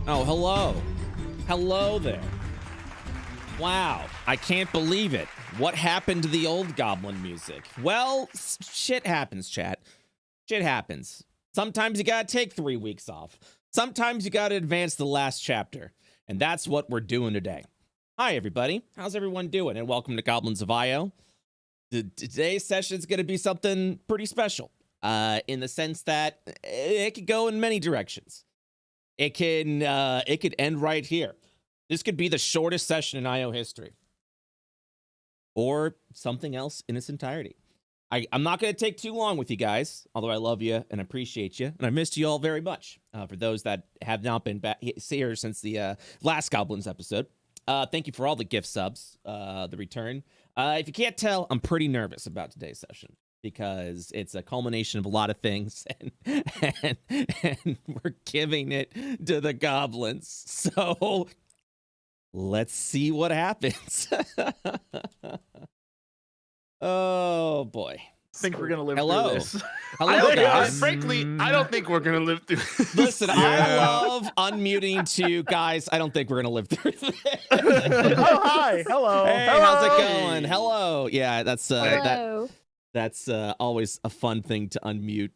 Oh, hello. Hello there. Wow, I can't believe it. What happened to the old Goblin music? Well, shit happens, chat. Shit happens. Sometimes you gotta take 3 weeks off. Sometimes you gotta advance the last chapter. And that's what we're doing today. Hi, everybody. How's everyone doing? And welcome to Goblins of IO. Today's session is gonna be something pretty special. In the sense that it could go in many directions. It could end right here. This could be the shortest session in IO history. Or something else in its entirety. I'm not going to take too long with you guys, although I love you and appreciate you, and I missed you all very much. For those that have not been back here since the last Goblins episode, thank you for all the gift subs, the return. If you can't tell, I'm pretty nervous about today's session, because it's a culmination of a lot of things, and we're giving it to the Goblins. So let's see what happens. Oh boy. I think we're gonna live through this. Hello, guys. Frankly, I don't think we're gonna live through this. Listen, I love unmuting to guys. I don't think we're gonna live through this. Oh, hi. Hello. Hey, Hello. how's it going? Hello. Yeah, that's Hello. that's always a fun thing to unmute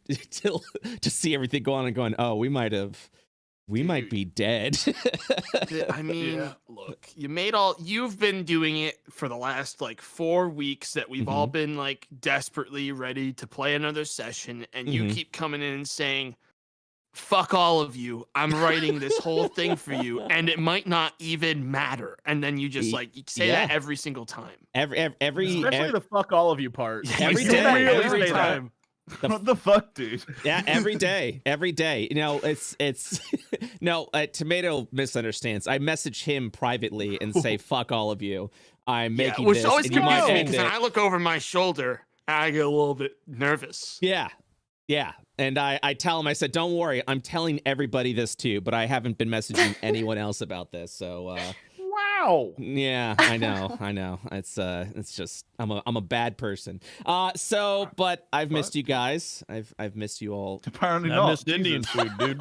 to see everything go on and going, oh, we might be dead. I mean, look, you've been doing it for the last like 4 weeks that we've all been like desperately ready to play another session, and you keep coming in and saying, fuck all of you, I'm writing this whole thing for you, and it might not even matter. And then you just like say that every single time. Especially the fuck all of you part. Every You day, really every say time. What the fuck, dude? Yeah, every day. You know, it's no. Tomato misunderstands. I message him privately and say, "Fuck all of you. I'm making which this." always and you might confuses me end because it. I look over my shoulder and I get a little bit nervous. Yeah. And I tell him, I said, "Don't worry, I'm telling everybody this too, but I haven't been messaging anyone else about this." So. Wow. Yeah, I know. It's just I'm a bad person. But I've missed you guys. I've missed you all. Apparently I not. missed Indian food, dude.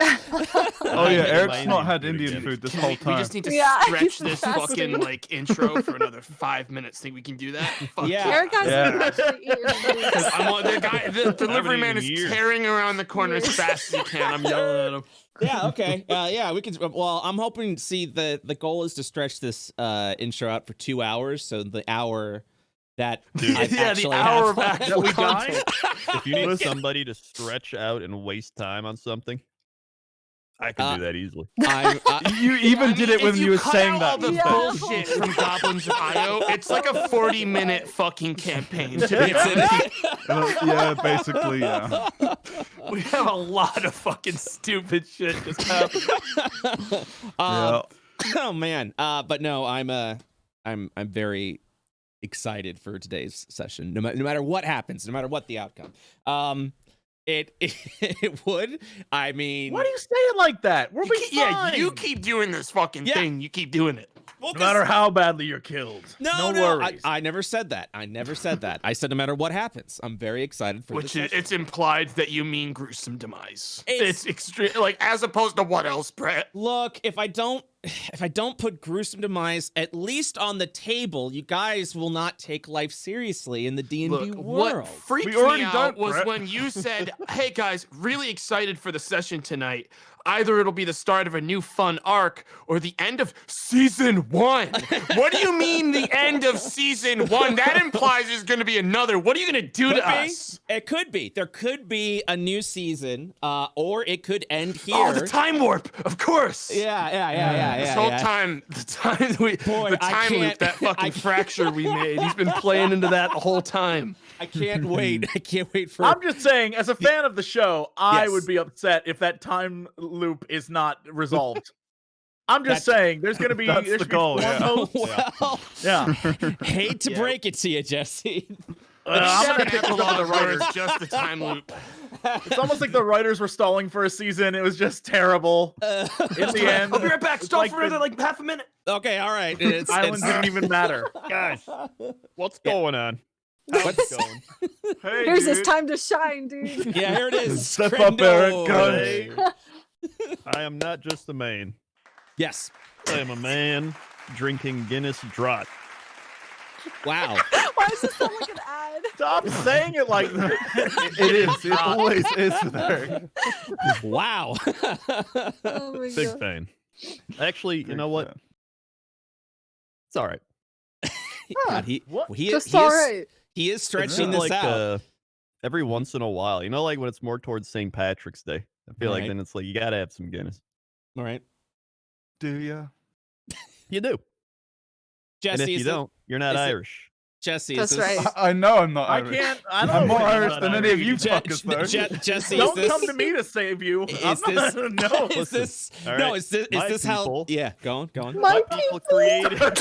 Oh yeah, Eric's not had Indian food this whole We time. just need to Yeah, stretch he's this fasting. fucking like intro for another 5 minutes. Think we can do that? Fuck Yeah. Eric hasn't Yeah. actually eaten food. I'm on, the delivery man is eaten years. tearing around the corner as fast as he can. I'm yelling at him. Yeah, okay. Yeah, we can. Well, I'm hoping. See, the goal is to stretch this intro out for 2 hours. So the hour that I the actually hour have of actual we content. If you need somebody to stretch out and waste time on something, I can do that easily. You even I did mean, it when if you were cut saying out that. all the Yeah. bullshit from Goblins of IO, it's like a 40-minute fucking campaign. To be honest. Yeah, basically, yeah. We have a lot of fucking stupid shit just happening. Yeah. Oh man. But no, I'm very excited for today's session. No matter what happens, no matter what the outcome. It would. I mean, Why do you say it like that? We'll be fine. you keep doing this fucking Yeah. thing. You keep doing it. well, No matter how badly you're killed. No, worries. I never said that. I said no matter what happens, I'm very excited for Which this is, session. it's implied that you mean gruesome demise. It's- It's extreme, like as opposed to what else, Brett? Look, if I don't put gruesome demise at least on the table, you guys will not take life seriously in the D&D Look, world. what freaked We already me out done, was Brett. when you said, "Hey guys, really excited for the session tonight. Either it'll be the start of a new fun arc or the end of season 1." What do you mean the end of season 1? That implies there's going to be another. What are you going to do Could to be. us? It could be. There could be a new season, or it could end here. Oh, the time warp, of course. Yeah. This whole time, the time Boy, the I time loop, can't- that fucking fracture we made. He's been playing into that the whole time. I can't wait. I can't wait for. I'm just saying, as a fan of the show, I Yes. would be upset if that time loop is not resolved. I'm just saying, there's going to be That's the goal, one yeah. host. well, Yeah. hate to break it to you, Jesse. I'm Seven going to pick with all the epilogue writers. words, just the time loop. It's almost like the writers were stalling for a season. It was just terrible. In the end, I'll be right back. it's Stall like for another the like half a minute. Okay, all right. It's, island didn't even matter. Guys, what's going on? What's going? Hey, Here's dude. his time to shine, dude. Yeah, here it is. Step up, Eric. Crendor. Go. I am not just a man. Yes. I am a man drinking Guinness Draught. Wow. Why does this sound like an ad? Stop saying it like that. It is. It always is with Eric. Wow. Oh my Big god. fan. Actually, you know what? It's all right. God, Just alright. he is stretching It's this like, out. every once in a while, like when it's more towards St. Patrick's Day. I feel like Right. then it's like you gotta have some Guinness. All right. Do ya? You do. Jesse, And if you don't, you're not is it- Irish. Jesse, That's is this, right. I know I'm not I Irish. can't. I don't I'm more know. Irish than any of you Je- fuckers, though. Jesse, Don't is this, come to me to save you. Is I'm not, this- no. Is this all no? right, Is this my how? people- Yeah, go on, go on. My people created like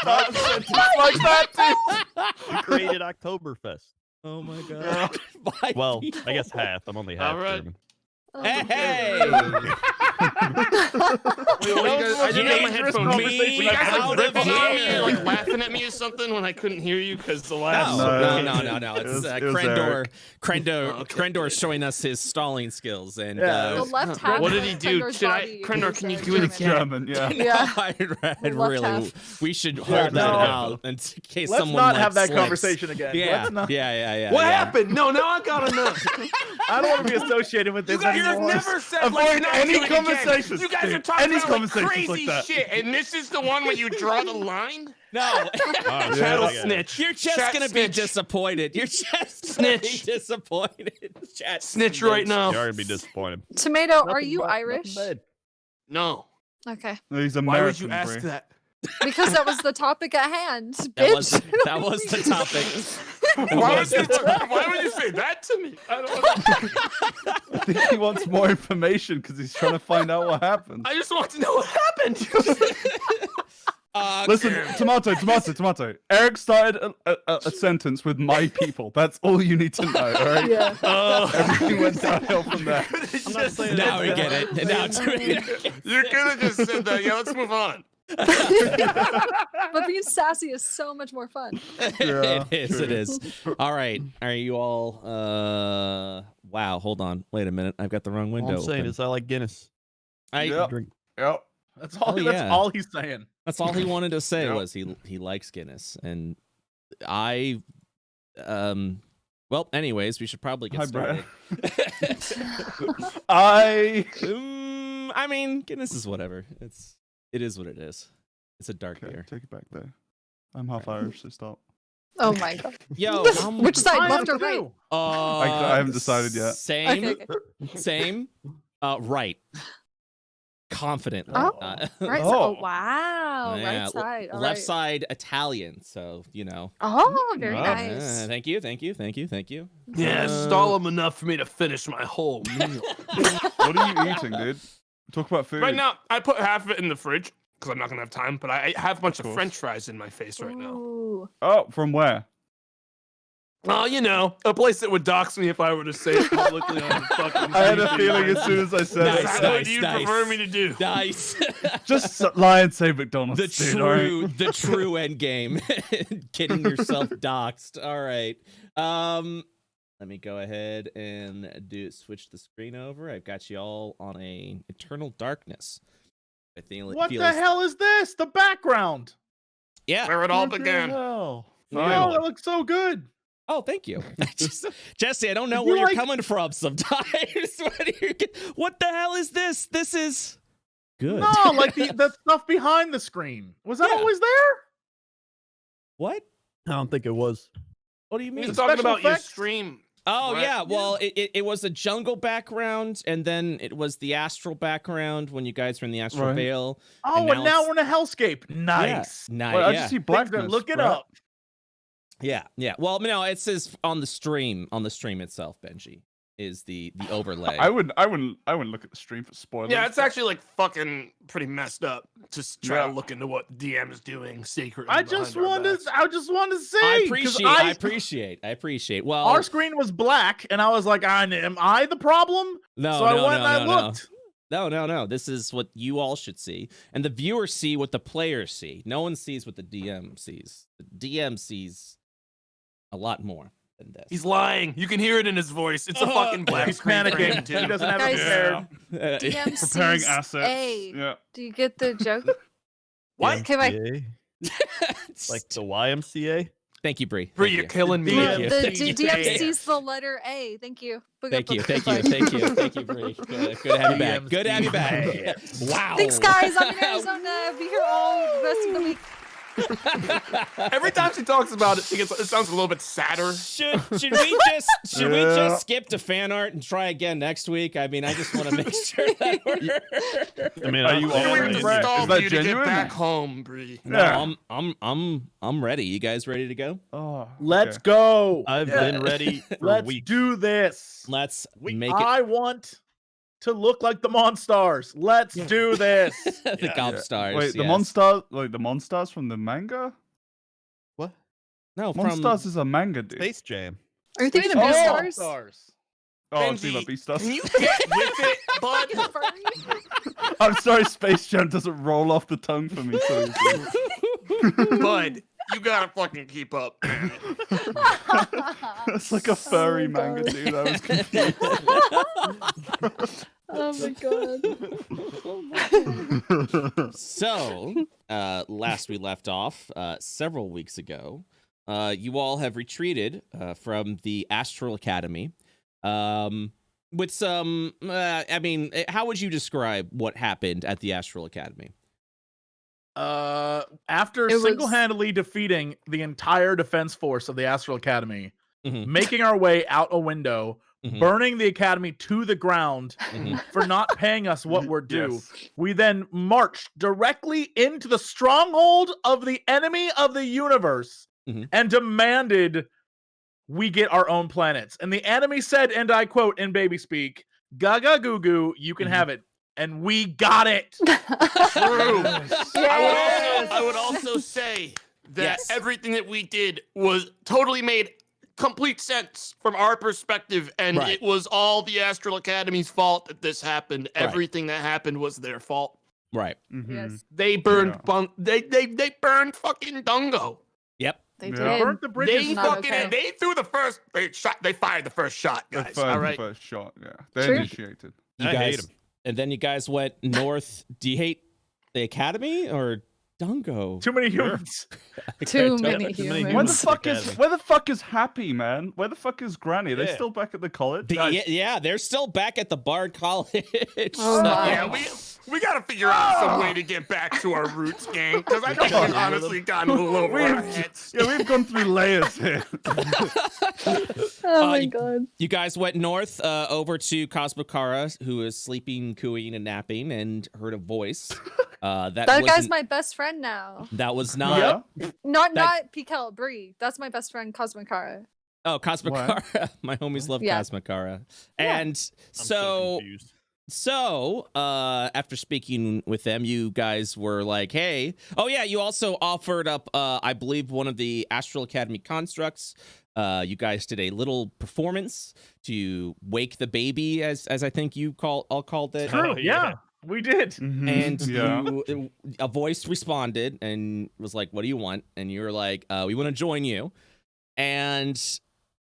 that too. we created Oktoberfest. Oh my god. My Well, people. I guess half. I'm only half All right. German. Hey. Wait, what do you guys, I didn't have my dangerous headphones. conversation Were you guys out like of ripping on me, here. or, like laughing at me or something when I couldn't hear you because the last. No. It It's was Crendor. Crendor. Okay. Crendor showing us his stalling skills, and Yeah. The left half. What did of he do? Crendor's Should I- body Crendor, is, can you uh, do it German. It's German, yeah. no, Yeah. I'd The left really. half. We should hold Yeah, that no. out in case Let's someone not like, have that slips. conversation again. Yeah, Let's not. yeah. What happened? No, now I gotta know. I don't want to be associated with You this guys have anymore. never said Avoid let's not any do it again. conversations, You guys are dude. talking Any about like conversations crazy like that. shit, and this is the one where you draw the line. No, Oh, Channel yeah. snitch. you're just Chat gonna snitch. be disappointed. You're just gonna be Snitch. disappointed. Chat Snitch right now. You're gonna be disappointed. Tomato, are Nothing you bad, nothing Irish? bad. No. Okay. He's Why would American. you ask Brie. that? Because that was the topic at hand, That was bitch. that was the topic. Why would you say that to me? I don't. I think he wants more information because he's trying to find out what happened. I just want to know what happened. Listen, tomato. Eric started a sentence with "my people." That's all you need to know. All right. Yeah. Everything went downhill from there. I'm not saying Now we that. get it. Now You could have just said that. Yeah, let's move on. But being sassy is so much more fun. Yeah, it is. true. It is. All right. Are you all? Wow. Hold on. Wait a minute. I've got the wrong All window. I'm saying open. is I like Guinness. I. Yep. Drink. Yep. That's all. Oh, That's yeah. all he's saying. That's all he wanted to say Yep. was he likes Guinness, and I. Well, anyways, we should probably get Hi, started. I I mean, Guinness is whatever. It is what it is. It's a dark okay, beer. take it back there. I'm half Irish, so stop. Oh my god. Yo, Which side, I left am or right? too. I haven't decided yet. Same, Okay, okay. same. Right. Confidently. Oh, Uh, Right. Oh. Oh, wow. yeah, Right side. All left right. side Italian, so you know. Oh, very Wow. nice. Thank you. Yeah, stall him enough for me to finish my whole meal. What are you eating, dude? Talk about food. Right now, I put half of it in the fridge because I'm not gonna have time. But I have a bunch of course. French fries in my face right now. Ooh. Oh, from where? Oh, you know, a place that would dox me if I were to say it publicly on the fucking. I had a TV. feeling as soon as I said Nice, it. That's nice, what you nice. prefer me to do. Nice. Just lie and say McDonald's. the dude, all right? true end game. Getting yourself doxxed. All right. Let me go ahead and switch the screen over. I've got you all on a Eternal Darkness. I think it What feels, the hell is this? The background. Yeah. Where it all What the began. hell? Finally. Oh, that looks so good. Oh, thank you. Jesse, I don't know Did where you you're like- coming from sometimes. What the hell is this? This is good. No, like the stuff behind the screen. Was that Yeah. always there? What? I don't think it was. What do you mean? He's talking Special about your effects? stream. Oh What? yeah, well it was a jungle background, and then it was the astral background when you guys were in the astral Right. veil. Oh, And and now now it's- we're in a hellscape. Nice. Yeah, nice. Wait, I yeah. just see Things blackness. that look it right? up. Yeah. Well, no, it says on the stream itself, Benji, is the overlay. I wouldn't look at the stream for spoilers. Yeah, it's actually like fucking pretty messed up. Just try Yeah. to look into what DM is doing secretly. I just behind our wanted. backs. I just wanted to see. I 'cause appreciate. Well, Our screen was black, and I was like, am I the problem? no, so I no, went no, and I no, no. looked. No. This is what you all should see, and the viewers see what the players see. No one sees what the DM sees. The DM sees a lot more than this. He's lying. You can hear it in his voice. It's a fucking black He's screen for him, panicking. too. He doesn't have Guys, it prepared. DMC's Preparing assets. A. Yeah. Do you get the joke? What? Okay, bye. YMCA? Like the YMCA? Thank you, Bree. Bro, Thank you're you. killing me. No, you. the DMC. DMC's the letter A. Thank you. Thank you, Bree. Good to have you back. Good to have you back. DMC. Wow. Thanks, guys. I'm in Arizona. Be here all the rest of the week. Every time she talks about it, it sounds a little bit sadder. Should we just skip to fan art and try again next week? I mean, I just want to make sure that we're. I mean, Are are you you all all We in? just Right. stalled Is that you to get genuine? back home, Bree. No, I'm ready. You guys ready to go? Oh, Let's okay. go. I've been ready for Let's weeks. do this. Let's make it I want to look like the Monstars. Let's do this. the Gob Stars. Wait, the yes. monster, like the Monstars from the manga? What? No, from Monstars is a manga, dude. Space Jam. Are you thinking of Oh. Beastars? Oh, I'm Benji, thinking about Beastars. Can you get with it, bud? I'm sorry, Space Jam doesn't roll off the tongue for me so easily. Bud, you gotta fucking keep up. It's like a furry my manga, God. dude. I was confused. Oh my god. So, last we left off, several weeks ago, you all have retreated from the Astral Academy with some, I mean, how would you describe what happened at the Astral Academy? After It was- single-handedly defeating the entire defense force of the Astral Academy, Mhm. making our way out a window, Mhm. burning the academy to the ground Mhm. for not paying us what we're due, Yes. we then marched directly into the stronghold of the enemy of the universe Mhm. and demanded we get our own planets. And the enemy said, and I quote in baby speak, "Gaga goo goo, you can Mhm. have it." And we got it. True. Yes. I would also say that Yes. everything that we did was totally made complete sense from our perspective, and Right. it was all the Astral Academy's fault that this happened. Right. Everything that happened was their fault. Right. Mhm. Yes, They burned Yeah. they burned fucking Dungo. Yep. they Yeah. did. Burnt the bridges. They not fucking okay. they threw the first they fired the first shot, The guys. first, All right. first shot, yeah. They True. initiated. You I guys, hate 'em. and then you guys went north. Do you hate the Academy or Dungo? Too many humans. Too Okay, many too many humans. Where the Humans fuck is Academy. where the fuck is Happy, man? Where the fuck is Granny? Are they Yeah. still back at the college? Yeah, they're still back at the Bard College. Oh so- my. Yeah, we gotta figure out some way to get back to our roots, gang. Because I think we've honestly gotten a little over our heads. Yeah, we've gone through layers here. Oh my you- god. You guys went north over to Cosmokara, who is sleeping, cooing, and napping, and heard a voice. That That guy's wasn't- my best friend now. That was not. Yeah. Not Pikel, Bree. That's my best friend, Cosmokara. Oh, Cosmokara. My homies love Yeah. Cosmokara. Yeah. And I'm so confused. after speaking with them, you guys were like, hey, oh yeah, you also offered up, I believe, one of the Astral Academy constructs. You guys did a little performance to wake the baby, as I think you all called it. True. Oh, Yeah. yeah. We did. Mhm. And yeah. a voice responded and was like, what do you want? And you were like, we want to join you. And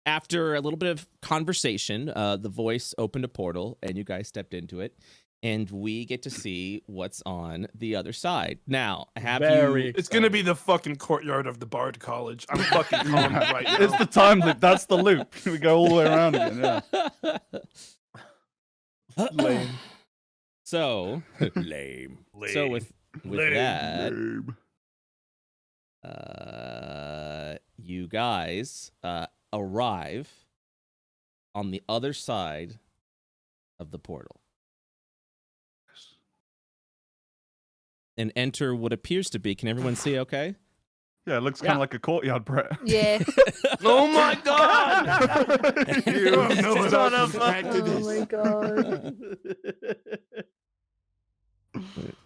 after a little bit of conversation, the voice opened a portal and you guys stepped into it. And we get to see what's on the other side. Now, have Very you... It's gonna be the fucking courtyard of the Bard College. I'm fucking calling it right now. It's the time loop. That's the loop. We go all the way around again. Yeah. Lame. So, lame. So with that, you guys arrive on the other side of the portal and enter what appears to be. Can everyone see? Okay. Yeah, it looks kind of Yeah. like a courtyard, Brett. Yeah. Oh my god! You don't know what Son I of a- impacted Oh this. my god.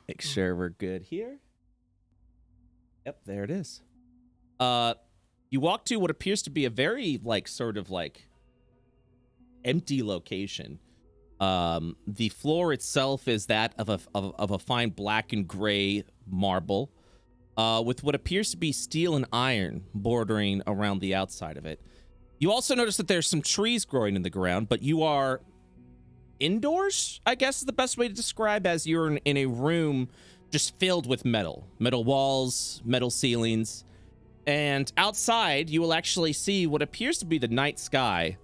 Make sure we're good here. Yep, there it is. You walk to what appears to be a very sort of empty location. The floor itself is that of a fine black and gray marble, with what appears to be steel and iron bordering around the outside of it. You also notice that there's some trees growing in the ground, but you are indoors, I guess is the best way to describe, as you're in a room just filled with metal walls, metal ceilings. And outside, you will actually see what appears to be the night sky,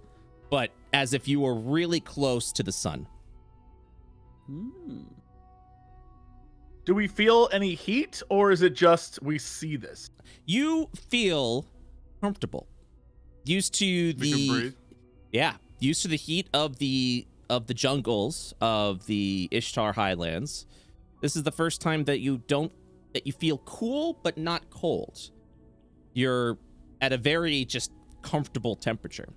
but as if you were really close to the sun. Do we feel any heat, or is it just we see this? You feel comfortable. Used to We can breathe. used to the heat of the jungles of the Ishtar Highlands. This is the first time that you feel cool but not cold. You're at a very just comfortable temperature.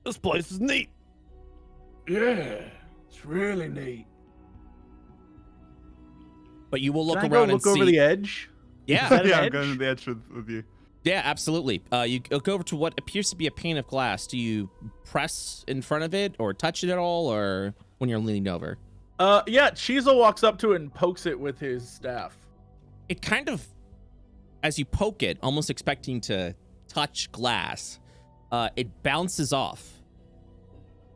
This place is neat. Yeah, it's really neat. But you will look Can I around go look and over see. the edge? Yeah, that an Yeah, I'm edge? going to the edge with you. yeah, absolutely. You go over to what appears to be a pane of glass. Do you press in front of it or touch it at all, or when you're leaning over? Yeah, Chizel walks up to it and pokes it with his staff. It kind of, as you poke it, almost expecting to touch glass, it bounces off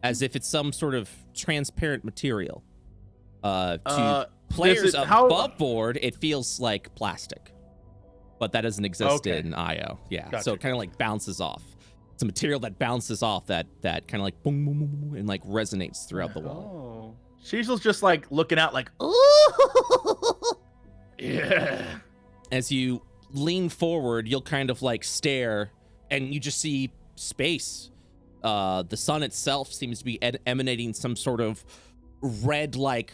as if it's some sort of transparent material. To players above board, it feels like plastic, but that doesn't exist Okay. in IO. Yeah, Gotcha. so it kind of like bounces off. It's a material that bounces off that kind of like boom, boom, boom, boom, and like resonates throughout the wall. Oh. Chizel's just like looking out like, Yeah. As you lean forward, you'll kind of like stare, and you just see space. The sun itself seems to be emanating some sort of red-like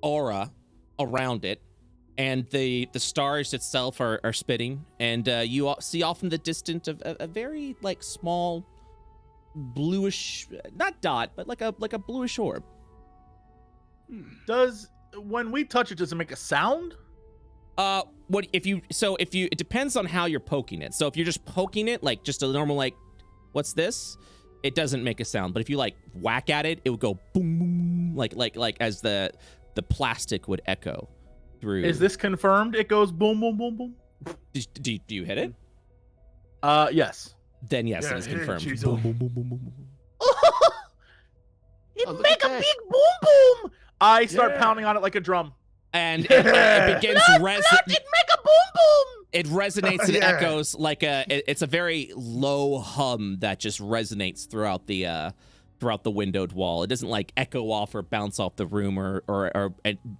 aura around it, and the stars itself are spinning, and you see off in the distance a very like small bluish, not dot, but like a bluish orb. when we touch it, does it make a sound? It depends on how you're poking it. So if you're just poking it like just a normal like, what's this? It doesn't make a sound. But if you like whack at it, it would go boom, boom, like as the plastic would echo through. Is this confirmed? It goes boom, boom, boom, boom. Do you hit it? Yes. Then yes, Yeah, it is hit it, confirmed. Chizel. Boom, boom, boom, boom, boom, boom. It Oh, look make at a that. big boom, boom. I start Yeah. pounding on it like a drum. And Yeah. it begins It make a boom, boom. It resonates and Yeah. echoes like it's a very low hum that just resonates throughout the windowed wall. It doesn't like echo off or bounce off the room or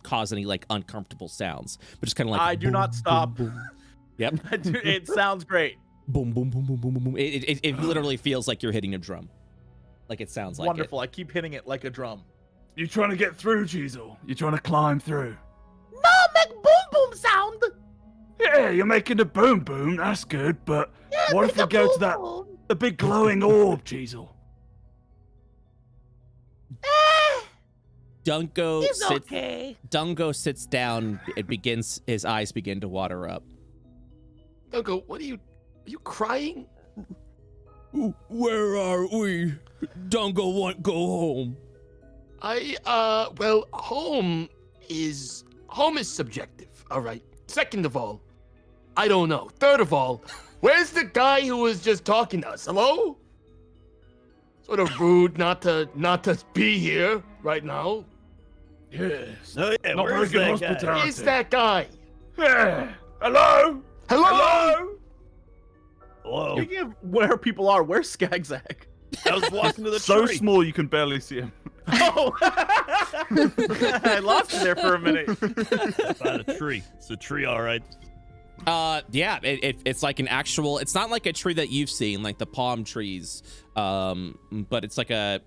cause any like uncomfortable sounds, but just kind of like I do boom, not stop. boom, boom. Yep. It sounds great. Boom, boom, boom, boom, boom, boom, boom. It literally feels like you're hitting a drum. Like it sounds like Wonderful. I keep hitting it like a drum. You're trying to get through, Chizel. You're trying to climb through. No, make boom, boom sound. Yeah, you're making a boom boom. That's good, but what if we go to the big glowing orb, Chizel? Dungo It's sits. okay. Dungo sits down. His eyes begin to water up. Dungo, are you crying? Where are we? Dungo won't go home. Well, home is subjective, all right? Second of all, I don't know. Third of all, where's the guy who was just talking to us? Hello? Sort of rude not to be here right now. Yes. Oh yeah, Not very where's good that guy? hospitality. Is that guy? Yeah. Hello? Hello? Hello? Whoa! Speaking of where people are, where's Skagzag? I was walking to the So tree. small you can barely see him. Oh, I lost it there for a minute. Found a tree. It's a tree, all right. Yeah, it's like an actual. It's not like a tree that you've seen, like the palm trees. But it's like a.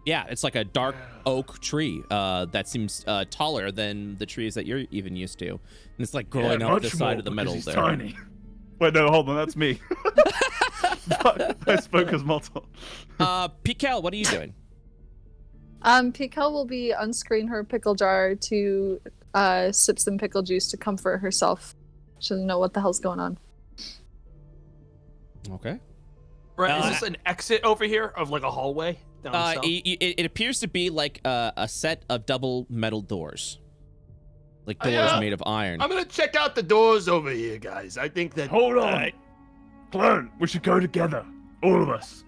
Yeah, it's like a dark oak tree. That seems taller than the trees that you're even used to, and it's like growing Yeah, up the much side more, of the because middle he's there. Tiny. Wait, no, hold on, that's me. I spoke as Malta. Pikel, what are you doing? Pikel will be unscrewing her pickle jar to sip some pickle juice to comfort herself. She doesn't know what the hell's going on. Okay. Right, is this an exit over here of like a hallway down south? It appears to be like a set of double metal doors. like doors made of iron. I'm gonna check out the doors over here, guys. I think that Hold on. Clone, we should go together. All of us.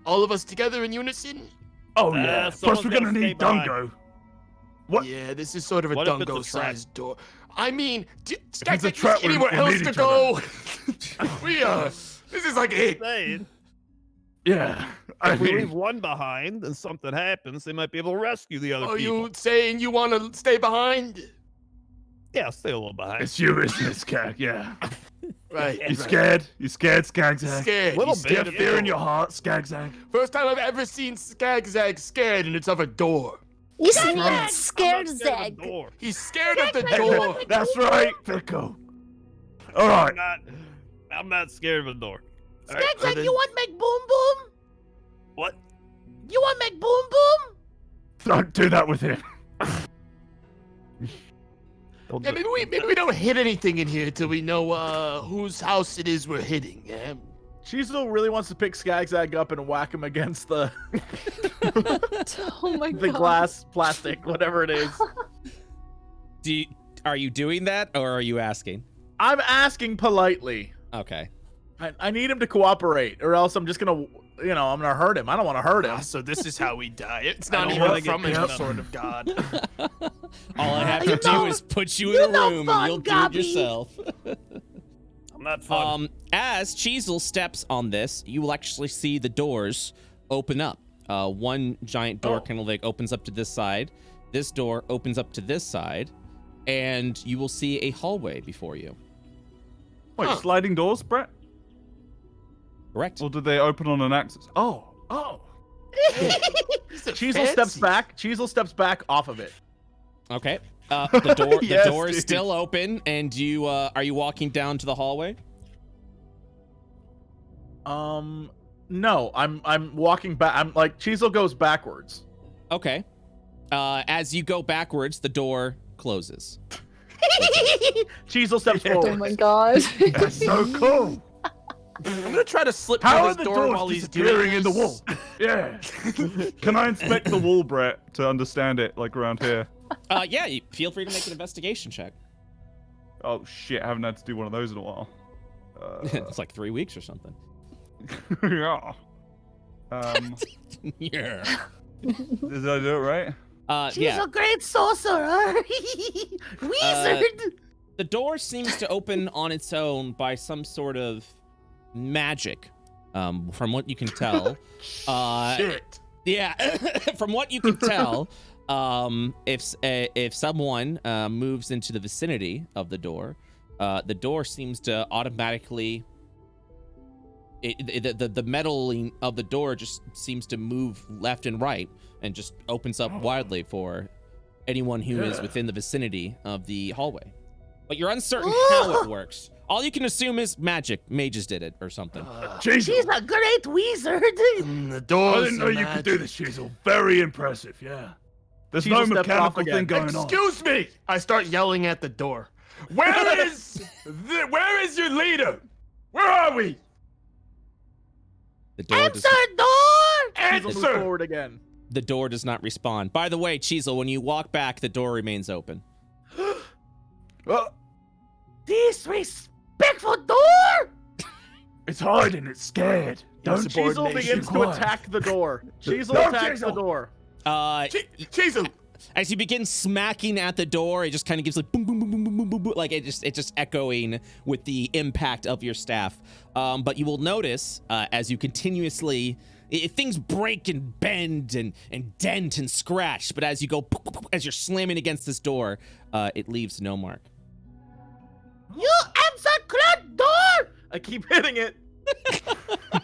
all of us together in unison. Oh, yeah. someone's Plus, we're gotta gonna stay need behind. Dungo. What? Yeah, this is sort of a What if it's a Dungo-sized door. I mean, it's a Skag's trap, anywhere we'll else need to each go? We are. This is like it. Saying, Yeah. if we leave one behind and something happens, they might be able to rescue the other Are people. you saying you want to stay behind? Yeah, stay a little behind. It's you, isn't it, Skag? Yeah. Right. You scared? You scared, Skagzag? Scared. Little He's bit, You have scared. fear in your heart, Skagzag? First time I've ever seen Skagzag scared, and it's of a door. You see I'm that not scared of the Zeg. door. He's scared of the door. That's right, Pickle. All right. I'm not scared of a door. All right, Skag's like, then- you want make boom boom? What? You want make boom boom? Don't do that with him. Don't Yeah, do- maybe we don't hit anything in here till we know whose house it is we're hitting. Yeah. Chizo really wants to pick Skagzag up and whack him against the Oh my the god. glass, plastic, whatever it is. Are you doing that, or are you asking? I'm asking politely. Okay. I need him to cooperate, or else I'm just gonna, I'm gonna hurt him. I don't want to hurt him. So this is how we die. It's I not don't even wanna get from any beat up. sort of god. All I have You to do know- is put you you in a know room fun, and you'll do it Gobby. yourself. I'm not fun. As Cheezel steps on this, you will actually see the doors open up. One giant door kind of like opens up to this side. This door opens up to this side, and you will see a hallway before you. Wait, Huh. sliding doors, Brett? Correct. Or did they open on an axis? Oh. Chizel steps back. Chizel steps back off of it. Okay. The door Yes, the door is dude. still open, and you are you walking down to the hallway? No, I'm walking back. I'm like Chizel goes backwards. Okay. As you go backwards, the door closes. Chizel steps Oh forward. my god. That's so cool. I'm gonna try to slip How through are this the door doors while he's disappearing doing in the this. wall? Yeah. Can I inspect the wall, Brett, to understand it, like around here? Yeah, feel free to make an investigation check. Oh shit, I haven't had to do one of those in a while. It's like 3 weeks or something. Yeah. Yeah. Did I do it right? She's Yeah. a great sorcerer. Wizard. The door seems to open on its own by some sort of magic, from what you can tell. Shit. Yeah, from what you can tell, if someone moves into the vicinity of the door seems to automatically. The metaling of the door just seems to move left and right and just opens up wildly for anyone who is within the vicinity of the hallway. But you're uncertain how it works. All you can assume is magic. Mages did it or something. She's a great wizard. The doors. I didn't know you could do this, Shizzle. Very impressive, yeah. There's no Shizzle steps off mechanical again. thing going on. Excuse me! I start yelling at the door. Where is your leader? Where are we? The door does, Answer door. Chizel moves Answer! forward again. the door does not respond. By the way, Cheezel, when you walk back, the door remains open. Disrespectful door. It's hiding, it's scared. Don't Chizel begins to quiet. attack the door. Chizel No, attacks the Chizel! door. Chizel! As you begin smacking at the door, it just kind of gives like boom, boom, boom, boom, boom, boom, boom, boom, like it's just echoing with the impact of your staff. But you will notice as you continuously, things break and bend and dent and scratch. But as you go, as you're slamming against this door, it leaves no mark. You answer cloud door. I keep hitting it.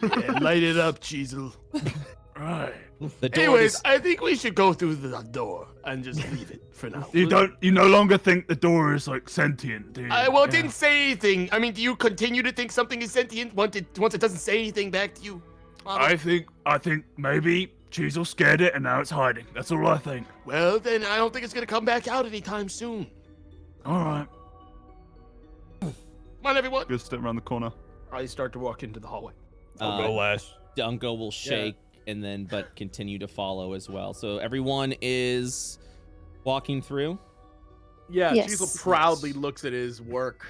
Yeah, light it up, Chizel. Right. The door Anyways, does- I think we should go through the door and just leave it for now. You no longer think the door is like sentient, do you? Well, it didn't say anything. I mean, do you continue to think something is sentient once it doesn't say anything back to you? I think maybe Chizel scared it and now it's hiding. That's all I think. Well, then I don't think it's gonna come back out anytime soon. All right. Come on, everyone. Good step around the corner. I start to walk into the hallway. I'll go last. Dungo will shake and then but continue to follow as well. So everyone is walking through. Yeah, Yes. Cheezel proudly looks at his work.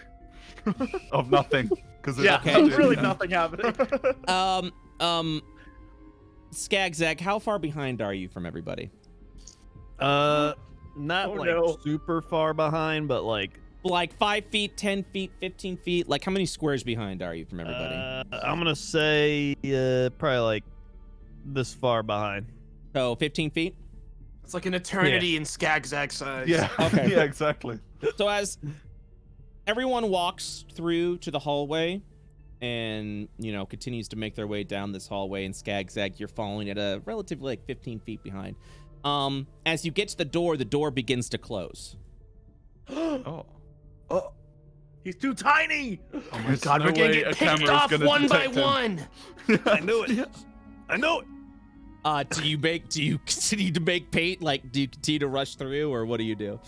Of nothing. Because Yeah, Okay. really nothing happening. Skagzag, how far behind are you from everybody? Not Oh, like no. super far behind, but like Like 5 feet, 10 feet, 15 feet? Like how many squares behind are you from everybody? I'm gonna say probably like this far behind. So 15 feet? It's like an eternity in Skagzag size. Yeah. Okay. Yeah, exactly. So as everyone walks through to the hallway and, continues to make their way down this hallway, and Skagzag, you're following at a relatively like 15 feet behind. As you get to the door begins to close. Oh. Oh, he's too tiny. Oh my god, we're gonna get picked off one by one. I knew it. I know it. Do you continue to make paint? Like, do you continue to rush through, or what do you do?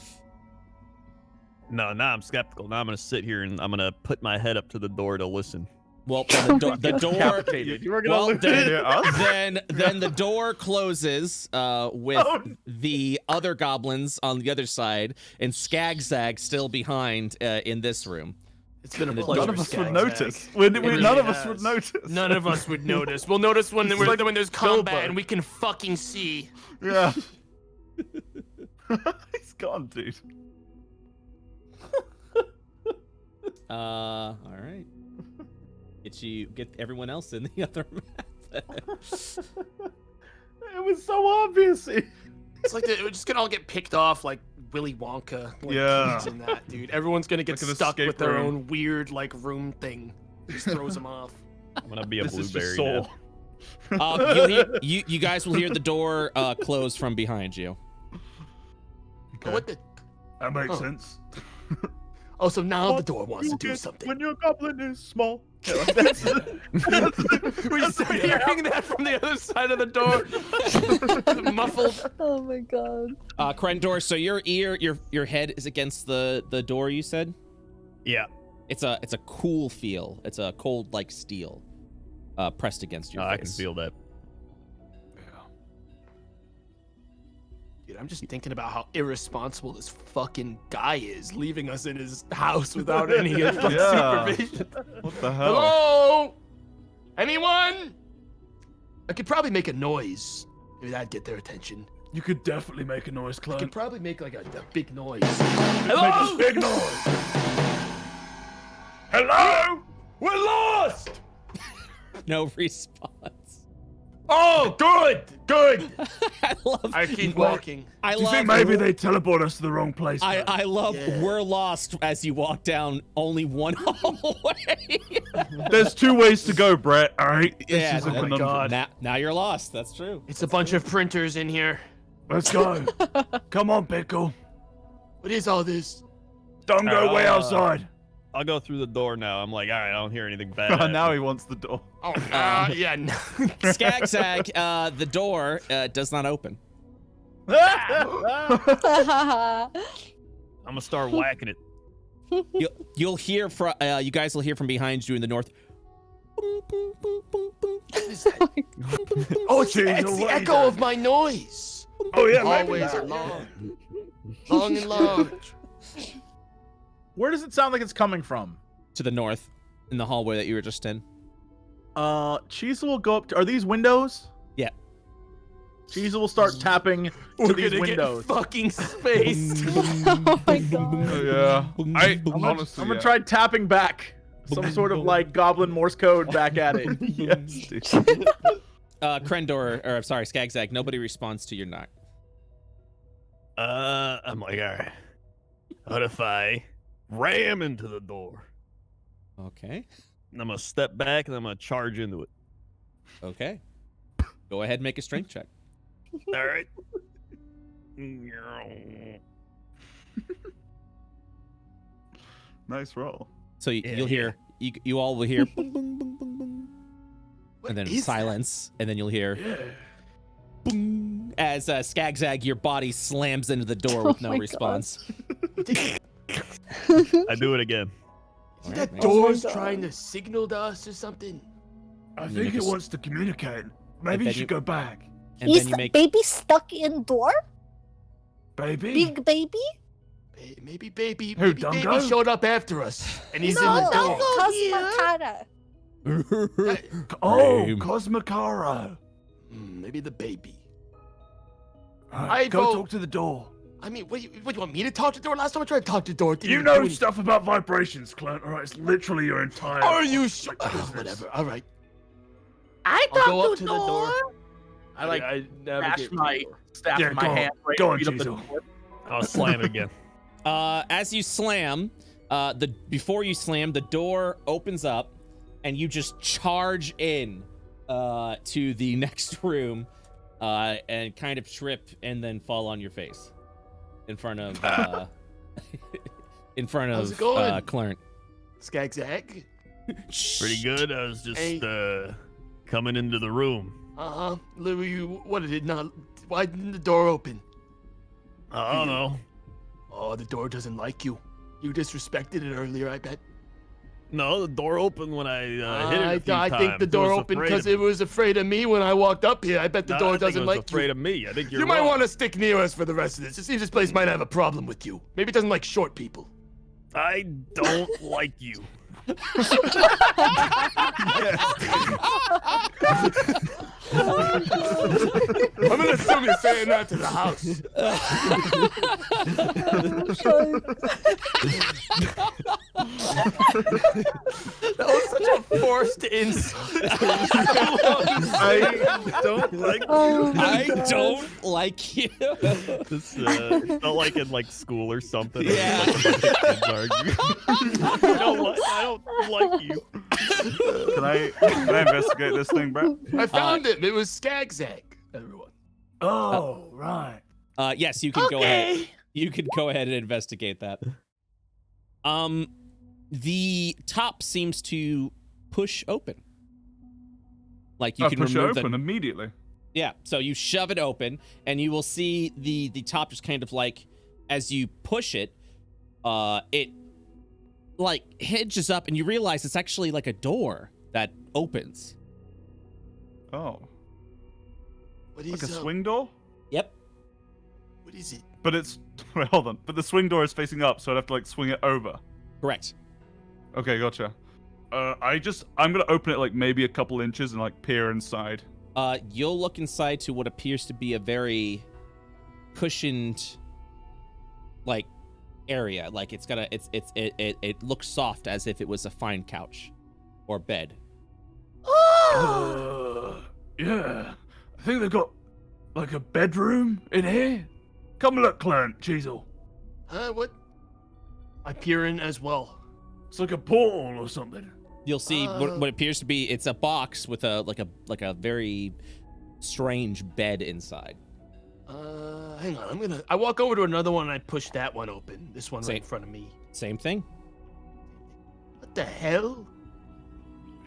No, now I'm skeptical. Now I'm gonna sit here and I'm gonna put my head up to the door to listen. Well, the door. Decapitated. You were gonna Well, lose. then the door closes with the other goblins on the other side, and Skagzag still behind in this room. It's been a None pleasure. None of us would Skagzag. notice. really None of us has. would notice. None of us would notice. We'll notice when It's like there's combat Bilbo. and we can fucking see. Yeah. He's gone, dude. All right. Get everyone else in the other map. It was so obvious. It's like we're just gonna all get picked off like Willy Wonka. Like, Yeah. kids in that, dude. Everyone's gonna get Like an stuck escape with their room. own weird like room thing. Just throws them off. I'm gonna be a This is just blueberry Saw. now. You'll hear, you guys will hear the door close from behind you. Oh, what the? That makes Oh. sense. Oh, so now the door wants to do something. When your goblin is small. We start hearing that from the other side of the door, muffled. Oh my god. Crendor, so your head is against the door. You said Yeah. it's a cool feel. It's a cold like steel, pressed against your face. I can feel that. Dude, I'm just thinking about how irresponsible this fucking guy is, leaving us in his house without any Yeah. supervision. What the hell? Hello? Anyone? I could probably make a noise. Maybe that'd get their attention. You could definitely make a noise, I clone. could probably make like a big noise. Hello? Make a big noise. Hello? We're lost! No response. Oh, good! Good! I love. I keep walking. I Do you love. think maybe they teleport us to the wrong place? man? I love. Yeah. We're lost as you walk down only one hallway. There's two ways to go, Brett. All right. This Yeah, is a oh my conundrum. God. now you're lost. That's true. It's a bunch of printers in here. Let's go. Come on, Pickle. What is all this? Don't go way outside. I'll go through the door now. I'm like, all right, I don't hear anything bad. Now he wants the door. Oh, yeah. No. Skagzag, the door does not open. I'm gonna start whacking it. You'll hear from you guys will hear from behind you in the north. What is that? Oh, it's the echo of my noise. Oh yeah, Hallways are long. Long and large. Where does it sound like it's coming from? To the north, in the hallway that you were just in. Cheezel will go up to. Are these windows? Yeah. Cheezel will start tapping We're to these gonna windows. get fucking spaced. Oh my god. Oh, yeah. Honestly, I'm gonna yeah. try tapping back. Some sort of like goblin Morse code back at it. Yes, dude. Crendor, or sorry, Skagzag, nobody responds to your knock. I'm like, all right. What if I ram into the door? Okay. And I'm gonna step back and I'm gonna charge into it. Okay. Go ahead and make a strength check. All right. Nice roll. So you'll hear, you all will hear, boom, boom, boom, boom, boom, What and then is silence, and then you'll hear, boom, as Skagzag, your body slams into the door with no my God. response. I do it again. Is Alright, that make- door's God. trying to signal to us or something? I You think make it a s- wants to communicate. And Maybe you then should you- go back. And Is then you the make, baby stuck in door? Baby? Big baby? Maybe baby Dungo? showed up after us, and he's No, in the don't door. go here. Cosmocata. Oh, Game. Cosmocaro. Maybe the baby. Alright, I go vote- talk to the door. I mean, what do you want me to talk to the door? Last time I tried to talk to the door, it didn't You even know do anything. stuff about vibrations, Clint. Alright, it's literally your entire. Are you sure? business. Whatever. All right. I I'll go talk up to to the door. I like I dash navigate my the door. staff Yeah, in my go on. hand. Right, Go on, beat up the Jizo. door. I'll slam it again. As you slam, before you slam, the door opens up, and you just charge in to the next room, and kind of trip and then fall on your face in front of How's it going? Clarence. Skagzag. Pretty good. I was just Hey. coming into the room. Louis, what did it not? Why didn't the door open? I don't know. Oh, the door doesn't like you. You disrespected it earlier, I bet. No, the door opened when I hit it a few I think the times. door was opened afraid because of it was afraid of me when I walked up here. I bet the No, door I think doesn't it was like afraid you. of me. I think you're You might wrong. want to stick near us for the rest of this. It seems this place might have a problem with you. Maybe it doesn't like short people. I don't like you. I'm gonna assume you're saying that to the house. That was such a forced insult. I don't like Oh my I God. don't like you. this. It felt like in like school or something. Yeah. Like a bunch of kids arguing. I don't like you. Can I investigate this thing, Brett? I found him. It was Skagzag, everyone. Oh, right. Yes, you can go ahead. You can go ahead and investigate that. The top seems to push open. Like you I can push it remove open the immediately. yeah. So you shove it open, and you will see the top just kind of like as you push it, it like hinges up, and you realize it's actually like a door that opens. Oh, What like is a swing door? Yep. What is it? But it's wait, hold on. But the swing door is facing up, so I'd have to like swing it over. Correct. Okay, gotcha. I'm gonna open it like maybe a couple inches and like peer inside. You'll look inside to what appears to be a very cushioned, like, area. Like it's got a, it looks soft as if it was a fine couch or bed. Yeah. I think they've got like a bedroom in here. Come look, Clarence, Cheezel. What? I peer in as well. It's like a portal or something. You'll see what appears to be it's a box with a like a very strange bed inside. Hang on. I walk over to another one and I push that one open. This one Same. right in front of me. Same thing. What the hell?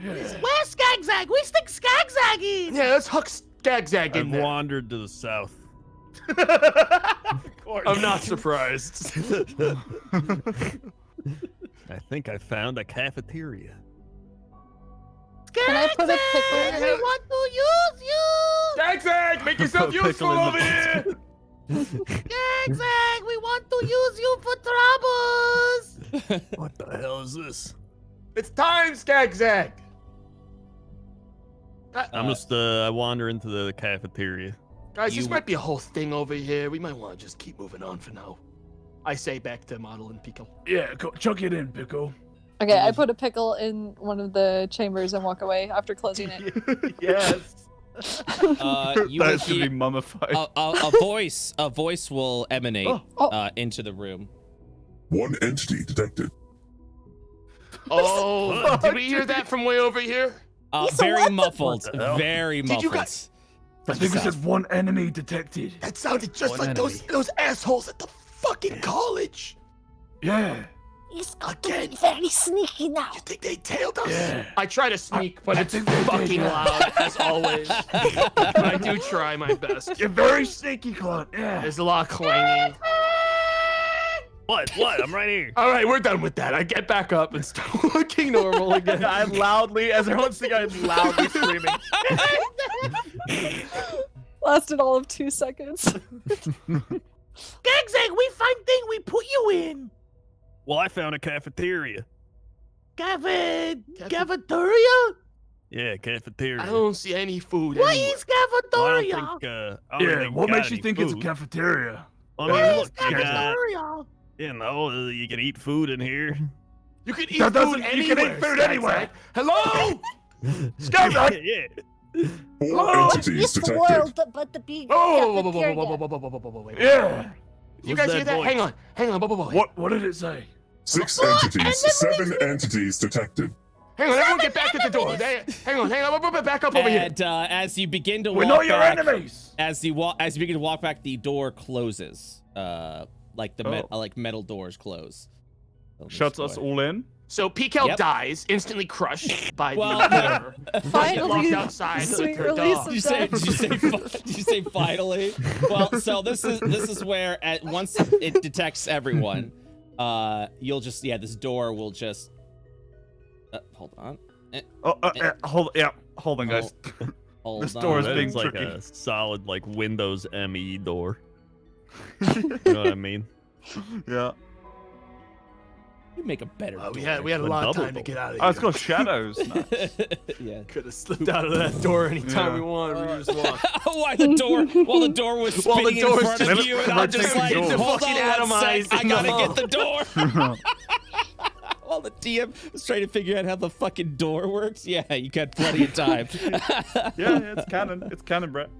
Yeah. Where's Skagzag? We stick Skagzag in. Yeah, let's huck Skagzag in I've there. wandered to the south. I'm not surprised. I think I found a cafeteria. Can I put a pickle in Skagzag, we it? want to use you. Skagzag, make yourself Pickle useful in the over here. Skagzag, we want to use you for troubles. What the hell is this? It's time, Skagzag. I'm just I wander into the cafeteria. Guys, this You- might be a whole thing over here. We might want to just keep moving on for now. I say back to Model and Pico. Yeah, chuck it in, Pickle. Okay, I put a pickle in one of the chambers and walk away after closing it. Yes. You will That should hear be mummified. a voice will emanate into the room. One entity detected. Oh, did we hear that from way over here? Very muffled. What the hell? Very Did you muffled. guys- I think it said one enemy detected. That sounded just One like enemy. those assholes at the fucking college. Yeah. He's got to Again. be very sneaky now. You think they tailed us? Yeah. I try to sneak, but I it's think they did, fucking yeah. loud, as always. But I do try my best. You're very sneaky, Clint. Yeah. There's a lot of clanging. What? What? I'm right here. All right, we're done with that. I get back up and start looking normal again. I'm loudly, as everyone's thinking, I'm loudly screaming. Lasted all of 2 seconds. Skagzag, we find thing, we put you going? Well, I found a cafeteria. Cafeteria? Yeah, cafeteria. I don't see any food What anywhere. is Well, cafeteria? I don't think, Yeah, what got makes you any think it's a food. cafeteria? I What mean, is look, you got, cafeteria? you can eat food in here. You can eat That food doesn't- anywhere. you can eat food Skagzag. anywhere. Hello? Skagzag! Yeah. 4 entities detected. But the big Oh, cafeteria. Yeah. You What's guys hear that? voice? Hang on, whoa. What did it say? 6 entities. 7 entities detected. Hang on, everyone get back at the door. Hang on, back up over here. And as you begin to We're walk not your back, enemies. as you begin to walk back, the door closes. Like the Oh. like metal doors close. So let me Shuts just us go all in. So PKL Yep. dies, instantly crushed by Well, the terror. Get Finally, locked outside sweet with her release dog. of Did you say finally? Well, so this is where once it detects everyone, you'll just this door will just hold on. Hold on, guys. Hold This door is on. being It's like tricky. a solid like Windows ME door. You know what I mean? Yeah. You make a better door. We had a A lot of double time to door. get out of Oh, here. it's called shadows. Nice. Yeah. Could have slipped out of that door anytime Yeah. we wanted. We just walked. While the door was spinning While the door's in front of just- you, and I'm just like, rotating door. hold Fucking on one sec, atomized I in the gotta hall. get the door. While the DM was trying to figure out how the fucking door works. Yeah, you got plenty of time. Yeah, it's canon. It's canon, Brett.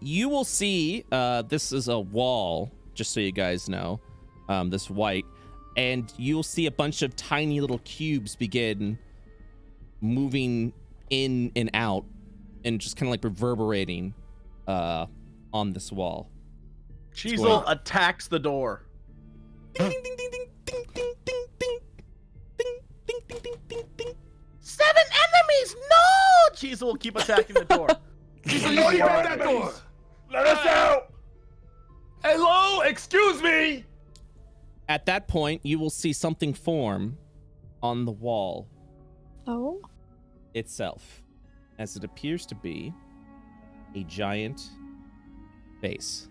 You will see, this is a wall, just so you guys know, this white, and you'll see a bunch of tiny little cubes begin moving in and out and just kind of like reverberating on this wall. Cheezel attacks the door. Ding, ding, ding, ding, ding, ding, ding, ding, ding, ding, ding, ding, ding, ding. 7 enemies! No! Cheezel will keep attacking the door. So you keep at that door. Let us out! Hello, excuse me. At that point, you will see something form on the wall Oh. itself, as it appears to be a giant face.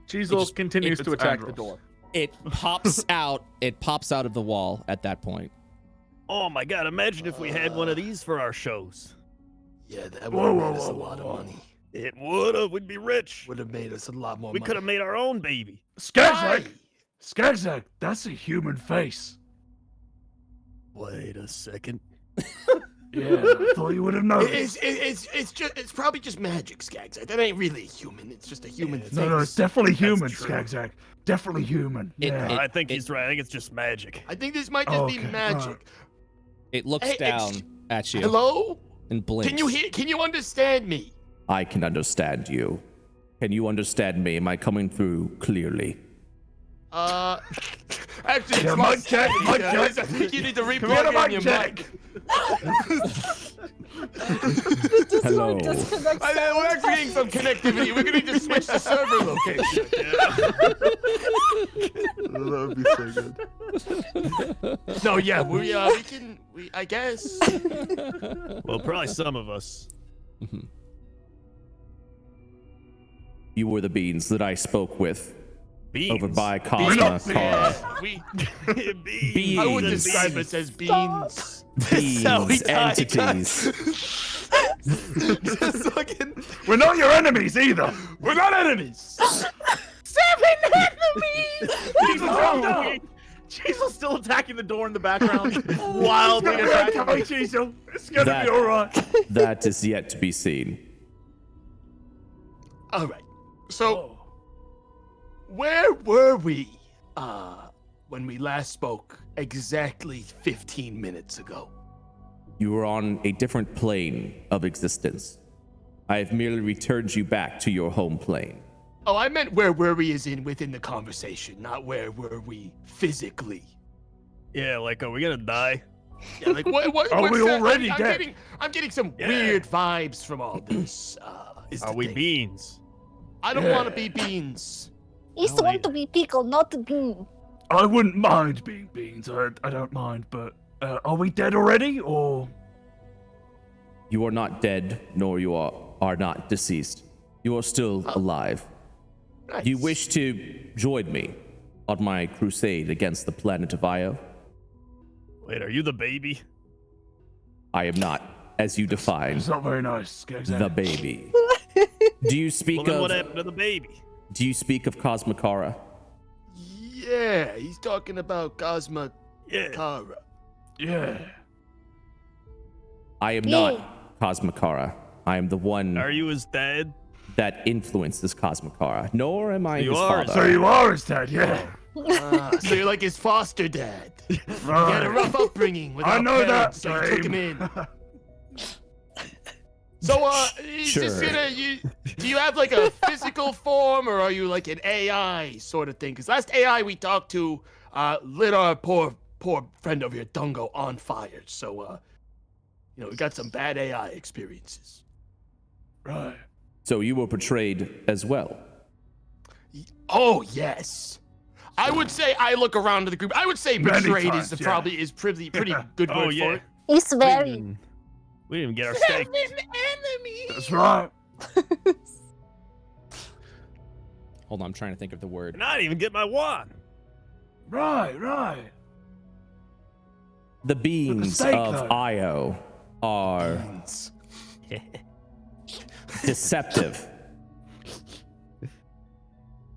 Cheezel continues to it's attack the Andros. door. It pops out. It pops out of the wall at that point. Oh my god, imagine if we had one of these for our shows. Yeah, that would have made us a lot of money. It would have. We'd be rich. Would have made us a lot more We money. could have made our own baby. Skagzag! Skagzag, that's a human face. Wait a second. Yeah, I thought you would have known. It's probably just magic, Skagzag. That ain't really a human. It's just a human face. No, it's definitely human, true. Skagzag. Definitely human. It- Yeah. I think he's right. I think it's just magic. I think this might just be Okay, magic. It looks Hey, down at you Hello? and blinks. Can you hear? Can you understand me? I can understand you. Can you understand me? Am I coming through clearly? Actually, Yeah, it's mic check, mic check. I think you need to Come here, replug in mic your check. mic. Hello. Disconnect We're actually getting some connectivity. We're gonna need to switch the server location. That would be so good. No, yeah, we can. I guess. Well, probably some of us. You were the beans that I spoke with Beans. over by We're not Cosmo Car. We. Beans. I would Beans. describe us as beans. Beans, died, entities. Just fucking. We're not your enemies either. We're not enemies. 7 enemies! Cheezel, calm down. Cheezel's still attacking the door in the background. Wildly We're attacking. okay, Cheezel. It's gonna That- be all right. That is yet to be seen. All right. So, where were we? When we last spoke, exactly 15 minutes ago. You were on a different plane of existence. I have merely returned you back to your home plane. Oh, I meant where were we is in within the conversation, not where were we physically. Yeah, like, are we gonna die? Yeah, like what? Are what's we that? already I'm dead? getting some Yeah. weird vibes from all this. Is Are the we thing. beans? I don't want to be beans. He's the one to be pickle, not the bean. I wouldn't mind being beans. I don't mind, but are we dead already, or? You are not dead, nor you are not deceased. You are still alive. Do you wish to join me on my crusade against the planet of Io? Wait, are you the baby? I am not, as you define, It's not very nice. the baby. Do you speak Well, then of? what happened to the baby? Do you speak of Cosmocara? Yeah, he's talking about Cosmo Yeah. Cara. Yeah. I am not Cosmocara. I am the one Are you his dad? that influences Cosmocara. Nor am I You his are, father. So you are his dad, yeah. So you're like his foster dad. He had a Right. rough upbringing without I know parents, that, so you took him Dame. in. So, he's just Sure. do you have like a physical form, or are you like an AI sort of thing? Because last AI we talked to lit our poor friend over here, Dungo, on fire. So, we got some bad AI experiences. Right. So you were portrayed as well. Oh yes, I would say I look around to the group. I would say Many betrayed times, is yeah. probably pretty good word Oh for yeah. it. It's very. We didn't even get our steak. That's right. Hold on, I'm trying to think of the word. And I didn't even get my wand. Right. The beings steak, of though. Io are deceptive.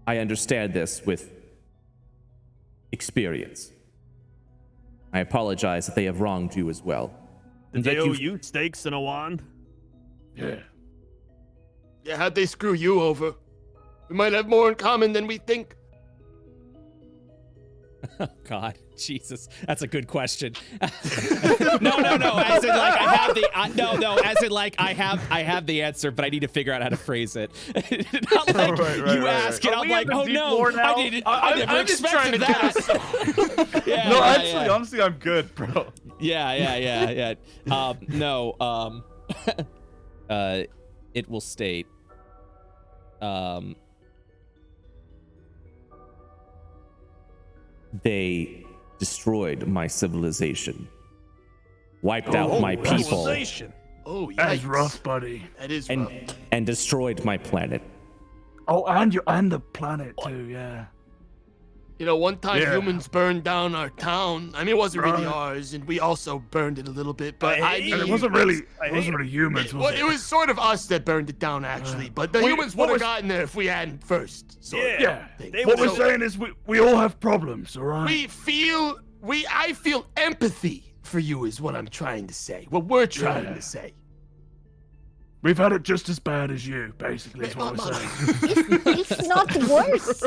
I understand this with experience. I apologize that they have wronged you as well. Did And they yet owe you've- you steaks and a wand? Yeah. Yeah, how'd they screw you over? We might have more in common than we think. Oh God, Jesus, that's a good question. No. As in, like, I have the no. As in, like, I have the answer, but I need to figure out how to phrase it. Not like Right, you ask it. Are I'm we like, in the oh deep no, lore now? I never I'm just trying expected to that. get us. Yeah, No, yeah, actually, yeah. honestly, I'm good, bro. Yeah. No. It will state. They destroyed my civilization, wiped out my people, Civilization. Oh, That's yikes. rough, buddy. That is rough. and destroyed my planet. Oh, and the planet too, yeah. One time Yeah. humans burned down our town. I mean, it wasn't really Right. ours, and we also burned it a little bit. But I I hate mean, And it wasn't really humans, was well, it? it was sort of us that burned it down, actually. But the Wait, humans what would have was- gotten there if we hadn't first. Sort of Yeah. thing. They What would we're So- saying is we all have problems, all right? I feel empathy for you, is what I'm trying to say. What we're trying Yeah. to say. We've had it just as bad as you, basically, is what we're saying. It's not worse.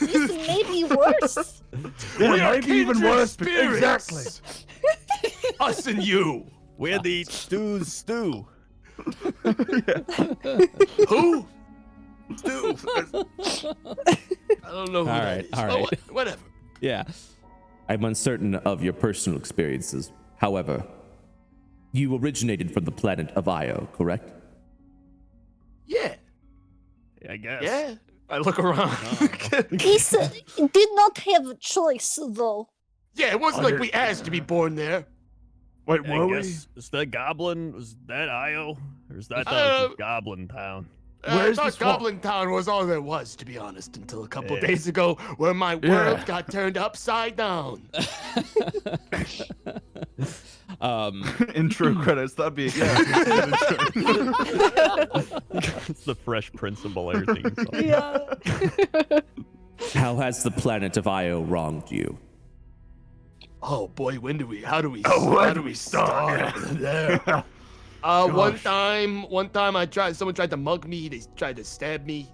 It's maybe worse. Yeah, We are maybe even kindred worse. spirits. Exactly. Us and you. We had to eat Stew's stew. Who? Stew. I don't know who All that right, is. all Oh, right. whatever. Yeah. I'm uncertain of your personal experiences. However, you originated from the planet of Io, correct? Yeah. I guess. Yeah. I look around. It's did not have a choice though. Yeah, it wasn't I like did- we asked to be born there. Wait, I were we? guess, is that Goblin? Was that Io? Or is that Goblin Town? I Where's thought this one? Goblin Town was all there was, to be honest, until a couple Yeah. days ago, where my Yeah. world got turned upside down. In true credits, that'd be yeah. It's the Fresh Prince of Bel-Air theme song. Yeah. How has the planet of Io wronged you? Oh boy, how do we where do we start? there? Yeah. One Gosh. time, someone tried to mug me. They tried to stab me.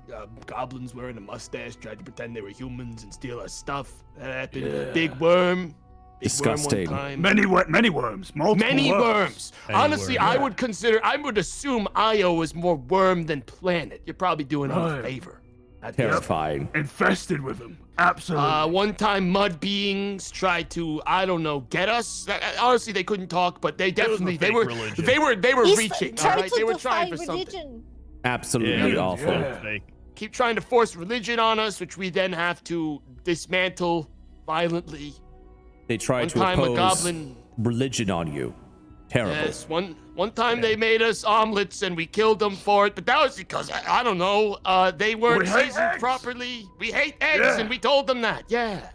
Goblins wearing a mustache tried to pretend they were humans and steal our stuff. That happened. Yeah. Big worm. Disgusting. One time. Many worms, multiple Many worms. Many Honestly, worms. I would assume Io is more worm than planet. You're probably doing us a Right. favor. At this. Terrifying. Infested with them. Absolutely. One time, mud beings tried to, I don't know, get us. Honestly, they couldn't talk, but they was a definitely fake religion. they were He's reaching. All trying right, to they were defy trying for something. religion. Absolutely Yeah, awful. yeah. Fake. Keep trying to force religion on us, which we then have to dismantle violently. They tried One to time, a impose goblin. religion on you Terrible. Yes, one time they made us omelets and we killed them for it, but that was because I don't know, they weren't seasoned properly. We hate eggs, and we told them that. Yeah.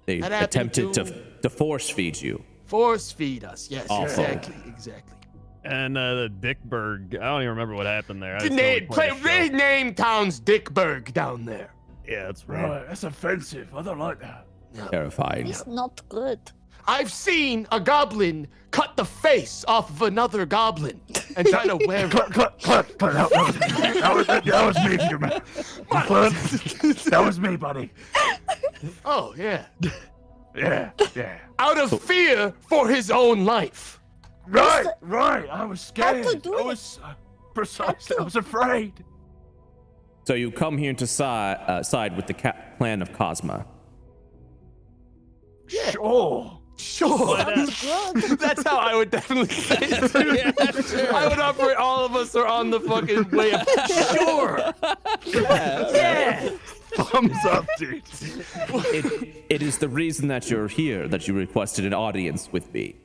They attempted to force feed you. Force feed us. Yes, Awful. exactly. And the Dickburg, I don't even remember what happened there. They name towns Dickburg down there. Yeah, that's right. Right, that's offensive. I don't like that. No. Terrifying. It's not good. I've seen a goblin cut the face off of another goblin and try to wear it. Cut. That was me, you man. That was me, buddy. Oh, yeah. Yeah. Out of fear for his own life. Right. I was scared. How to do I was precisely. I was afraid. So you come here to side with the clan of Cosmo. Yeah. Sure. Sounds good. That's how I would definitely say it too. I would operate. All of us are on the fucking way of sure. Yeah. Thumbs up, dude. It is the reason that you're here that you requested an audience with me.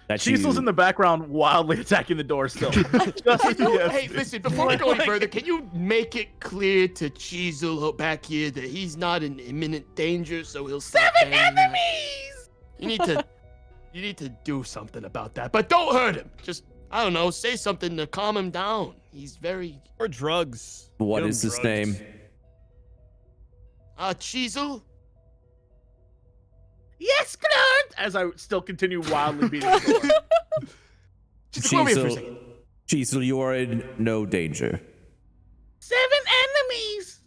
Cecil's in the background wildly attacking the door still. Hey, listen, before we go any further, can you make it clear to Cheezel back here that he's not in imminent danger, so he'll stop 7 enemies! You need to do something about that, but don't hurt him. Just, I don't know, say something to calm him down. He's very... Or drugs. What is his name? Cheezel? Yes, Claude! As I still continue wildly beating the door. Just come over here for a second. Cecil, you are in no danger. 7 enemies!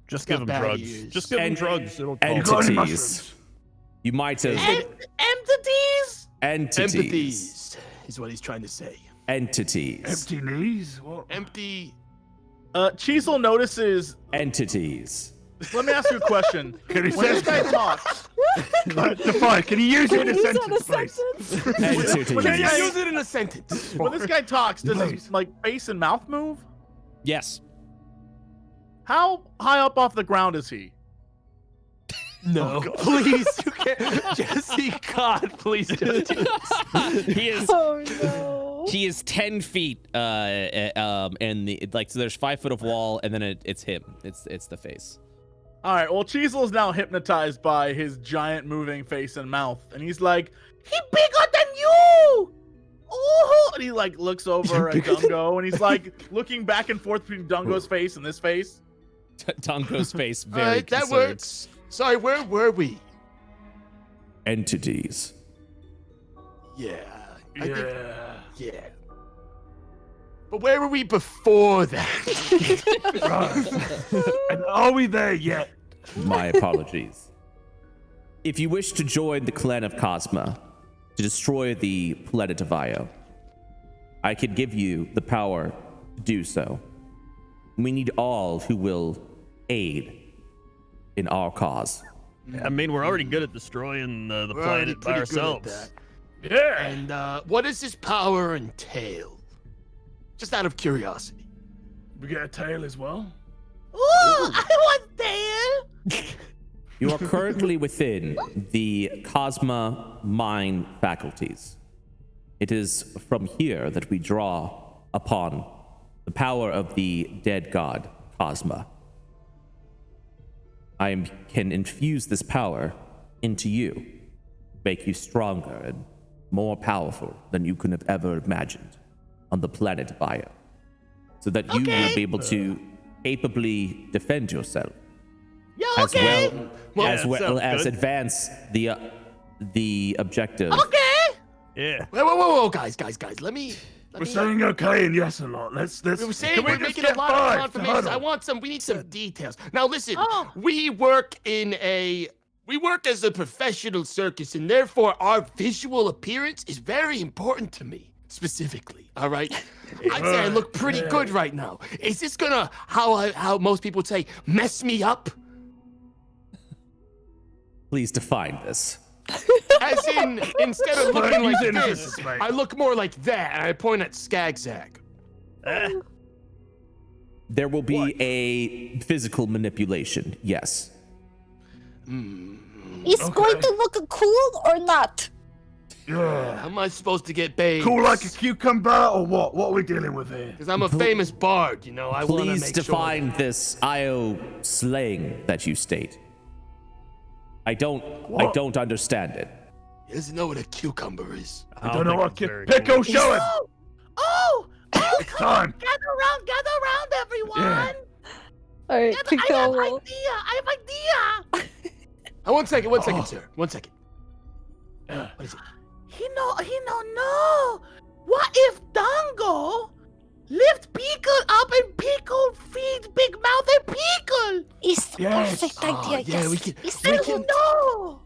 Just give him drugs. Ears. Just give him drugs. It'll calm him. Entities. You might have... Entities? Entities. Empathies is what he's trying to say. Entities. Empty knees. What? Empty... Cecil notices... Entities. Let me ask you a question. When this guy talks... Define. Can you use it in a sentence, please? Entities. Can you use it in a sentence? When this guy talks, does his face and mouth move? Yes. How high up off the ground is he? No, please, you can't. Jesse, God, please don't do this. He is. Oh no. He is 10 feet. And so there's 5 foot of wall, and then it's him. It's the face. All right. Well, Cheezel is now hypnotized by his giant moving face and mouth, and he's like, "He bigger than you!" Oh! And he like looks over at Dungo, and he's like looking back and forth between Dungo's face and this face. Dungo's face very All right, that concerned. works. Sorry, where were we? Entities. Yeah. I think, yeah. But where were we before that? And are we there yet? My apologies. If you wish to join the clan of Cosmo to destroy the planet of Io, I could give you the power to do so. We need all who will aid in our cause. I mean, we're already good at destroying the We're already planet by pretty good at ourselves. that. Yeah. And what does this power entail? Just out of curiosity. We get a tail as well. Ooh, I want tail. You are currently within the Cosmo mind faculties. It is from here that we draw upon the power of the dead god, Cosmo. I can infuse this power into you, make you stronger and more powerful than you could have ever imagined on the planet of Io, so that you will be able to capably defend yourself, as well as advance the objective. Yeah. Whoa, guys. Let me. We're saying okay and yes a lot. Let's. We're saying Can we we're just making get a lot of 5 to confirmations. huddle? We need some details. Now listen, we work as a professional circus, and therefore our visual appearance is very important to me, specifically. All right? I'd say I look pretty good right now. Is this gonna, how most people would say, mess me up? Please define this. As in, instead of looking like Use it in a this, sentence, mate. I look more like that, and I point at Skagzag. There will be a physical manipulation, yes. Is going to look cool or not? Yeah. How am I supposed to get paid? Cool like a cucumber or what? What are we dealing with here? Because I'm a famous bard, you know. I want to Please make define sure. this Io slang that you state. I don't understand it. He doesn't know what a cucumber is. I don't know what Pickle, show him! Oh! It's time! Gather around, everyone! Yeah. All right, I Pico have will. idea! One second, sir. 1 second. What is it? He no. What if Dango lift Pickle up and Pickle feeds Big Mouth and Pickle? It's the perfect idea, yeah, we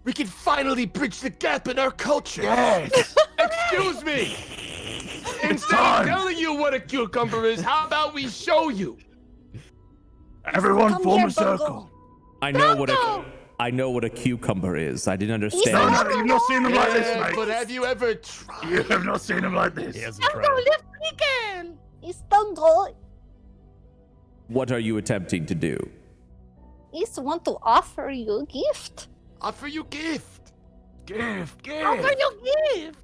We can finally bridge the gap in our culture. Yes! Excuse me! Instead of telling you what a cucumber is, how about we show you? Everyone Come form here, a circle. I know what a cucumber is. I didn't understand. No, you've not seen them like this, mate. But have you ever tried? You have not seen them like this. He hasn't Dango, tried. lift Pickle! It's Dango. What are you attempting to do? It's want to offer you a gift. Offer you gift. Gift. Offer you gift.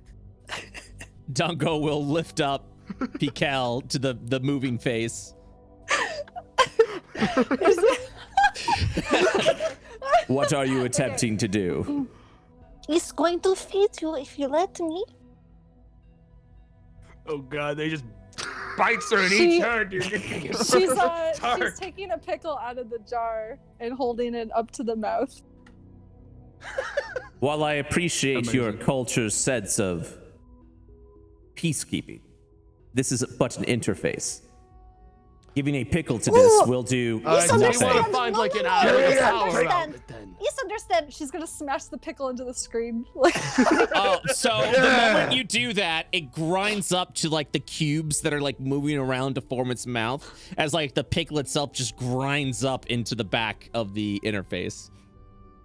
Dungo will lift up Pikel to the moving face. What are you attempting to do? It's going to feed you if you let me. Oh God, they just bites her in She- each hand. Dude. She's taking a pickle out of the jar and holding it up to the mouth. While I appreciate your Amazing. culture's sense of peacekeeping, this is but an interface. Giving a pickle to this will do Do you want nothing. to find like an No, hour yeah, yeah, power yeah. outlet then? Please understand, she's gonna smash the pickle into the screen. Like, Oh, so the moment you do that, it grinds up to like the cubes that are like moving around to form its mouth, as like the pickle itself just grinds up into the back of the interface.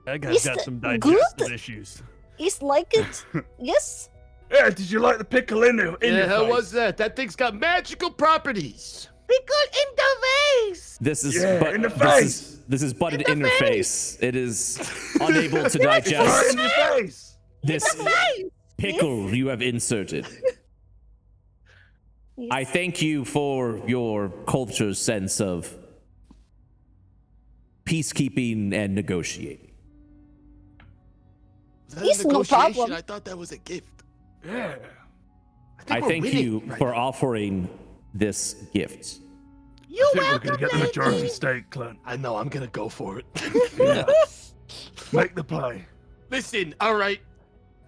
That guy's got Is some that digestive good? issues. It's like it. Yes. Yeah, did you like the pickle in your Yeah, how face? was that? That thing's got magical properties. Pickle in the vase. This is Yeah, but in the this is but an In the interface. It is unable to Right digest in your face! this Vase. pickle you have inserted. I thank you for your culture's sense of peacekeeping and negotiating. Was that It's a no negotiation? problem. I thought that was a gift. Yeah. I we're thank winning you right for now. offering this gift. You I think we're welcome, gonna get the majority lady. stake, Clint. I know, I'm gonna go for it. Yeah. Make the play. Listen, all right.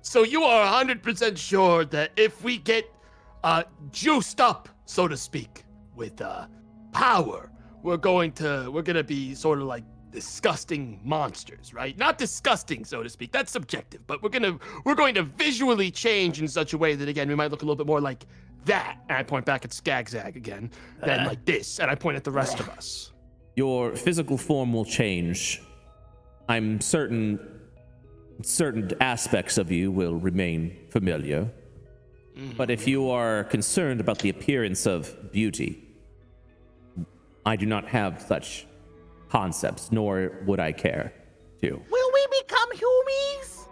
So you are 100% sure that if we get juiced up, so to speak, with power, we're gonna be sort of like disgusting monsters, right? Not disgusting, so to speak. That's subjective, but we're going to visually change in such a way that again we might look a little bit more like that. And I point back at Skagzag again, then like this, and I point at the rest of us. Your physical form will change. I'm certain aspects of you will remain familiar. But if you are concerned about the appearance of beauty, I do not have such concepts, nor would I care to. Will we become humies?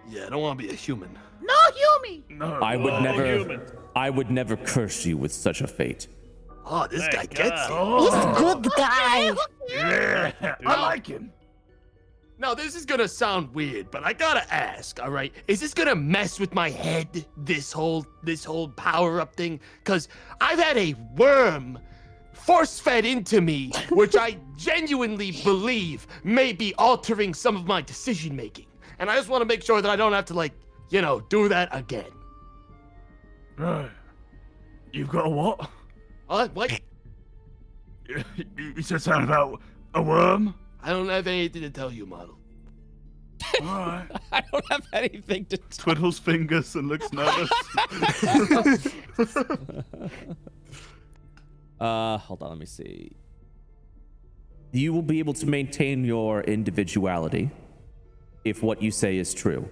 Yeah, I don't want to be a human. No humy. No. I would never curse you with such a fate. Oh, this guy Thank gets God. it. Oh, He's good guy. yeah. I like him. Now, this is gonna sound weird, but I gotta ask, all right? Is this gonna mess with my head, this whole power-up thing? Because I've had a worm force-fed into me, which I genuinely believe may be altering some of my decision-making. And I just want to make sure that I don't have to, like, you know, do that again. Right. You've got a what? What? You said something about a worm? I don't have anything to tell you, model. Alright. I don't have anything to Twiddles fingers and looks nervous. hold on, let me see. You will be able to maintain your individuality if what you say is true.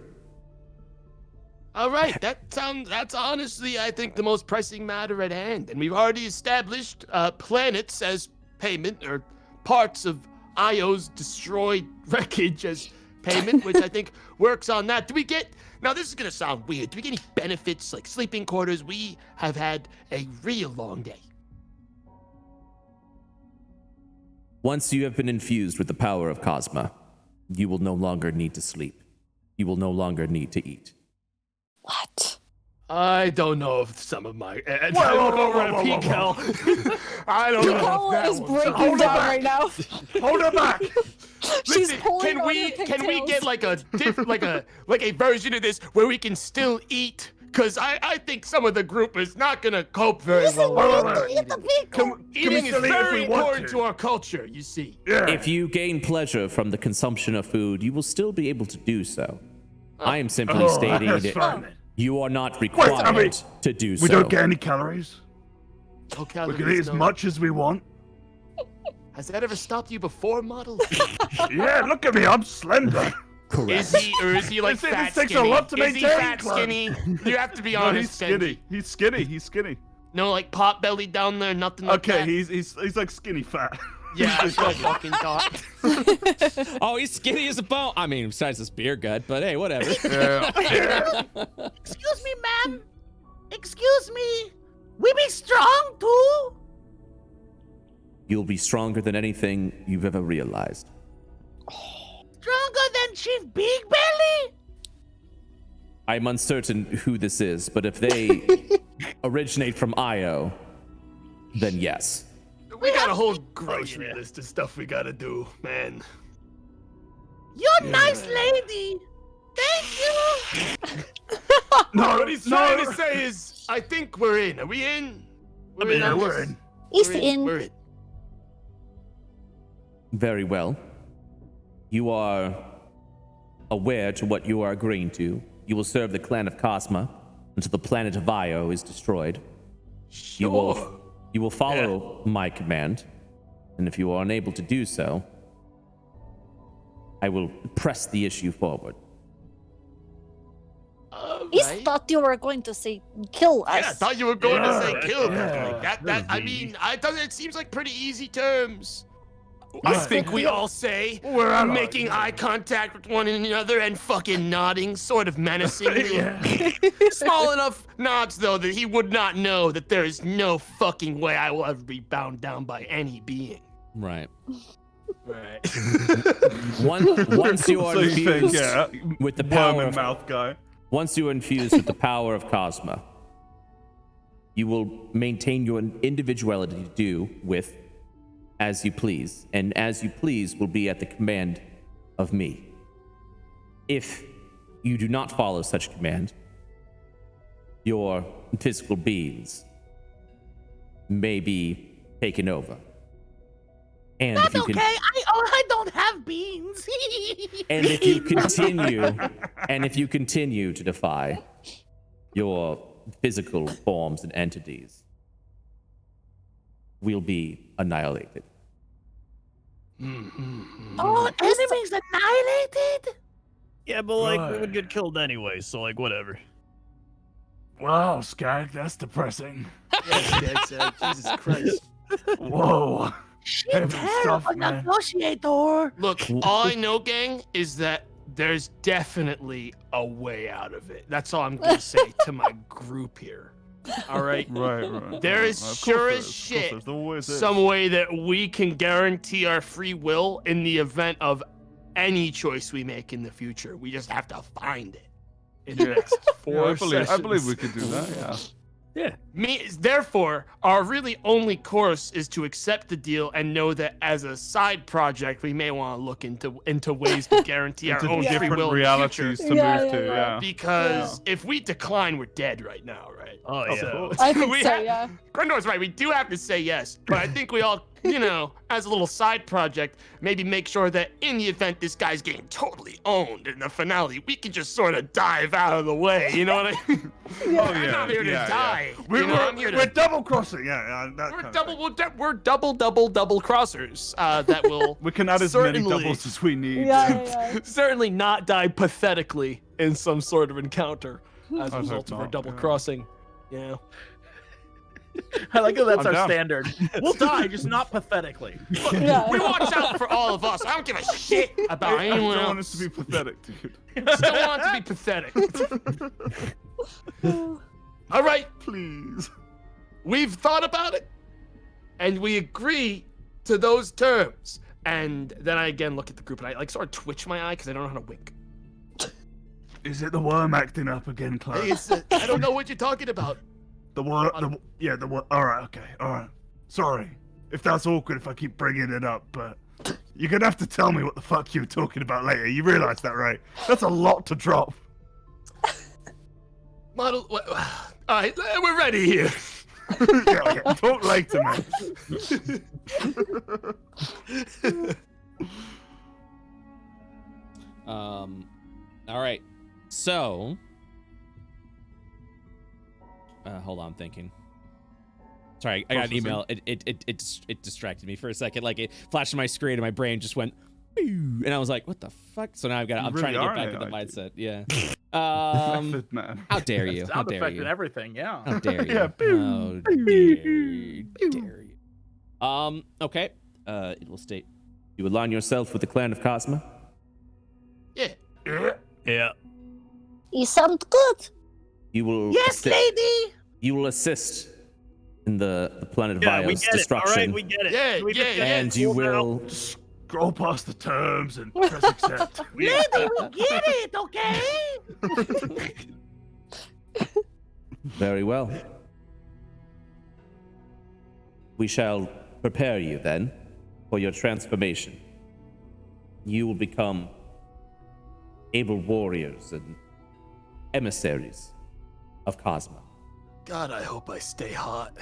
All right, that's honestly, I think, the most pressing matter at hand. And we've already established planets as payment, or parts of Io's destroyed wreckage as payment, which I think works on that. Do we get, now this is going to sound weird, do we get any benefits like sleeping quarters? We have had a real long day. Once you have been infused with the power of Cosmo, you will no longer need to sleep. You will no longer need to eat. What? I don't know if some of my. I look over at Pico. I don't know. Pico is breaking down right now. Hold her back. She's Listen, pulling can on we her pigtails. get like a version of this where we can still eat? Cause I think some of the group is not gonna cope very well. Eating is very important to our culture, you see. Yeah. If you gain pleasure from the consumption of food, you will still be able to do so. I am simply stating that you are not required to do so. We don't get any calories. No We calories, can eat as no. much as we want. Has that ever stopped you before, model? Yeah, look at me, I'm slender. Is he like This fat takes a skinny? lot to Is he maintain, fat Clem. skinny? You have to be No, honest. he's skinny. He's skinny. He's skinny. No, like pot belly down there, nothing like Okay, that. he's like skinny fat. Yeah, I fucking thought. Oh, he's skinny as a bone. I mean, besides this beer gut, but hey, whatever. Yeah. Excuse me, ma'am. Excuse me. We be strong too. You'll be stronger than anything you've ever realized. Stronger than Chief Big Belly. I'm uncertain who this is, but if they originate from Io, then yes. We got a whole grocery list of stuff we gotta do, man. You're nice lady. Thank you. No, What he's trying to say is, I think we're in. Are we in? We're in. on we're this? in. He's We're in. We're in. Very well. You are aware to what you are agreeing to. You will serve the clan of Cosmo until the planet of Io is destroyed. You will follow my command, and if you are unable to do so, I will press the issue forward. He Right? thought you were going to say kill us. Yeah, I thought you were going to say kill. Yeah. Like that. I mean, it seems like pretty easy terms. I think we all say we're making eye contact with one another and fucking nodding, sort of menacingly. Small enough nods, though, that he would not know that there is no fucking way I will ever be bound down by any being. Right. Right. Once you are So you think, infused yeah, with the worm power and of mouth guy. Once you are infused with the power of Cosmo, you will maintain your individuality to do with as you please, and as you please will be at the command of me. If you do not follow such command, your physical beings may be taken over. And That's if you okay. I don't have beans. And if you continue to defy your physical forms and entities, we'll be annihilated. Oh, enemies annihilated? Yeah, but like we Right. would get killed anyway, so like whatever. Wow, Skag, that's depressing. Jesus Christ. Whoa. She's Heavy terrible stuff, man. negotiator. Look, all I know, gang, is that there's definitely a way out of it. That's all I'm gonna say to my group here. All right? Right. There is Of course sure there as is, of course shit there's always is. some way that we can guarantee our free will in the event of any choice we make in the future. We just have to find it in the next four I believe sessions. we could do that. Yeah. Therefore, our really only course is to accept the deal and know that as a side project, we may want to look into ways to guarantee our Into own free different will realities in the to future. move to. Yeah. Because if we decline, we're dead right now, right? Oh yeah. So, I think we so, ha- yeah. Crendor's right. We do have to say yes, but I think we all, as a little side project, maybe make sure that in the event this guy's getting totally owned in the finale, we can just sort of dive out of the way. You know what I mean? I'm not here to die. I'm here to. We're double crossing. Yeah, that We're kind of thing. we're double crossers that will We can add as many Certainly. doubles as we need. Yeah. certainly not die pathetically in some sort of encounter as a I result hope of our not, double yeah. crossing. Yeah. I like that that's I'm our down. standard. We'll die, just not pathetically. Yeah. We watch out for all of us. I don't give a shit about I anyone don't want us else. to be pathetic, dude. Still want it to be pathetic. All right, Please. we've thought about it, and we agree to those terms. And then I again look at the group, and I like sort of twitch my eye because I don't know how to wink. Is it the worm acting up again, Clark? I don't know what you're talking about. The worm. The worm. All right. Okay. All right. Sorry if that's awkward if I keep bringing it up, but you're gonna have to tell me what the fuck you were talking about later. You realize that, right? That's a lot to drop. Model. All right, we're ready here. Yeah. Talk later, man. All right. So, hold on, I'm thinking. Sorry, I got an email. It distracted me for a second. Like it flashed on my screen, and my brain just went, "Pew," and I was like, "What the fuck?" So now I'm really trying to are get an back in the AI, mindset. Yeah. Method man. How dare you? How Sound dare effect you? and everything, yeah. How dare you? Yeah, How dare you? Okay. It will state. You align yourself with the clan of Cosmo. Yeah. Yeah. You sound good. You will. Yes, lady. You will assist in the planet Yeah, we Vio's get it. All destruction. right, we get it. Yeah, We just yeah, get yeah. And you cool now. will. Just scroll past the terms and press accept. Lady, we get it, okay? Very well. We shall prepare you then for your transformation. You will become able warriors and emissaries of Cosmo. God, I hope I stay hot.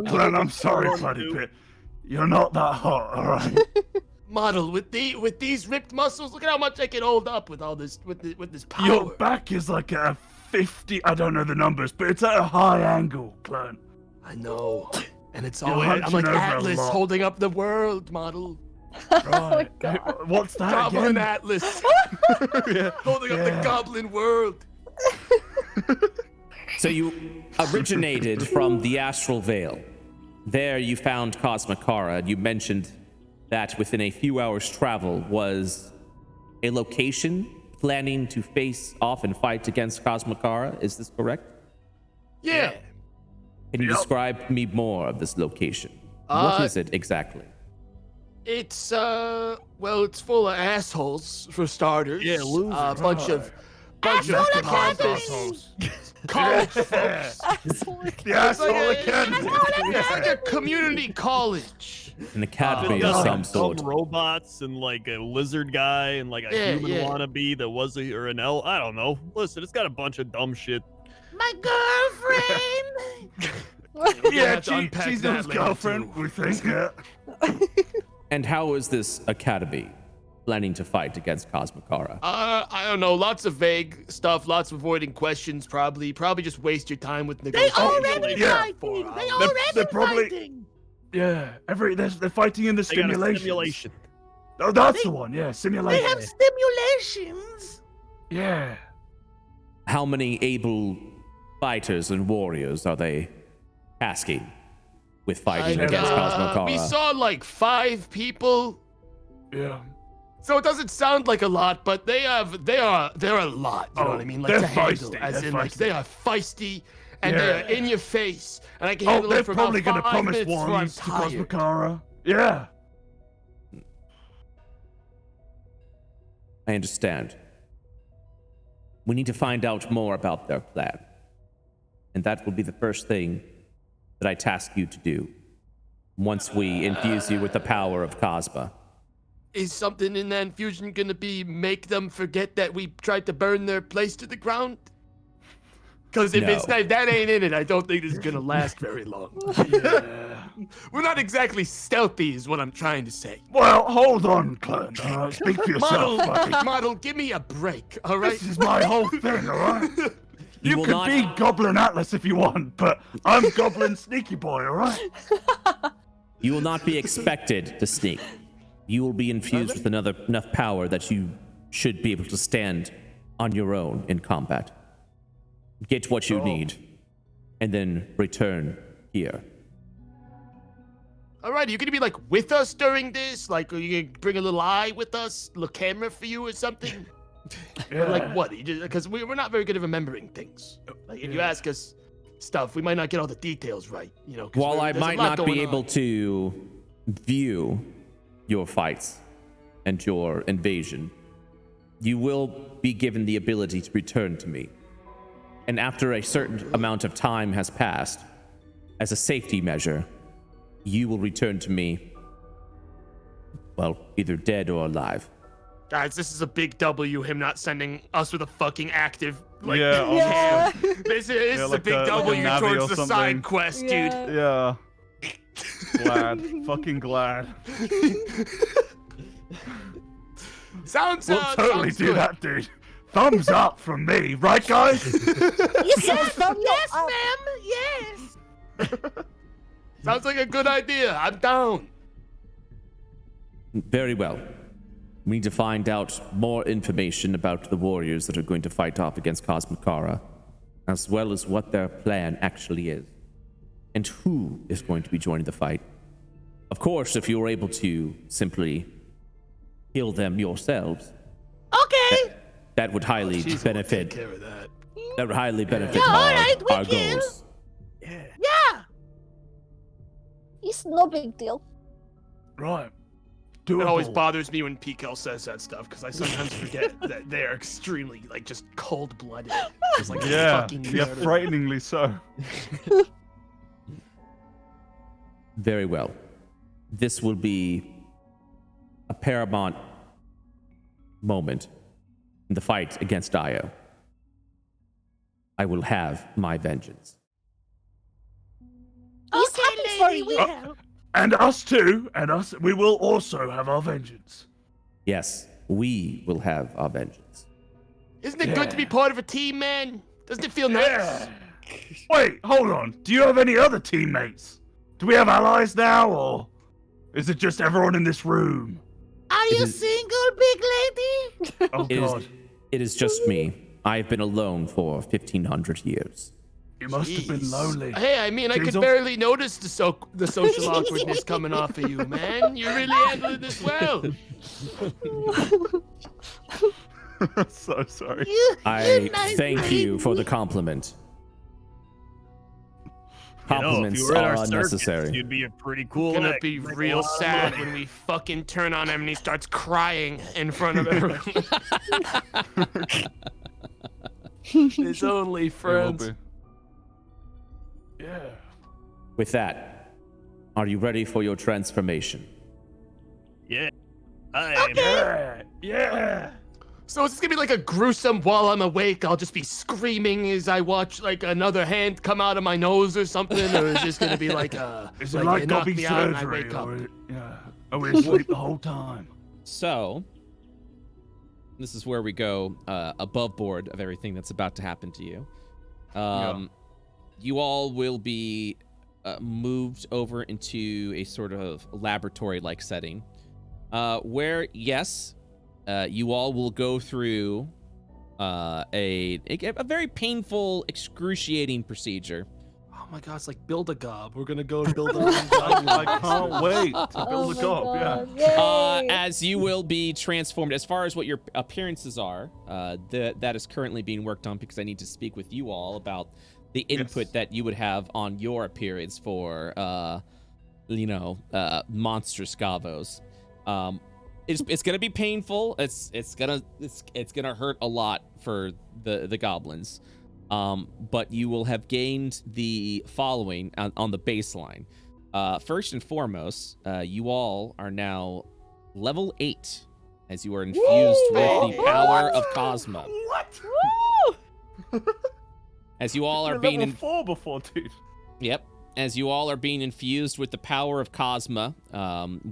Glenn, I'm sorry, buddy, but you're not that hot, all right? Model with these ripped muscles. Look at how much I can hold up with all this with this power. Your back is like at a 50. I don't know the numbers, but it's at a high angle, Glenn. I know, and it's You're always I'm hunching like over a Atlas lot. holding up the world. Model. Right. What's that Goblin again? Atlas Yeah. holding up the Yeah. goblin world. So you originated from the Astral Veil. There you found Cosmokara, and you mentioned that within a few hours' travel was a location planning to face off and fight against Cosmokara. Is this correct? Yeah. Can you Yep. describe me more of this location? What is it exactly? It's well, it's full of assholes for starters. Yeah, losers. A bunch of Asshole pompous college folks. The asshole It's academy. like a community college. An academy Got of like some dumb sort. robots and like a lizard guy and like a Yeah, human yeah. wannabe that was or an elf. I don't know. Listen, it's got a bunch of dumb shit. My girlfriend. Yeah, have to unpack she's that his later, girlfriend, too. we think, yeah. And how is this academy planning to fight against Cosmokara? I don't know. Lots of vague stuff. Lots of avoiding questions. Probably just waste your time with They negotiations. already Yeah. fighting. They They're already they're probably- fighting. Yeah, they're fighting in the They got a simulation. simulation. Oh, that's the one, yeah, They simulation. have stimulations. Yeah. How many able fighters and warriors are they tasking with fighting against Cosmokara? We saw like 5 people. Yeah. So it doesn't sound like a lot, but they're a lot. You know Oh, what I mean? Like they're to handle, feisty, as they're in like feisty. they are feisty and they Yeah. are in your face, and I can Oh, handle they're it for probably about gonna 5 promise minutes before I'm wands to tired. Cosmokara. Yeah. I understand. We need to find out more about their plan. And that will be the first thing that I task you to do once we infuse you with the power of Cosma. Is something in that infusion gonna be make them forget that we tried to burn their place to the ground? Because if it's No. not, that ain't in it, I don't think this is gonna last very long. Yeah. We're not exactly stealthy, is what I'm trying to say. Well, hold on, Clint. All right, speak for yourself, buddy. Model, give me a break, all right? This is my whole thing, all right? You will can not- be Goblin Atlas if you want, but I'm Goblin Sneaky Boy, all right? You will not be expected to sneak. You will be infused with enough power that you should be able to stand on your own in combat. Get what you need, and then return here. All right, are you gonna be like with us during this? Like, are you gonna bring a little eye with us, a little camera for you or something? Or like what? Because we're not very good at remembering things. Like if you ask us stuff, we might not get all the details right. You know. While I might not be able to view your fights and your invasion, you will be given the ability to return to me. And after a certain amount of time has passed, as a safety measure, you will return to me, well, either dead or alive. Guys, this is a big W, him not sending us with a fucking active, like, Yeah, This is a like big a W Navi towards or the something. side quest, dude. Yeah. Glad. Fucking glad. Sounds We'll totally sounds do good. that, dude. Thumbs up from me, right, guys? Yes, ma'am. Yes. Sounds like a good idea. I'm down. Very well. We need to find out more information about the warriors that are going to fight off against Cosmokara, as well as what their plan actually is, and who is going to be joining the fight. Of course, if you were able to simply kill them yourselves, Okay. that would highly She's benefit. Take care of that. That would highly benefit Yeah, all right, we our kill. goals. Yeah. It's no big deal. Right. It always Doable. bothers me when Pico says that stuff because I sometimes forget that they are extremely, like, just cold-blooded. Just like Yeah, fucking yeah, murder. frighteningly so. Very well. This will be a paramount moment in the fight against Io. I will have my vengeance. Okay, lady, we help. And us too, and us, we will also have our vengeance. Yes, we will have our vengeance. Isn't it good to be part of a team, man? Doesn't it feel nice? Yeah. Wait, hold on. Do you have any other teammates? Do we have allies now, or is it just everyone in this room? Are you single, big lady? Oh It God, it is just me. I've been alone for 1,500 years. you must have been Jeez. lonely. Hey, I mean, I could Diesel? barely notice the social awkwardness coming off of you, man. You're really handling this well. So sorry. I nice thank you lady. for the compliment. You know, if Compliments you were in are our unnecessary. circus, you'd be a pretty cool. Gonna neck. be Make a real lot of sad money. when we fucking turn on him and he starts crying in front of everyone. His only friends. Yeah. With that, are you ready for your transformation? Yeah. I am. Yeah. Yeah. So is this gonna be like a gruesome while I'm awake? I'll just be screaming as I watch like another hand come out of my nose or something, or is this gonna be like Is it like knock Dobby me out and I surgery, wake up? or yeah? Are we asleep the whole time? So, this is where we go above board of everything that's about to happen to you. You all will be moved over into a sort of laboratory-like setting, where, yes, you all will go through a very painful, excruciating procedure. Oh my god, it's like build a gob. We're gonna go build a gob. I can't wait to build a gob. Yeah. As you will be transformed. As far as what your appearances are, that is currently being worked on because I need to speak with you all about the input that you would have on your appearance for, monstrous Gavos. It's gonna be painful. It's gonna hurt a lot for the goblins. But you will have gained the following on the baseline. First and foremost, you all are now level 8 as you are infused with the power of Cosmo. What? As you all are You're being level 4 before, dude. Yep. As you all are being infused with the power of Cosma,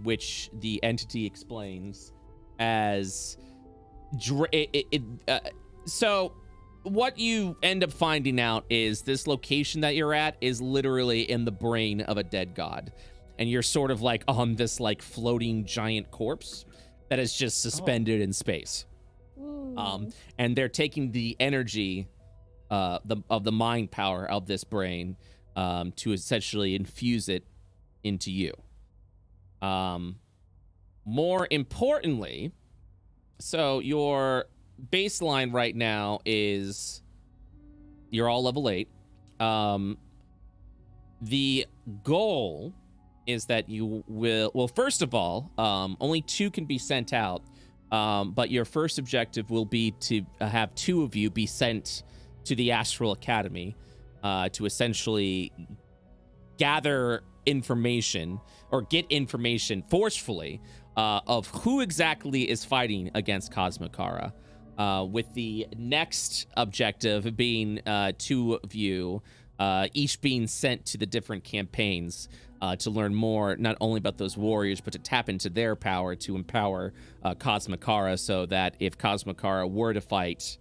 which the entity explains as... So, what you end up finding out is this location that you're at is literally in the brain of a dead god. And you're sort of like on this like floating giant corpse that is just suspended in space. And they're taking the energy the mind power of this brain to essentially infuse it into you. More importantly, so your baseline right now is you're all level 8. The goal is that you will, well, first of all, only 2 can be sent out, but your first objective will be to have 2 of you be sent to the Astral Academy to essentially gather information or get information forcefully of who exactly is fighting against Cosmokara, with the next objective being 2 of you each being sent to the different campaigns to learn more, not only about those warriors, but to tap into their power to empower Cosmokara, so that if Cosmokara were to fight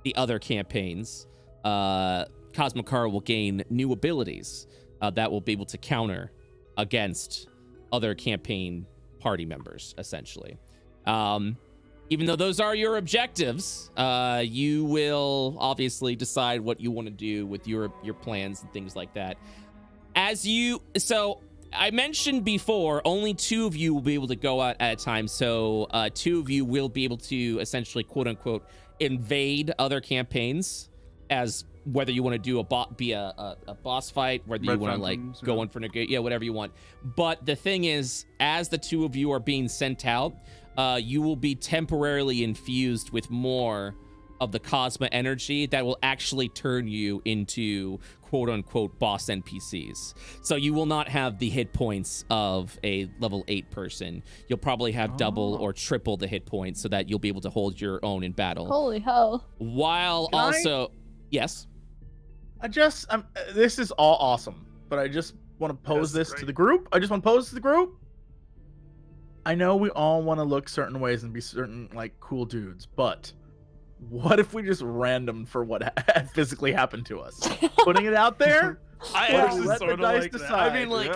the other campaigns, Cosmokara will gain new abilities that will be able to counter against other campaign party members, essentially. Even though those are your objectives, you will obviously decide what you want to do with your plans and things like that. So I mentioned before, only 2 of you will be able to go out at a time. So 2 of you will be able to essentially, quote unquote, invade other campaigns, as whether you want to do a boss fight, whether you want to like go in for whatever you want. But the thing is, as the 2 of you are being sent out, you will be temporarily infused with more of the Cosmo energy that will actually turn you into quote-unquote boss NPCs. So you will not have the hit points of a level 8 person. You'll probably have double or triple the hit points so that you'll be able to hold your own in battle. Holy hell. While also... Yes? This is all awesome, but I just want to pose this to the group. I know we all want to look certain ways and be certain, like, cool dudes, but what if we just random for what physically happened to us? Putting it out there? I actually let sort the of dice like decide. that. I mean, like,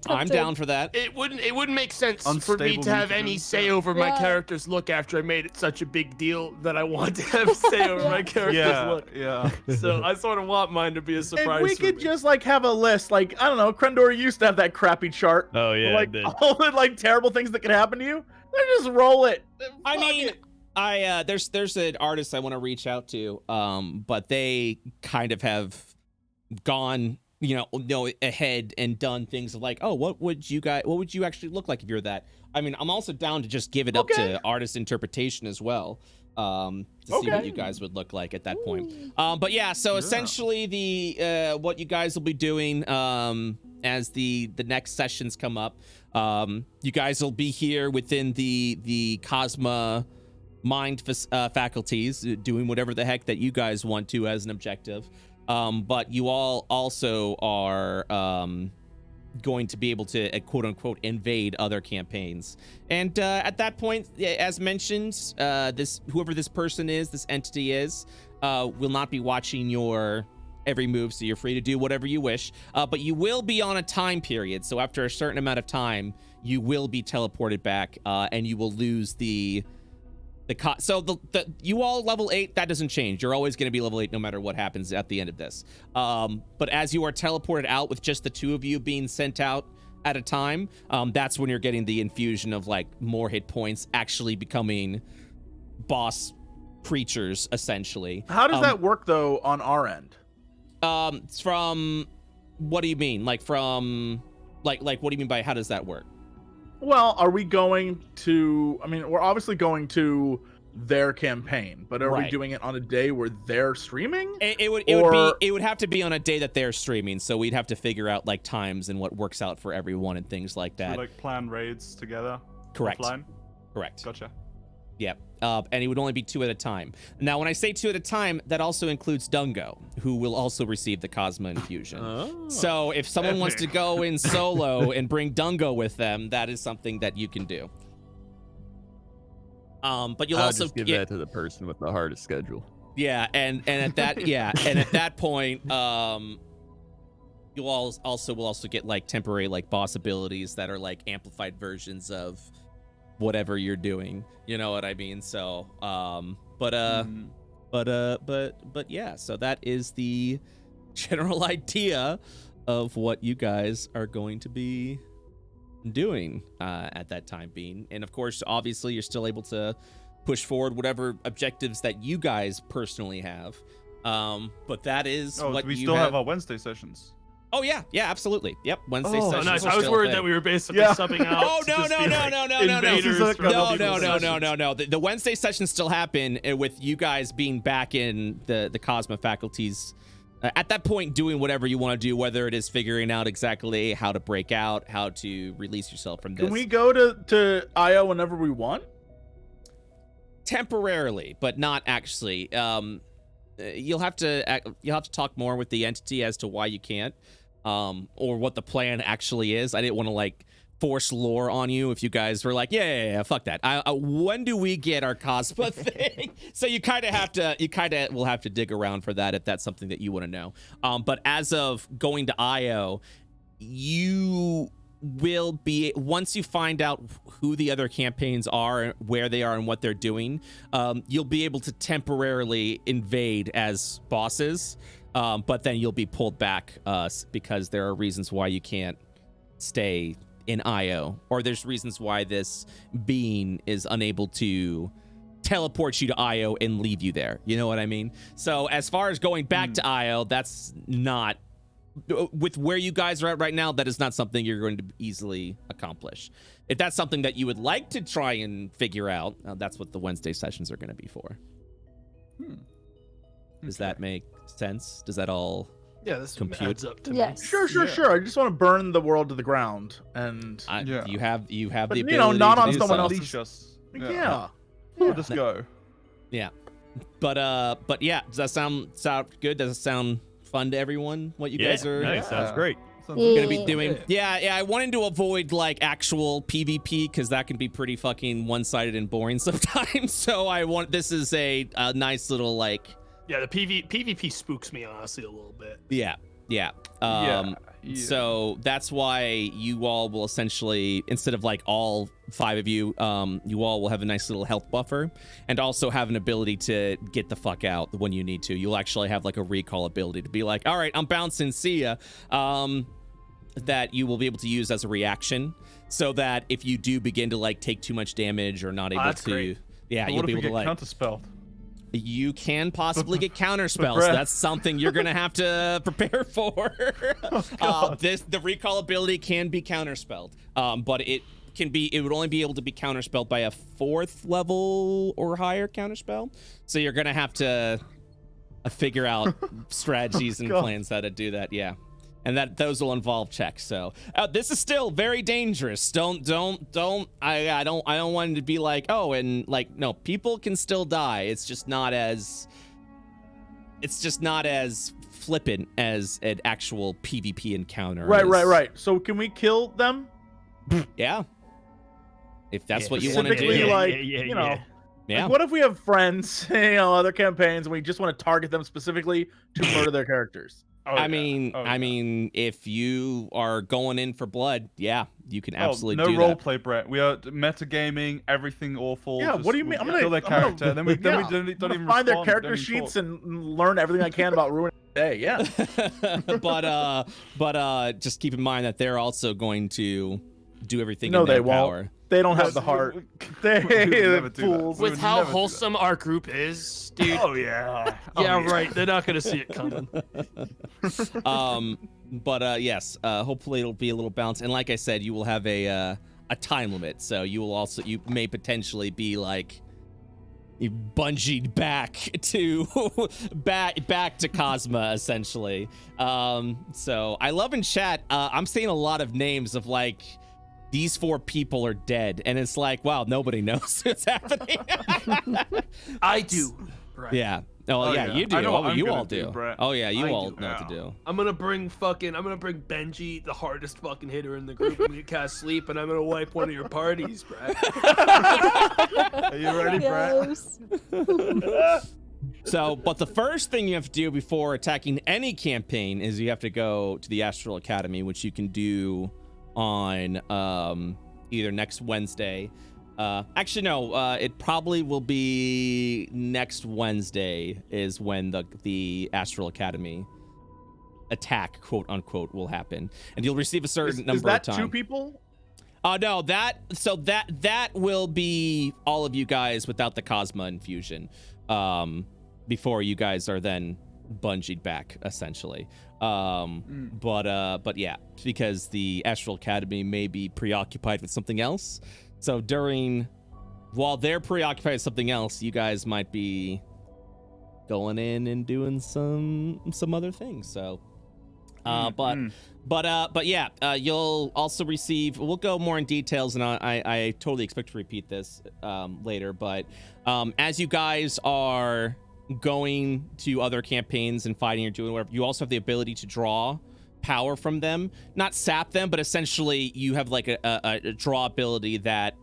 I'm down for that. It wouldn't make sense for me Unstable to have mutagens, any say over my character's look after I made it such a big deal that I want to have say over my character's look. Yeah. So I sort of want mine to be a surprise. If we could just like have a list, like, I don't know, Crendor used to have that crappy chart. Oh yeah, like I did. all the like terrible things that could happen to you. Then just roll it. I Fuck mean, it. there's an artist I want to reach out to, but they kind of have gone, ahead and done things like, oh, what would you actually look like if you're that? I mean, I'm also down to just give it up to artist interpretation as well, to see what you guys would look like at that point. But yeah, so essentially the what you guys will be doing as the next sessions come up, you guys will be here within the Cosmo mind faculties, doing whatever the heck that you guys want to as an objective. But you all also are going to be able to quote unquote invade other campaigns. And at that point, as mentioned, whoever this person is, this entity is, will not be watching your every move, so you're free to do whatever you wish. But you will be on a time period, so after a certain amount of time, you will be teleported back, and you will lose so you all level 8, that doesn't change. You're always going to be level 8 no matter what happens at the end of this. But as you are teleported out with just the 2 of you being sent out at a time, that's when you're getting the infusion of like more hit points, actually becoming boss creatures essentially. How does that work though on our end? From what do you mean? Like from like what do you mean by how does that work? Well, are we going to, I mean, we're obviously going to their campaign, but are we doing it on a day where they're streaming? It would have to be on a day that they're streaming, so we'd have to figure out like times and what works out for everyone and things like that. So, like plan raids together? Correct. Offline? Correct. Gotcha. Yep. And it would only be 2 at a time. Now, when I say 2 at a time, that also includes Dungo, who will also receive the Cosmo infusion. Oh. So if someone wants to go in solo and bring Dungo with them, that is something that you can do. But you'll also just give that to the person with the hardest schedule. Yeah, and at that and at that point, you'll will also get like temporary like boss abilities that are like amplified versions of whatever you're doing, you know what I mean? So But yeah, so that is the general idea of what you guys are going to be doing at that time being. And of course, obviously, you're still able to push forward whatever objectives that you guys personally have. But that is what we you still have our Wednesday sessions. Oh yeah, absolutely. Yep, Wednesday Oh, sessions. nice. are I was still worried a that thing. we were basically subbing out. Oh to no just no be no like no no invaders no throughout no the no no sessions. no. The Wednesday sessions still happen with you guys being back in the Cosmo faculties. At that point, doing whatever you want to do, whether it is figuring out exactly how to break out, how to release yourself from this. Can we go to IO whenever we want? Temporarily, but not actually. You'll have to talk more with the entity as to why you can't, or what the plan actually is. I didn't want to like force lore on you if you guys were like, yeah, fuck that. When do we get our Cosmo thing? So you kind of will have to dig around for that if that's something that you want to know. But as of going to IO, you will be, once you find out who the other campaigns are, where they are, and what they're doing, you'll be able to temporarily invade as bosses, but then you'll be pulled back because there are reasons why you can't stay in IO, or there's reasons why this being is unable to teleport you to IO and leave you there. You know what I mean? So as far as going back to IO, that's not, with where you guys are at right now, that is not something you're going to easily accomplish. If that's something that you would like to try and figure out, that's what the Wednesday sessions are going to be for. Does that make sense? Does that all this compute? adds up to Yes. Sure. I just want to burn the world to the ground, and you have the but, ability not to on do someone so. else's. Yeah. Let us go. Yeah. But yeah, does that sound good? Does it sound fun to everyone? What you guys are nice. Sounds great. gonna be doing? Yeah. I wanted to avoid like actual PvP because that can be pretty fucking one-sided and boring sometimes. So this is a nice little like. Yeah, the PvP spooks me honestly a little bit. Yeah. So that's why you all will essentially, instead of like all 5 of you, you all will have a nice little health buffer and also have an ability to get the fuck out when you need to. You'll actually have like a recall ability to be like, all right, I'm bouncing, see ya. That you will be able to use as a reaction, so that if you do begin to like take too much damage or not able to, great. yeah, you'll be able to like counterspelled. You can possibly get counter spells. That's something you're gonna have to prepare for. The recall ability can be counterspelled, but it would only be able to be counterspelled by a 4th level or higher counterspell. So you're gonna have to figure out strategies and plans how to do that. Yeah. And those will involve checks. So this is still very dangerous. I don't want it to be like, oh, and like, no, people can still die. It's just not as flippant as an actual PvP encounter. Right. So can we kill them? Yeah. If that's what you want to do. Specifically, like, what if we have friends, other campaigns, and we just want to target them specifically to murder their characters? I mean, if you are going in for blood, yeah, you can absolutely do that. No roleplay, Brett. We are metagaming, everything awful. Yeah, what do you mean? I'm gonna kill their character. Then we don't even find their respond, character don't even sheets talk. and learn everything I can about ruining the day. Yeah. but just keep in mind that they're also going to do everything No, in their they won't. power. They don't have the heart. They're fools. With how wholesome our group is, dude. Oh yeah. Right. They're not gonna see it coming. But yes, hopefully it'll be a little bounce. And like I said, you will have a time limit, so you may potentially be like you bungeed back to Cosmo essentially. So I love in chat. I'm seeing a lot of names of like, these 4 people are dead, and it's like, wow, nobody knows what's happening. I do. Right. Yeah. Oh yeah, you do. I know what I'm you gonna all do. Brett. Oh yeah, you I all do. know what to do. I'm gonna bring Benji, the hardest fucking hitter in the group, and you cast sleep, and I'm gonna wipe one of your parties, Brett. Are you ready, Brett? So, but the first thing you have to do before attacking any campaign is you have to go to the Astral Academy, which you can do on either next Wednesday Actually, no. It probably will be next Wednesday is when the Astral Academy attack, quote unquote, will happen, and you'll receive a certain number of times. Is that 2 people? No, that will be all of you guys without the cosmo infusion. Before you guys are then bungeed back, essentially. But yeah, because the Astral Academy may be preoccupied with something else. So while they're preoccupied with something else, you guys might be going in and doing some other things. So, but yeah, you'll also receive. We'll go more in details, and I totally expect to repeat this later. But as you guys are going to other campaigns and fighting or doing whatever, you also have the ability to draw power from them, not sap them, but essentially you have like a draw ability that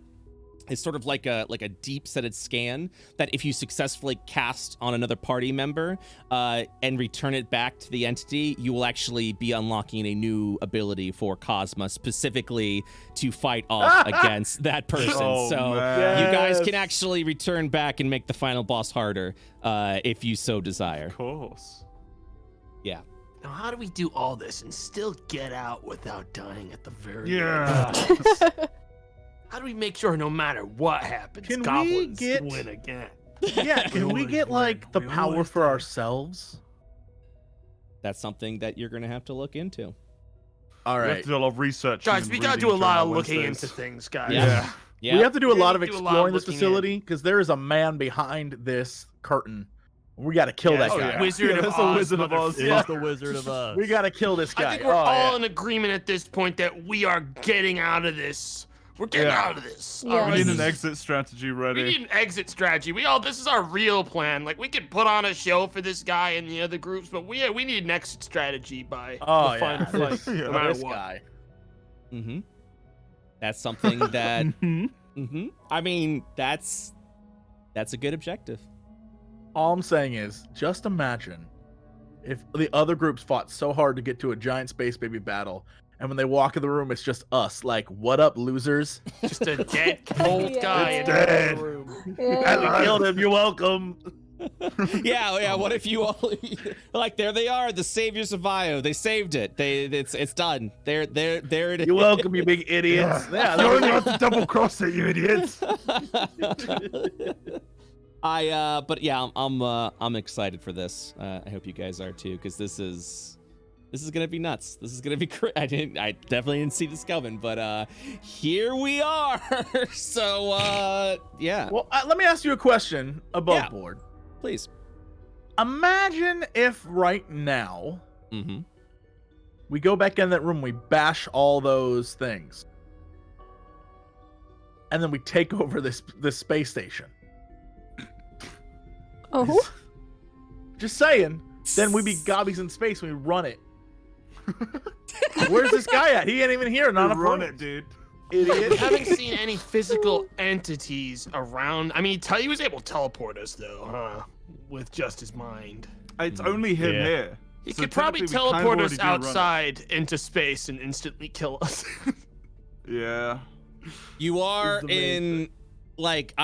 is sort of like a deep-setted scan that if you successfully cast on another party member and return it back to the entity, you will actually be unlocking a new ability for Cosma specifically to fight off against that person. So you guys can actually return back and make the final boss harder if you so desire. Of course. Yeah. Now, how do we do all this and still get out without dying at the very end? How do we make sure no matter what happens, Goblins win again? Yeah, can we get like the power for ourselves? That's something that you're gonna have to look into. All We right, have to do a lot of research. Guys, we gotta do a lot of looking into things, guys. Yeah. we have to do a lot of need to do a lot exploring of this looking facility because there is a man behind this curtain. We got to kill that guy. Wizard of that's the Oz, Wizard of Oz. It is the Wizard of Oz. We got to kill this guy. I think we're all in agreement at this point that we are getting out of this. We're getting out of this. Yeah. We need an exit strategy ready. We need an exit strategy. This is our real plan. Like, we could put on a show for this guy and the other groups, but we need an exit strategy by the final fight, no matter this what. guy. Mm-hmm. That's something that. Mm-hmm. I mean, that's a good objective. All I'm saying is, just imagine if the other groups fought so hard to get to a giant space baby battle, and when they walk in the room, it's just us. Like, what up, losers? Just a dead, cold guy in dead. the room. Yeah. We killed him. You're welcome. Yeah. What if you all like? There they are, the saviors of Io. They saved it. It's done. There it is. You're welcome, you big idiots. Yeah, you only have to double cross it, you idiots. But yeah, I'm excited for this. I hope you guys are too, because this is gonna be nuts. This is gonna be I definitely didn't see this coming, but here we are. So yeah. Well, let me ask you a question above board. Please. Imagine if right now Mm-hmm. we go back in that room, we bash all those things, and then we take over this space station. Oh. Just saying. Then we be gobbies in space and we run it. Where's this guy at? He ain't even here. Not a Run it, dude. idiot. We haven't seen any physical entities around. I mean, he was able to teleport us, though, huh? With just his mind. It's only him here. He So could probably technically we kind of teleport already us do run it. outside into space and instantly kill us. Yeah. You are This is amazing. in like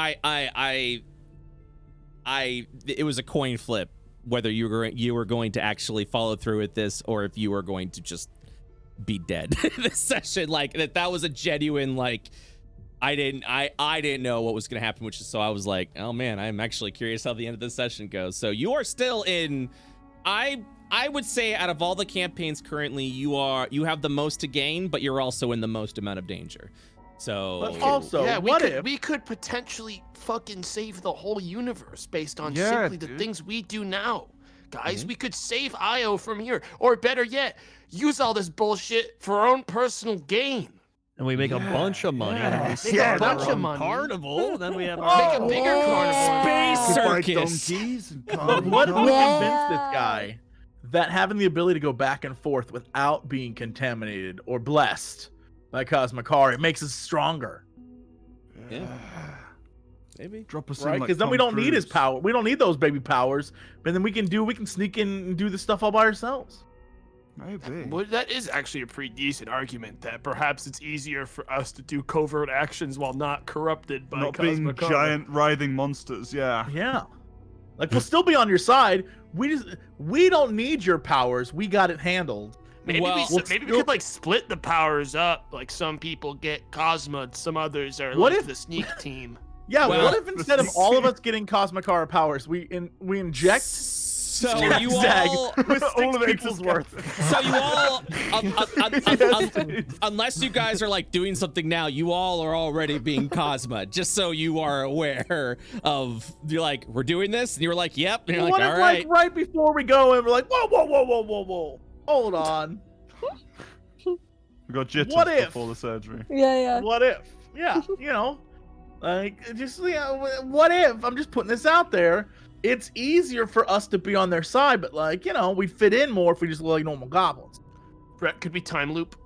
it was a coin flip whether you were going to actually follow through with this or if you were going to just be dead this session. Like that was a genuine like I didn't know what was going to happen, which is so I was like, oh man, I'm actually curious how the end of this session goes. So you are still in. I would say out of all the campaigns currently, you have the most to gain, but you're also in the most amount of danger. So But also, yeah, if we could potentially fucking save the whole universe based on Yeah, simply the dude. things we do now. Guys, we could save Io from here. Or better yet, use all this bullshit for our own personal gain. And we make a bunch of money. Yeah. And we Make start a bunch our of own money. carnival. Then we have Make a bigger carnival. Space Buy circus. donkeys and But what if we Yeah. convince this guy that having the ability to go back and forth without being contaminated or blessed by Cosmicari makes us stronger? Yeah. Maybe. Drop us Right? in Because like then we Tom don't need his Cruise. power. We don't need those baby powers. But then we can sneak in and do the stuff all by ourselves. Maybe. Well, that is actually a pretty decent argument that perhaps it's easier for us to do covert actions while not corrupted by Not being Cosmocom. giant writhing monsters, yeah. Yeah. Like, we'll still be on your side. We don't need your powers. We got it handled. Maybe Well, we could like split the powers up. Like some people get Cosmo, some others are What like if- the sneak team. Yeah, Well, what if instead of all of us getting Cosmokara powers, we inject So you Zag all, with All of 6 it people's just worth. so you all, unless you guys are like doing something now, you all are already being Cosma. Just so you are aware of, you're like, we're doing this, and you're like, yep. And you're like, What all if, right. like, right before we go and we're like, whoa, hold on. We got jitters What if? before the surgery. Yeah. What if? Yeah, you know, like, just, what if? I'm just putting this out there. It's easier for us to be on their side, but, like, you know, we fit in more if we just look like normal goblins. Brett, could we time loop?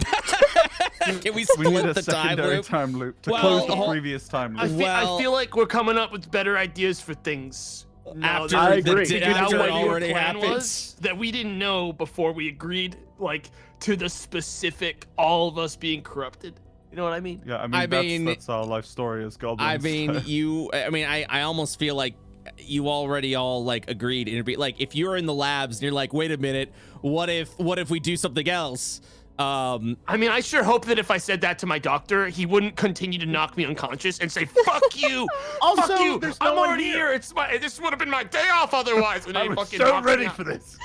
Can we We need split a the time secondary loop? time loop to Well, close the hold- previous time I loop. feel like we're coming up with better ideas for things. now After that I we've agree. figured out after what it your already plan happened. was that we didn't know before we agreed, like, to the specific all of us being corrupted. You know what I mean? Yeah, I mean- that's our life story as goblins. I mean, so- I almost feel like you already all like agreed. And like, if you're in the labs and you're like, wait a minute, what if we do something else? I mean, I sure hope that if I said that to my doctor, he wouldn't continue to knock me unconscious and say, "Fuck you, Also, fuck you, there's no I'm one already here." here. This would have been my day off otherwise." And I he was fucking so knocked me ready out. for this.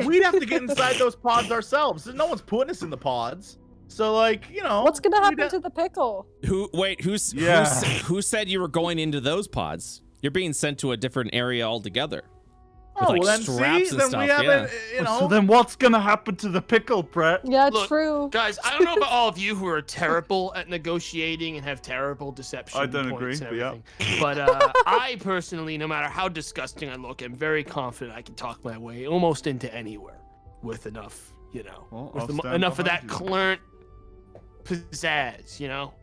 We'd have to get inside those pods ourselves. No one's putting us in the pods. So, like, you know. What's gonna happen we'd to the pickle? Who said you were going into those pods? You're being sent to a different area altogether. With, Oh, like, well, then straps see, and then stuff, we haven't, you know. So then what's gonna happen to the pickle, Brett? Yeah, Look, true. Guys, I don't know about all of you who are terrible at negotiating and have terrible deception I don't points agree, and but yeah. everything. But I personally, no matter how disgusting I look, am very confident I can talk my way almost into anywhere with enough, you know, Well, with I'll the, stand enough of that behind you. clernt pizzazz, you know?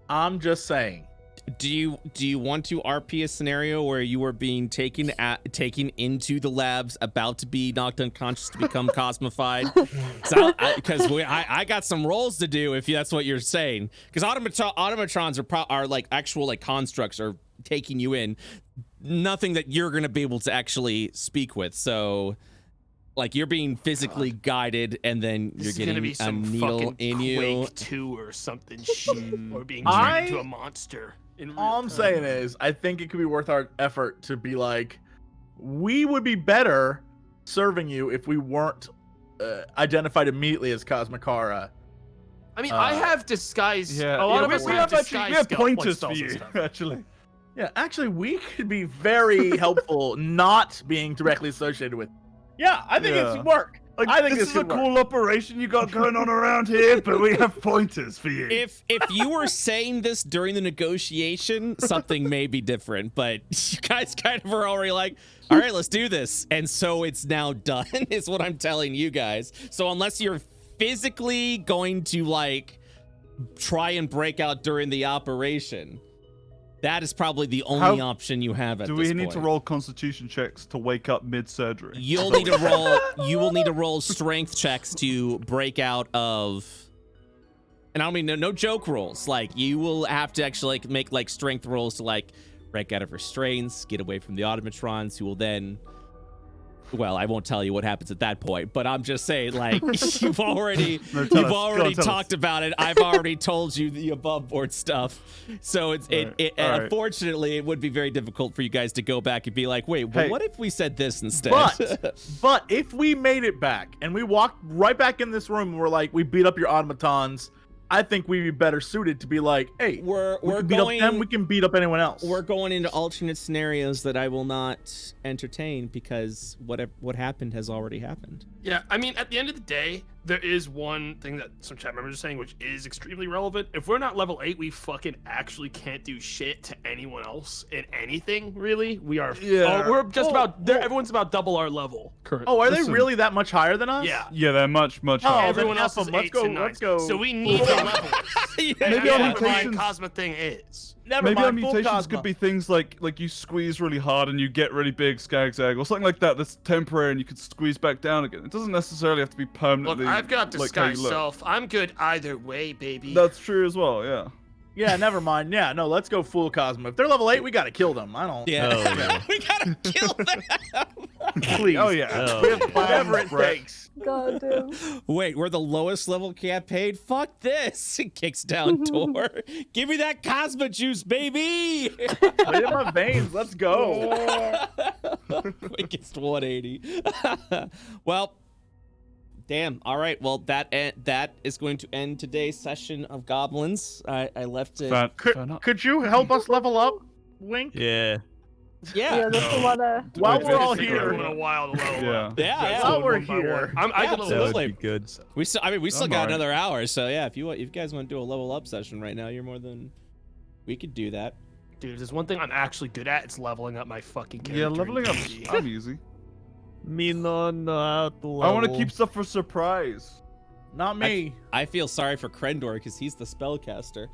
I'm just saying. Do you want to RP a scenario where you are being taken into the labs, about to be knocked unconscious to become cosmified? Because I got some roles to do if that's what you're saying. Because automatrons are like actual like constructs are taking you in, nothing that you're gonna be able to actually speak with. So, like, you're being physically guided, and then This you're is gonna getting be a some needle fucking in Quake you. 2 or something shit, or being turned into a monster. In real All I'm time. saying is, I think it could be worth our effort to be like, we would be better serving you if we weren't identified immediately as Cosmokara. I mean, I have disguise. Yeah, a lot yeah, of us we have have actually disguise pointers for spells and you, stuff. actually. Yeah, actually, we could be very helpful not being directly associated with. Yeah, I think it Yeah. should work. Like, I think this is a could work. cool operation you got going on around here, but we have pointers for you. If you were saying this during the negotiation, something may be different, but you guys kind of are already like, all right, let's do this. And so it's now done, is what I'm telling you guys. So unless you're physically going to like try and break out during the operation, that is probably the only option you have at Do this we point. need to roll constitution checks to wake up mid-surgery? You'll need to roll. You will need to roll strength checks to break out of. And I don't mean no joke rolls. Like, you will have to actually like make like strength rolls to like break out of restraints, get away from the automatrons, who will then. Well, I won't tell you what happens at that point, but I'm just saying, like, you've already talked about it. I've already told you the above board stuff. So unfortunately, it would be very difficult for you guys to go back and be like, wait, well, what if we said this instead? But if we made it back and we walked right back in this room and we're like, we beat up your automatons, I think we'd be better suited to be like, hey, we're we can going, beat up them, we can beat up anyone else. We're going into alternate scenarios that I will not entertain because what happened has already happened. Yeah, I mean, at the end of the day, there is one thing that some chat members are saying, which is extremely relevant. If we're not level 8, we fucking actually can't do shit to anyone else in anything, really. We are. Yeah. We're just everyone's about double our level currently. Oh, are they really that much higher than us? Yeah. Yeah, they're much Oh, higher. Everyone then else F is 'em. Let's 8s go. and 9s. Let's go. So we need the levels. Yeah. Maybe Yeah. what my Cosmo thing is. Never Maybe our mind. Full mutations Cosmo. could be things like you squeeze really hard and you get really big skagzag or something like that. That's temporary and you could squeeze back down again. It doesn't necessarily have to be Look, permanently. I've got like how you disguise look. self. I'm good either way, baby. That's true as well. Yeah. Yeah, never mind. Yeah, no, let's go full Cosmo. If they're level 8, we gotta kill them. I don't. Yeah. Oh, yeah. We gotta kill them. Please. Oh yeah. Oh, We have Whatever it plans, Brett. takes. God damn. Wait, we're the lowest level campaign? Fuck this. It kicks down door. Give me that Cosmo juice, baby. Right in my veins. Let's go. Quickest 180. Well, damn. All right. Well, that is going to end today's session of Goblins. I left it. Could you help us level up, Wink? Yeah. Yeah, there's a lot of. While It's we're all taking everyone here. a while to level Yeah. up. Yeah. While we're One by here. one. I can Yeah, level That absolutely. would be good. We still I'm got alright. another hour. So yeah, if you guys want to do a level up session right now, you're more than. We could do that. Dude, if there's one thing I'm actually good at, it's leveling up my fucking character. Yeah, in leveling up. D&D. I'm easy. Me no know how to I want to level. keep stuff for surprise. Not me. I feel sorry for Crendor because he's the spellcaster.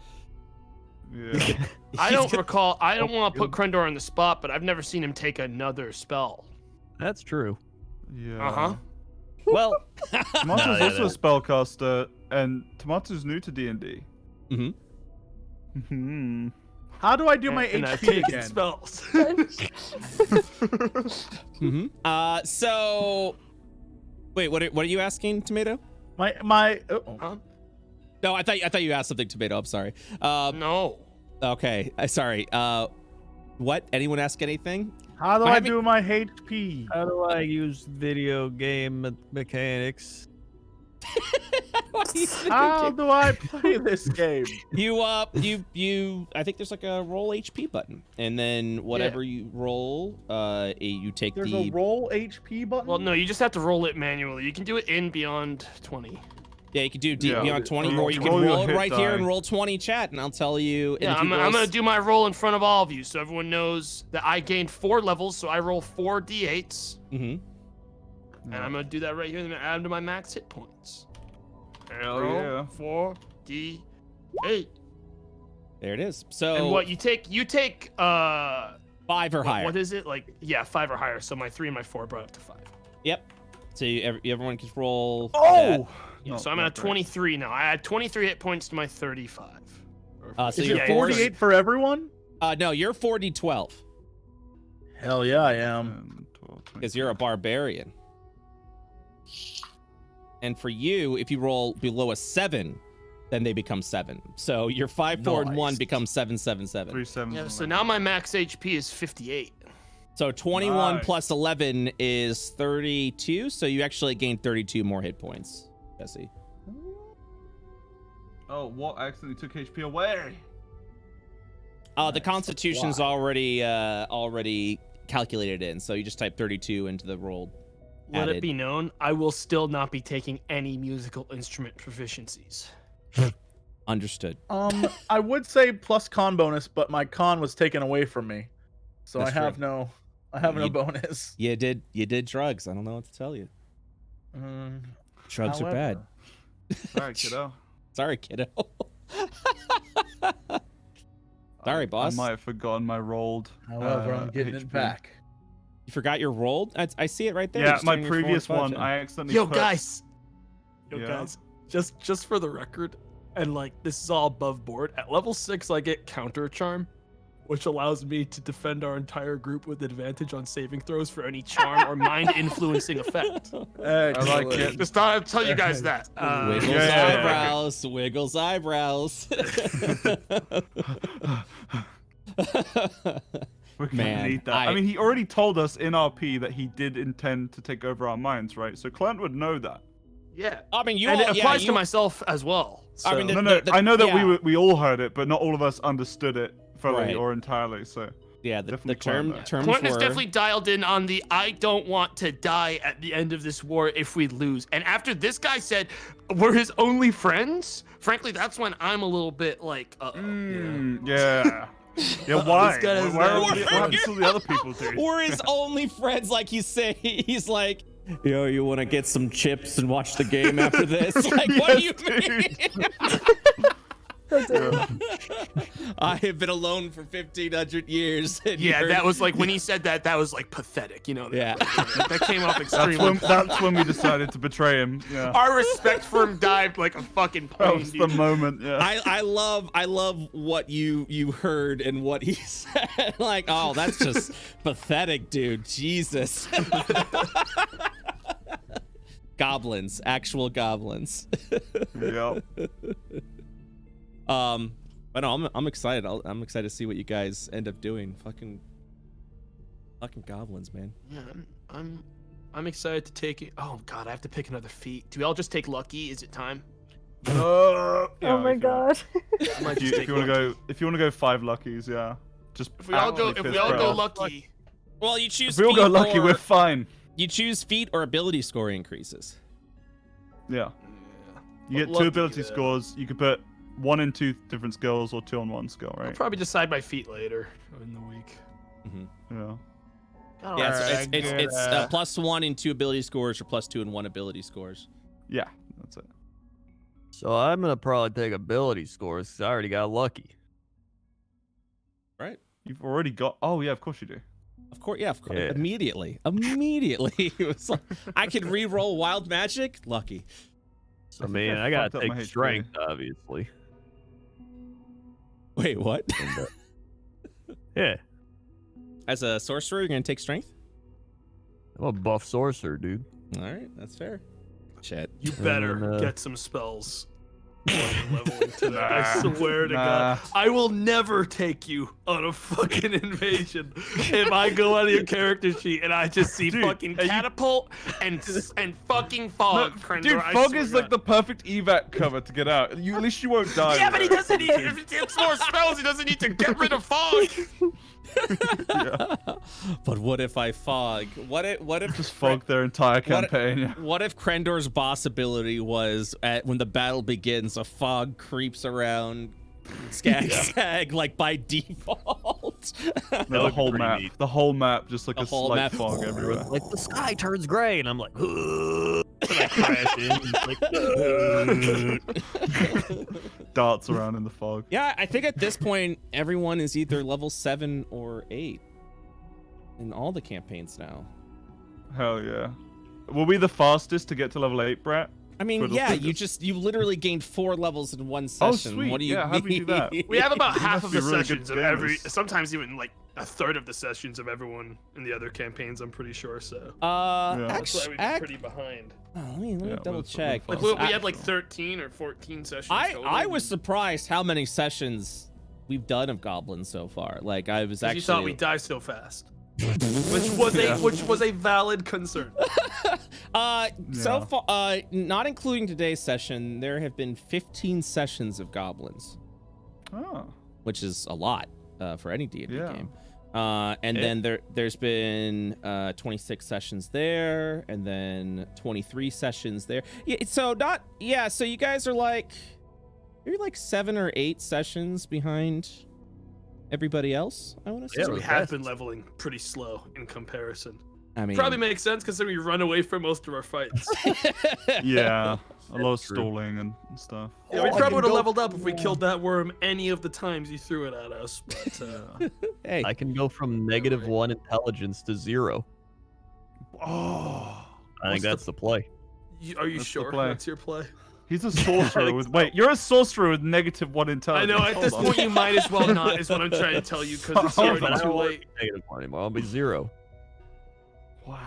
Yeah. I don't recall. I don't want to put Crendor on the spot, but I've never seen him take another spell. That's true. Yeah. Uh-huh. Well, Tomato's No, yeah, also a spellcaster, and Tomato's new to D&D. Mhm. Hmm. How do I do my And I've HP taken again? spells. So, wait, what are you asking, Tomato? My. Oh. Huh? No, I thought you asked something, Tomato. I'm sorry. No. Okay, sorry. What? Anyone ask anything? How do I I haven't- do my HP? How do I use video game mechanics? How do I play this game? You I think there's like a roll HP button, and then whatever you roll, you take There's the a roll HP button. Well, no, you just have to roll it manually. You can do it in Beyond 20. yeah, you can do Yeah. beyond 20, Roll- or you can roll your roll it hit right here die. and roll 20 chat, and I'll tell you. and Yeah, if you I'm roll going to do my roll in front of all of you so everyone knows that I gained 4 levels, so I roll 4 d8s. Mhm. And I'm going to do that right here and add them to my max hit points. Hell roll yeah. 4 d8. There it is. So And what you take 5 or higher. What is it? Like, yeah, 5 or higher. So my 3 and my 4 brought up to 5. Yep. So everyone can roll. that. Oh! Yeah, No, so I'm not at great. 23 now. I add 23 hit points to my 35. So Is you're it yeah, 48 for everyone? No, you're 4d12 Hell yeah, I am. 10, 12, because you're a barbarian. And for you, if you roll below a 7, then they become 7. So your 5, 4, and 1 Nice. becomes 7, 7, 7. 3, 7. Yeah, so now my max HP is 58. So 21 Nice. plus 11 is 32. So you actually gain 32 more hit points, Jesse. Oh, what? I accidentally took HP away. The Constitution's already calculated in. So you just type 32 into the roll. Let added. it be known, I will still not be taking any musical instrument proficiencies. Understood. I would say plus con bonus, but my con was taken away from me, so That's I have true. no You- bonus. You did drugs. I don't know what to tell you. Drugs are bad. Sorry, kiddo. Sorry, kiddo. Sorry, boss. I might have forgotten my rolled. However, I'm getting it HP. back. You forgot your rolled? I see it right there. Yeah, Just my turn your 4 and previous 5 one, in. I accidentally Yo, put... guys, Yeah? just for the record, and like this is all above board. At level 6, I get counter charm, which allows me to defend our entire group with advantage on saving throws for any charm or mind influencing effect. I like it. Just thought I'd tell you guys that. Wiggles yeah. eyebrows. Wiggles eyebrows. We're gonna Man, need that. I mean, he already told us in RP that he did intend to take over our minds, right? So Clint would know that. Yeah, I mean, you and all, it applies yeah, to myself as well. I mean, so- No, I know that yeah. we all heard it, but not all of us understood it fully Right. or entirely. So yeah, the definitely term Clint, terms Clinton is were definitely dialed in on the I don't want to die at the end of this war if we lose. And after this guy said we're his only friends, frankly, that's when I'm a little bit like, yeah. Yeah, why? This guy is Why are not- we, what happens to the other people, dude? we're his only friends. Like he's like, yo, you want to get some chips and watch the game after this? Like, what do you Yes, mean? That's it. I have been alone for 1,500 years. And Yeah, you're- that was like when he said that. That was like pathetic. You know. Yeah. That came off extremely. That's when we decided to betray him. Yeah. Our respect for him dived like a fucking That plane, was dude. the moment. Yeah. I love what you heard and what he said. Like, oh, that's just pathetic, dude. Jesus. Goblins, actual goblins. Yep. But no, I'm excited. I'm excited to see what you guys end up doing. Fucking goblins, man. Yeah, I'm excited to take it. Oh god, I have to pick another feat. Do we all just take lucky? Is it time? Oh my god. I might If just take you want to lucky. go, if you want to go 5 luckies, yeah. Just If we all go, lucky. Well, you choose. If we all go feat lucky, or, we're fine. You choose feat or ability score increases. Yeah. You But get 2 lucky, ability yeah. scores. You could put 1 in 2 different skills or 2 on 1 skill, I'll right? probably decide my feet later in the week. Yeah. Yeah, so it's +1 in 2 ability scores or +2 in 1 ability scores. Yeah, that's it. So I'm gonna probably take ability scores 'cause I already got lucky. Right. You've already got. Oh yeah, of course you do. Of course, yeah, of course. Yeah. Immediately. It was like, I could re-roll wild magic. Lucky. So I think man, I I gotta fucked up my take HP. strength, obviously. Wait, what? And, yeah, As a sorcerer, you're gonna take strength? I'm a buff sorcerer, dude. All right, that's fair. Chet. You better then, get some spells. Leveling today. I Nah. swear to Nah. God, I will never take you on a fucking invasion if I go out of your character sheet and I just see Dude, fucking are you- catapult and fucking fog. Crendor, Dude, I fog swear is to like God. the perfect evac cover to get out. At least you won't die. Yeah, but he with it. doesn't need. If he gets more spells, he doesn't need to get rid of fog. Yeah. But what if I fog? What if Just fog their entire campaign. Yeah. What if Crendor's boss ability was when the battle begins, a fog creeps around Skag like by default? No, the would be whole pretty map. neat. The whole map, just like The a whole slight map. fog everywhere. Like the sky turns gray, and I'm like, and I crash in. It's like, Darts around in the fog. Yeah, I think at this point everyone is either level 7 or 8 in all the campaigns now. Hell yeah. Were we the fastest to get to level 8, Brett? I mean, Twiddle yeah, fingers. you literally gained 4 levels in one session. sweet. What do you Yeah, how'd we do that? We have about You half must of be the really good sessions of every, gamers. sometimes even like a third of the sessions of everyone in the other campaigns. I'm pretty sure. So Yeah. that's why we've been pretty behind. let me Yeah, double we're check. fast. Like we had like 13 or 14 sessions. total. I was surprised how many sessions we've done of Goblins so far. Like I was 'Cause actually you thought we die so fast, which was a valid concern. So far, not including today's session, there have been 15 sessions of Goblins, Oh. which is a lot for any D&D Yeah. game. And then there's been 26 sessions there, and then 23 sessions there. Yeah, so so you guys are like maybe like 7 or 8 sessions behind everybody else, I want to say. So we have been leveling pretty slow in comparison. I mean, Probably makes sense because we run away from most of our fights. Yeah. A lot of true. stalling and stuff. Yeah, we I probably can would have go- leveled up if we killed that worm any of the times you threw it at us. But hey, I can go from -1 intelligence to 0. Oh. I think that's the play. are you That's the sure play. that's your play? He's a sorcerer with. Wait, you're a sorcerer with -1 I intelligence. know. At Hold this on. point, you might as well not. Is what I'm trying to tell you because it's Hold already on. I too don't want late. to be -1 anymore. I'll be 0. Wow.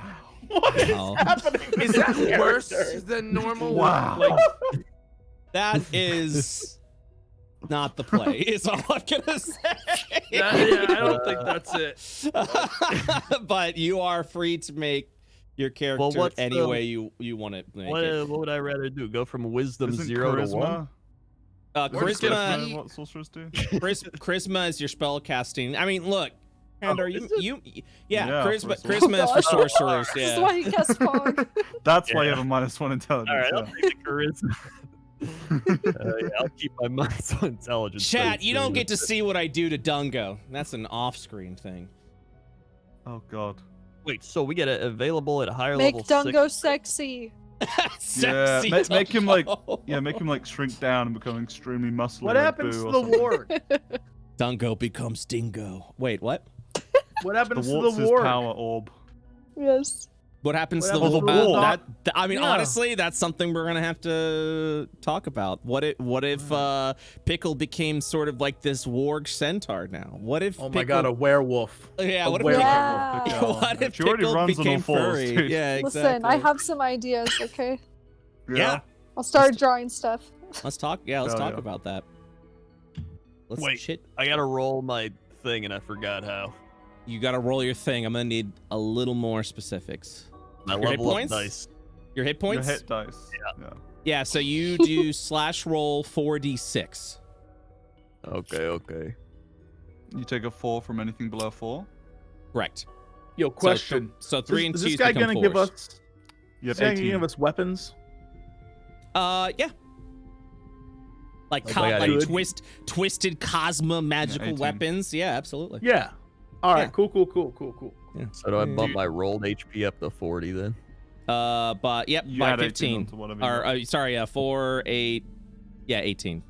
What is Wow. happening? Is with that this worse character? than normal? Wow. Like, that is not the play. Is all I'm gonna say. yeah, I don't think that's it. But you are free to make your character what's any the- way you want to make What, it. what would I rather do? Go from wisdom Isn't 0 to 1? charisma? We're just gonna Charisma, feed- What sorcerers do? charisma is your spell casting. I mean, look, Crendor, is yeah, Yeah, charisma, for charisma is for sorcerers. sorcerers. This is Yeah. why he casts fog. That's why you Yeah. have a -1 intelligence. All right, I'll yeah. take the charisma. Yeah, I'll keep my -1 intelligence. Chat, you don't get to see what I do to Dungo. That's an off-screen thing. Oh god. Wait, so we get it available at a higher Make level Dungo 6. sexy. Sexy make him like Dungo. make him like shrink down and become extremely muscular. What like happens Boo to or the something. ward? Dungo becomes Dingo. Wait, what? What happens The to warts the is ward? power orb. Yes. What happens What to happens the to wall? the wall? I mean, Yeah. honestly, that's something we're gonna have to talk about. What if Pickle became sort of like this warg centaur now? What if? Oh my god, a werewolf. Yeah. A What if? werewolf. Yeah. What if She already Pickle runs on all became fours, furry? dude. Yeah, exactly. Listen, I have some ideas, okay? Yeah. I'll start drawing stuff. Let's talk. Yeah, let's Hell talk yeah. about that. Let's Wait. shit. I gotta roll my thing, and I forgot how. You gotta roll your thing. I'm gonna need a little more specifics. My Your hit level up points? dice. Your hit points? Your hit dice. Yeah. Yeah, so you do slash roll 4d6. Okay. You take a 4 from anything below 4. Correct. Yo, question. So 3 and is 2 this guy become gonna give 4s. us? You Is have he gonna 18. give us weapons? Yeah. Like, Like I got 18. twisted cosmo magical 18. weapons. Yeah, absolutely. Yeah. All right. Yeah. Cool. So do I bump my rolled HP up to 40 then? But yep, You by add 18 15. onto whatever you Or want. sorry, 4, 8. Yeah, 18.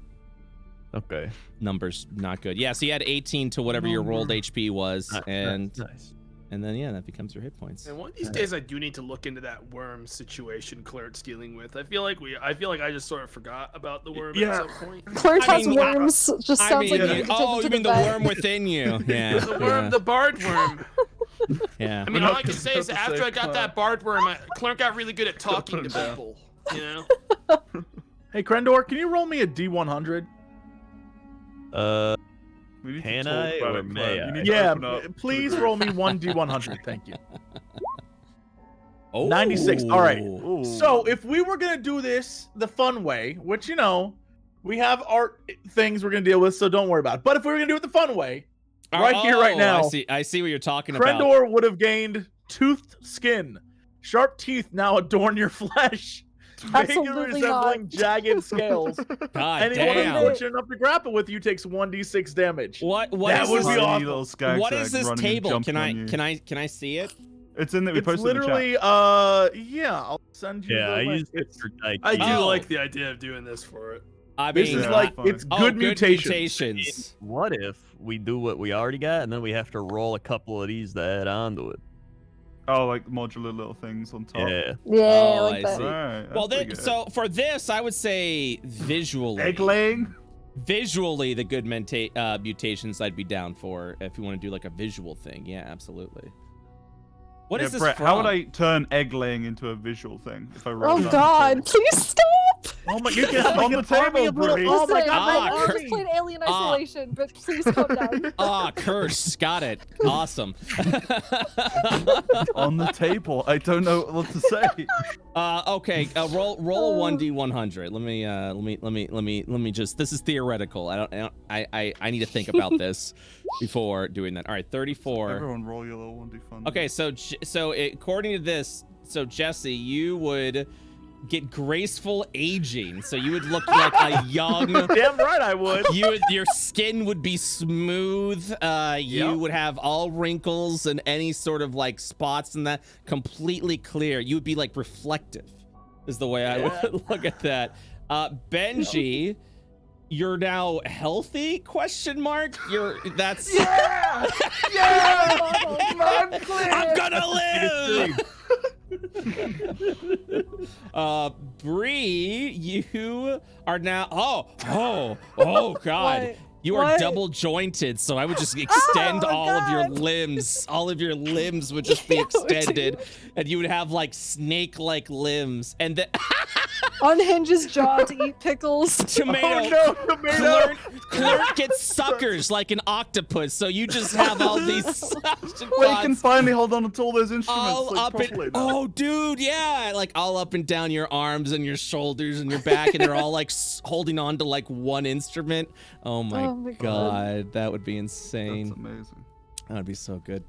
Okay. Numbers not good. Yeah, so you add 18 to whatever your rolled HP was, and Nice. and then yeah, that becomes your hit points. And one of these days, I do need to look into that worm situation Claire's dealing with. I feel like I just sort of forgot about the worm Yeah. at some point. Claire I has mean, worms. Just I sounds mean, like you need to take oh, them you to mean the vet. worm within you? Yeah. The worm, the bard worm. Yeah. I mean, We're all not I can say is supposed to after say I got Clark. that bard worm, Clark got really good at talking to Put him down. people. You know. Hey, Crendor, can you roll me a D100? We need to Can talk I about or it, may Claire. I? You need to Yeah, open up to the please group. roll me one D100. Thank you. Oh. 96. All right. Ooh. So if we were gonna do this the fun way, which we have art things we're gonna deal with, so don't worry about it. But if we were gonna do it the fun way, right here, right now, I see what you're talking about. Crendor would have gained toothed skin. Sharp teeth now adorn your flesh. Vaguely Absolutely resembling not. jagged scales. God Anyone damn. unfortunate enough to grapple with you takes 1d6 damage. What That is would this? be Tiny awesome. little skag What is zag this running and table? jumping on you. Can I see it? It's in that we It's posted in the chat. literally, yeah, I'll send you Yeah, the I link. used it for Nike. I do Oh. like the idea of doing this for it. I This mean, is Yeah, like, fine. it's good mutations. mutations. What if we do what we already got, and then we have to roll a couple of these to add on to it? Oh, like modular little things on top. Yeah. Yeah, I Oh, like I that. see. Right, Well, that's pretty good. so for this, I would say visually, Egg laying? visually the good mutations I'd be down for if you want to do like a visual thing. Yeah, absolutely. What yeah, is this Brett, from? how would I turn egg laying into a visual thing if I roll Oh that? God! Please stop! Oh my, you can On the table, Bree. Oh my Listen, god, my I army. just played Alien Ah. Isolation, but please calm down. Ah, curse. Got it. Awesome. On the table. I don't know what to say. Okay. Roll a 1d100. Let me just. This is theoretical. I need to think about this before doing that. All right, 34. Everyone roll your little 1d fun. Okay, so according to this, so Jesse, you would get graceful aging. So you would look like a young. Damn right I would. Your skin would be smooth. You would have all wrinkles and any sort of like spots and that completely clear. You would be like reflective, is the way I would look at that. Benji, you're now healthy? Question mark. That's Yeah! Yeah! I'm clear! I'm gonna live. Bree, you are now. Oh God. What? You are What? double jointed, so I would just extend Oh, all of your God. limbs. All of your limbs would just be Ew, extended, dude. and you would have like snake-like limbs. And then Unhinge his jaw to eat pickles. tomato. Oh no, tomato. Clerk gets suckers like an octopus, so you just have all these suction Well, you can pods finally hold on to all those instruments all like, up and properly now. oh, dude, yeah, like all up and down your arms and your shoulders and your back, and they're all like holding on to like one instrument. Oh my, Oh my God, that would be insane. That's amazing. That would be so good,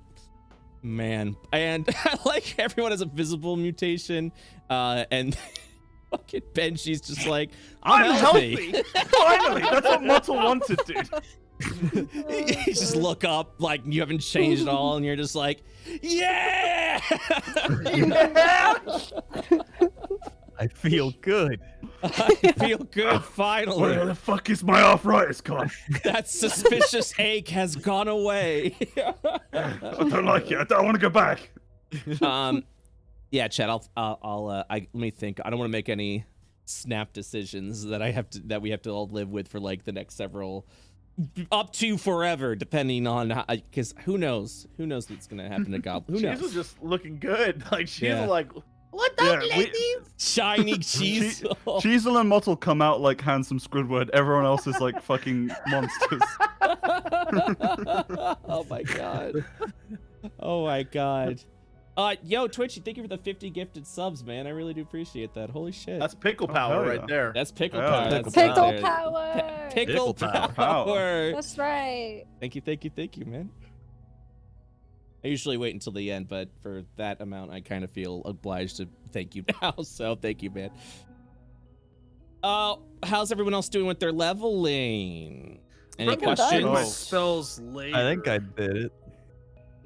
man. And like everyone has a visible mutation, and fucking Benji's just like, I'm healthy. Finally! That's what Muscle wanted, dude. You just look up like you haven't changed at all, and you're just like, yeah. I feel good. I feel good, finally. Where the fuck is my arthritis gone? That suspicious ache has gone away. I don't like it. I don't want to go back. Yeah, Chad. Let me think. I don't want to make any snap decisions that we have to all live with for like the next several, up to forever, depending on because who knows what's gonna happen to Goblin. Who knows? She's just looking good. Like she's Yeah. like, What up, ladies? Shiny cheese. Cheezel and Mott will come out like handsome Squidward. Everyone else is like fucking monsters. Oh my god. Oh my god. Yo, Twitchy, thank you for the 50 gifted subs, man. I really do appreciate that. Holy shit. that's pickle power right there. That's pickle Yeah, power. pickle That's Pickle there. power. Pickle power. That's right. Thank you, man. I usually wait until the end, but for that amount, I kind of feel obliged to thank you now. So thank you, man. How's everyone else doing with their leveling? Any We're done. questions? My spells later. I think I did it.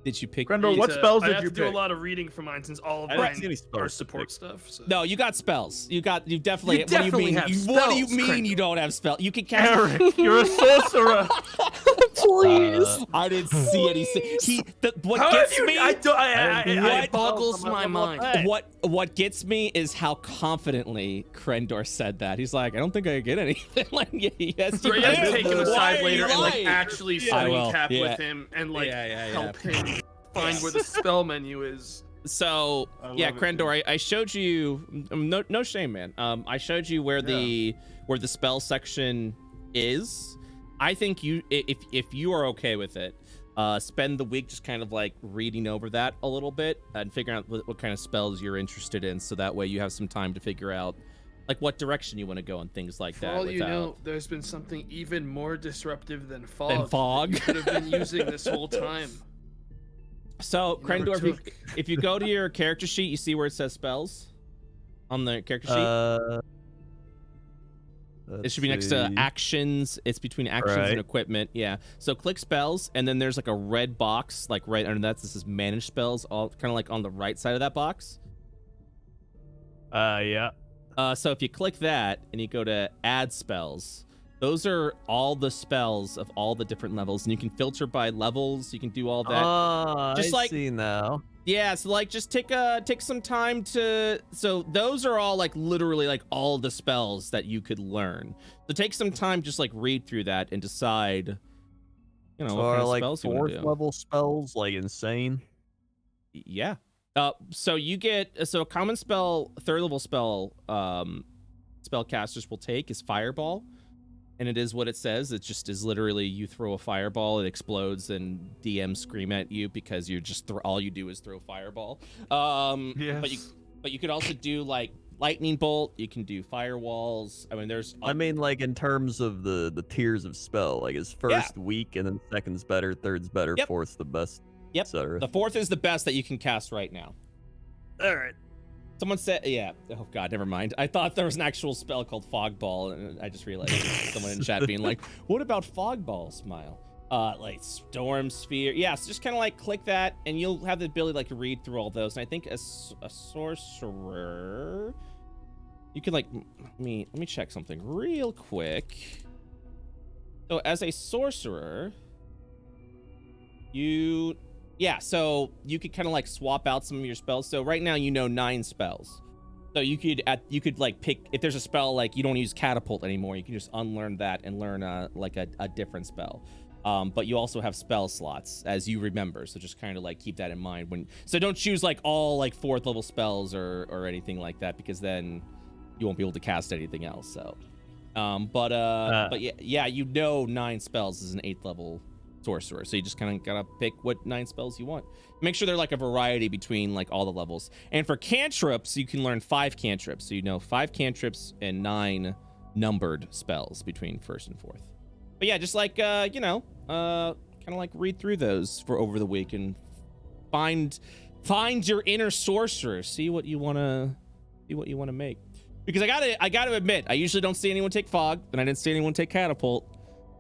Did you pick? Crendor, Need what to- spells I did have you to do pick? a lot of reading for mine since all of I didn't mine see any are spells to support pick. stuff. So. No, you got spells. You definitely. You what do you definitely mean? have What do you spells, mean you Crendor. don't have spells? You can cast. Eric, you're a sorcerer. Please. I didn't see any. What How gets have you- me? it What- boggles my mind. What gets me is how confidently Crendor said that. He's like, I don't think I get anything. Like, yes, you Right, I have to do. take him Why aside are later you and like lying? actually I screen will, cap yeah. with him and like Yeah. help him find where the spell menu is. So I yeah, love it, Crendor, I showed you. No shame, man. I showed you where the spell section is. I think if you are okay with it, spend the week just kind of like reading over that a little bit and figuring out what kind of spells you're interested in, so that way you have some time to figure out like what direction you want to go and things like For that. all you without- know, there's been something even more disruptive than fog. Than fog? that you could have been using this whole time. So You never Crendor, took. if you go to your character sheet, you see where it says spells on the character sheet. It should be next to actions. It's between actions and Right. equipment. Yeah. So click spells, and then there's like a red box, like right under that. This is manage spells, all kind of like on the right side of that box. Yeah. So if you click that and you go to add spells, those are all the spells of all the different levels, and you can filter by levels. You can do all that. Oh, Just I like- see now. Yeah, so like just take some time to. So those are all like literally like all the spells that you could learn. So take some time, just like read through that and decide. You know, So what kind are of like spells you want fourth to do. level spells like insane? Yeah. So you get a common spell, third level spell, spellcasters will take is Fireball, and it is what it says. It just is literally you throw a fireball, it explodes, and DMs scream at you because you're just all you do is throw Fireball. Yes. But you could also do like Lightning Bolt. You can do firewalls. I mean, there's. I mean, like in terms of the tiers of spell, like is first weak and then second's better, third's better, Yep. fourth's the best, Yep. etc. The fourth is the best that you can cast right now. All right. Someone said, yeah. Oh God, never mind. I thought there was an actual spell called Fog Ball, and I just realized someone in chat being like, "What about Fog Ball, Smile?" Like Storm Sphere. Yeah, so just kind of like click that, and you'll have the ability like to read through all those. And I think a sorcerer, you can like let me check something real quick. So as a sorcerer, so you could kind of like swap out some of your spells. So right now you know 9 spells. So you could like pick, if there's a spell like you don't use catapult anymore, you can just unlearn that and learn like a different spell. But you also have spell slots as you remember. So just kind of like keep that in mind so don't choose like all like 4th level spells or anything like that, because then you won't be able to cast anything else. So, but yeah, you know 9 spells is an 8th level sorcerer, so you just kind of gotta pick what 9 spells you want. Make sure they're like a variety between like all the levels. And for cantrips, you can learn 5 cantrips, so you know 5 cantrips and 9 numbered spells between 1st and 4th. But yeah, just like kind of like read through those for over the week and find your inner sorcerer. See what you wanna make. Because I gotta admit, I usually don't see anyone take fog, and I didn't see anyone take catapult.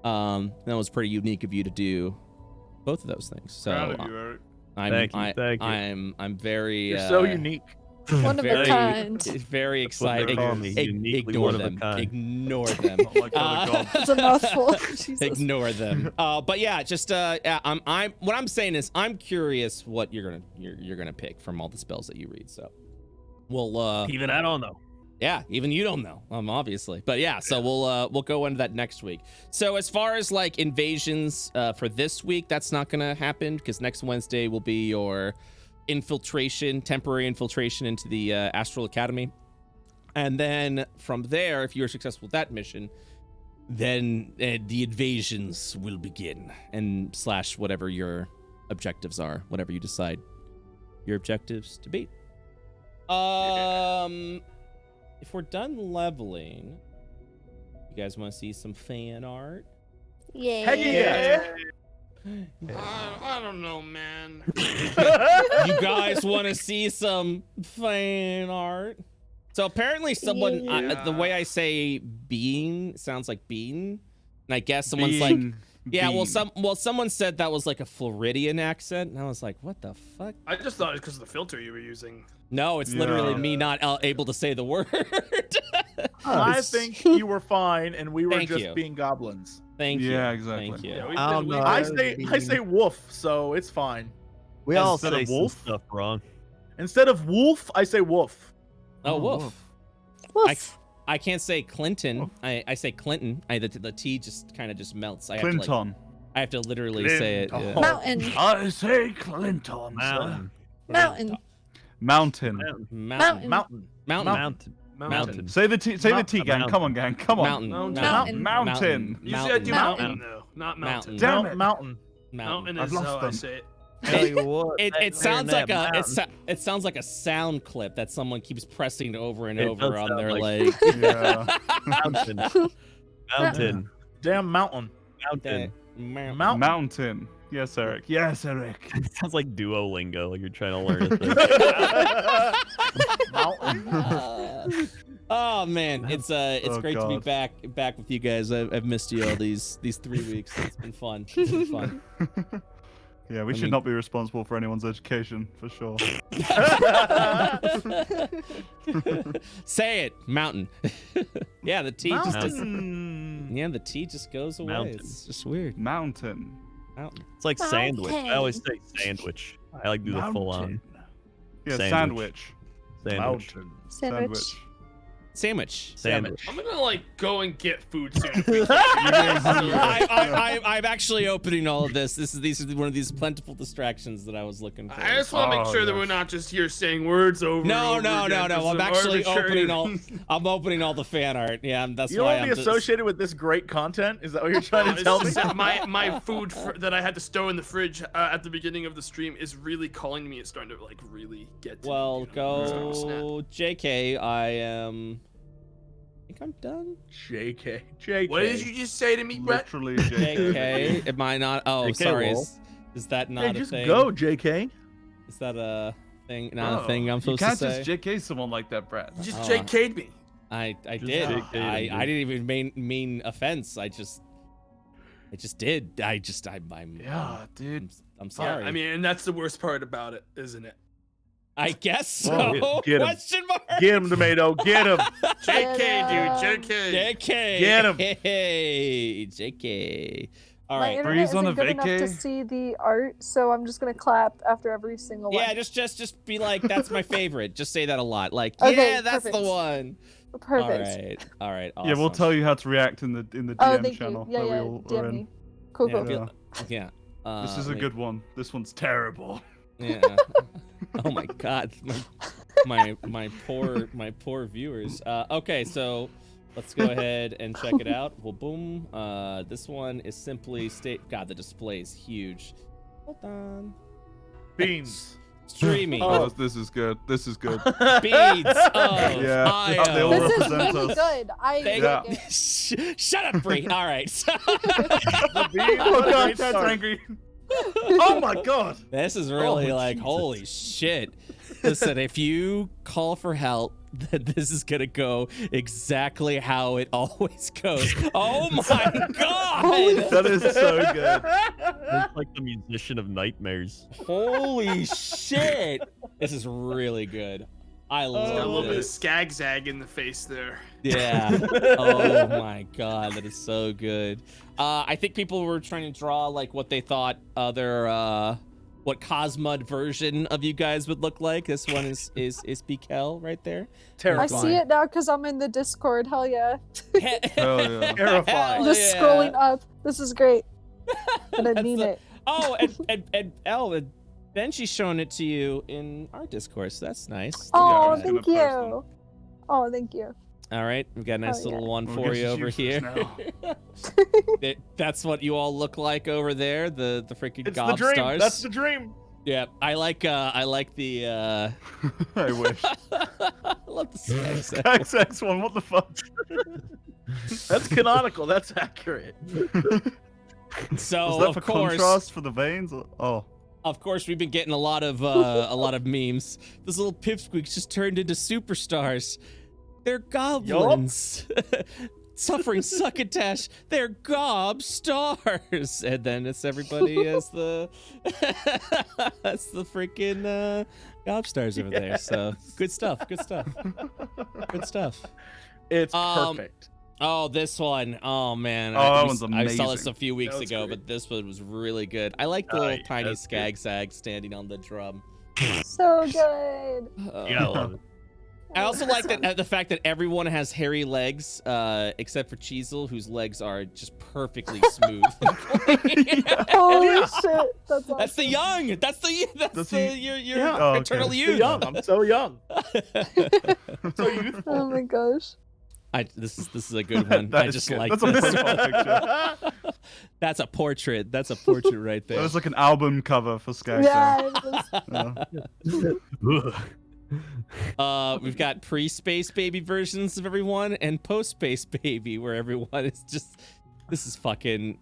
That was pretty unique of you to do both of those things. So Proud of you, Eric. Thank you. I'm very You're so unique. One of a kind. Very That's what excited. they call me, uniquely Ignore one of a them. kind. Ignore them. Oh my god, It's a mouthful. Jesus. Ignore them. But yeah, just yeah, I'm what I'm saying is I'm curious what you're gonna pick from all the spells that you read. So we'll Even I don't know. yeah, even you don't know, obviously. But yeah, so we'll go into that next week. So as far as like invasions for this week, that's not gonna happen because next Wednesday will be your temporary infiltration into the Astral Academy. And then from there, if you're successful with that mission, then the invasions will begin and / whatever your objectives are, whatever you decide your objectives to be. If we're done leveling, you guys want to see some fan art? Yeah. Heck yeah. I don't know, man. You guys want to see some fan art? So apparently someone, the way I say bean sounds like bean. And I guess someone's like, yeah, well, someone said that was like a Floridian accent. And I was like, what the fuck? I just thought it was because of the filter you were using. No, it's literally me not able to say the word. I think you were fine, and we were Thank just you. being goblins. Thank you. Yeah, exactly. Thank you. Yeah, we've I don't been know. I say wolf, so it's fine. We all Instead say of wolf stuff wrong. Instead of wolf, I say wolf. Oh, wolf. Woof. I can't say Clinton. I say Clinton. The T just kind of just melts. I Clinton. I have to literally say it. Yeah. Mountain. I say Clinton. Mountain. Mountain. Mountain. Mountain. Mountain. Mountain. Say the T, gang. Mountain. Come on, gang. Come on. Mountain. Mountain. You said do Mountain. mountain, though, not mountain. Mountain. Damn it. Mountain. Mountain I've is lost how I them. say it. It sounds like it sounds like a sound clip that someone keeps pressing over and It over does on sound their like- leg. Yeah. Mountain. Mountain. Damn mountain. Mountain. Mountain. Mountain. Yes, Eric. Yes, Eric. It sounds like Duolingo, like you're trying to learn a thing. Mountain. Oh man, it's Oh, great to be God. back with you guys. I've missed you all these 3 weeks. It's been fun. It's been fun. Yeah, we should mean- not be responsible for anyone's education, for sure. Say it, mountain. Yeah, the T just Mountain. yeah, the T just goes away. Mountain. It's just weird. Mountain. Mountain. It's like sandwich. I always Mountain. say sandwich. I like do the full on Yeah, Sandwich. sandwich. sandwich. Sandwich. Sandwich. Sandwich. I'm gonna like go and get food soon. if we can. I'm actually opening all of this. These are one of these plentiful distractions that I was looking for. I just want to make Oh, sure that yes. we're not just here saying words over. No, and over no, no, again no. for I'm some actually arbitrary- opening all. I'm opening all the fan art. Yeah, that's You don't why want to I'm be associated with this great content? Is that what you're trying to It's tell me? just that my food that I had to stow in the fridge at the beginning of the stream is really calling to me. It's starting to like really get to Well, me, you know? It's starting to snap. go JK. I think I'm done. JK. What did you just say to me, Brett? Literally, JK. JK. Am I not? Oh, JK sorry. roll. Is that not Hey, a just thing? go, JK. Is that a thing? Not Oh, a thing I'm you supposed to can't say? just JK someone like that, Brett. You just Oh. JK'd me. I Just did. JK him, I dude. didn't even mean offense. I just did. I'm Yeah, dude. I'm sorry. Yeah, I mean, and that's the worst part about it, isn't it? I guess so. Whoa, get him. Question mark. Get him, Tomato. Get him. JK, dude, JK. JK. Get him. Hey, JK. All My right. internet Breeze on isn't a good enough to vacay? see the art, so I'm just gonna clap after every single Yeah, one. just be like, that's my favorite. Just say that a lot. Like, Okay, yeah, that's the perfect. one. Perfect. All right. Yeah, we'll awesome. tell you how to react in the DM Oh, thank channel you. Yeah, that yeah. we all are DM in. me. Cool, cool. Yeah. Yeah. This is a wait. good one. This one's terrible. Yeah. Oh my God. My poor viewers. Okay, so let's go ahead and check it out. Well, boom. This one is simply God, the display is huge. Hold on. Beans. Streaming. Oh, this is good. This is good. Beads of Yeah. They all fire. This is represent really us. good. I Thank like Yeah. it. Shut up, Bree. All right. The beans. Oh What a god, great Dad's start. angry. Oh my god. This is really Oh, like, Jesus. holy shit. Listen, if you call for help, then this is gonna go exactly how it always goes. Oh my god! That is so good. It's like the musician of nightmares. Holy shit! This is really good. I Got a love little bit of it. skag-zag in the face there. Yeah. Oh my god, that is so good. I think people were trying to draw like what they thought other what Cosmud version of you guys would look like. This one is Pikel right there. Terrifying. I see it now because I'm in the Discord. Hell yeah. Hell yeah. Terrifying. Just yeah. scrolling up. This is great. And I mean it. Oh, and Elle, and then she's showing it to you in our Discord, so that's nice. Oh, I was gonna thank post you. Oh, thank you. All right, we've got a nice Oh, little yeah. one We'll for get you to over use here. this now. That's what you all look like over there. The freaking It's the gob dream. stars. That's the dream. Yeah, I like the I wish. I love the snacks. XX one, what the fuck? That's canonical. That's accurate. So Was that of for course, contrast for the veins? Oh. of course, we've been getting a lot of memes. Those little pipsqueaks just turned into superstars. They're goblins. Suffering succotash. They're gob stars. And then it's everybody as the that's the freaking gob stars over there. So good stuff. Good stuff. Good stuff. It's perfect. Oh, this one. Oh man. Oh, that one's I saw this amazing. a few weeks That was ago, great. but this one was really good. I like the little tiny that's good. skag sag standing on the drum. So good. Oh. You gotta love it. I also like that the fact that everyone has hairy legs, except for Cheezel, whose legs are just perfectly smooth. Holy shit. That's awesome. That's the young. That's Does the he- your Yeah. Oh, okay. eternal So youth. young. I'm so young. So youthful. Oh my gosh. This is a good one. That I is just good. like That's a this. profile picture. That's a portrait. That's a portrait right That there. was like an album cover for Skag. Yeah. It was- We've got pre-space baby versions of everyone and post-space baby, where everyone is just. This is fucking.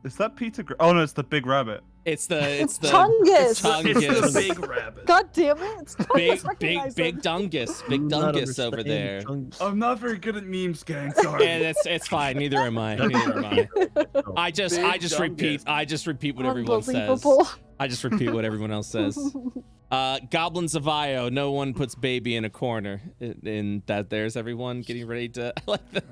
Is that Peter? Oh no, it's the big rabbit. It's the Tungus. Tungus. It's the big rabbit. God damn it. It's big Tungus big Dungus. Big Dungus over there. I'm not very good at memes, gang. Sorry. Yeah, it's fine. Neither am I. Neither am I. I just Dungus. repeat what everyone says. Unbelievable. I just repeat what everyone else says. Goblins of Io, no one puts baby in a corner. In that, there's everyone getting ready to. I like the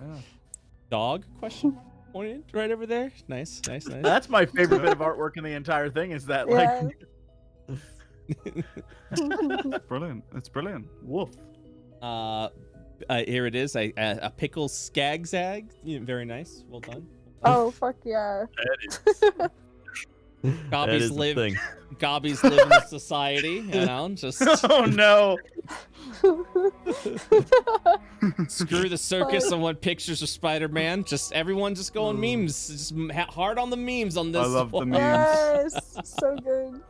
dog question pointed right over there. Nice. That's my favorite bit of artwork in the entire thing. Is that Yeah. It's brilliant. It's brilliant. woof? Here it is. A pickle skag zag. Yeah, very nice. Well done. Oh, fuck yeah. That Gobbies is the live. thing. Gobbies live in society. You know, just Oh no! screw the circus and want pictures of Spider-Man. Just everyone just going memes. Just hard on the memes on this. I love the one. memes. Yes. So good.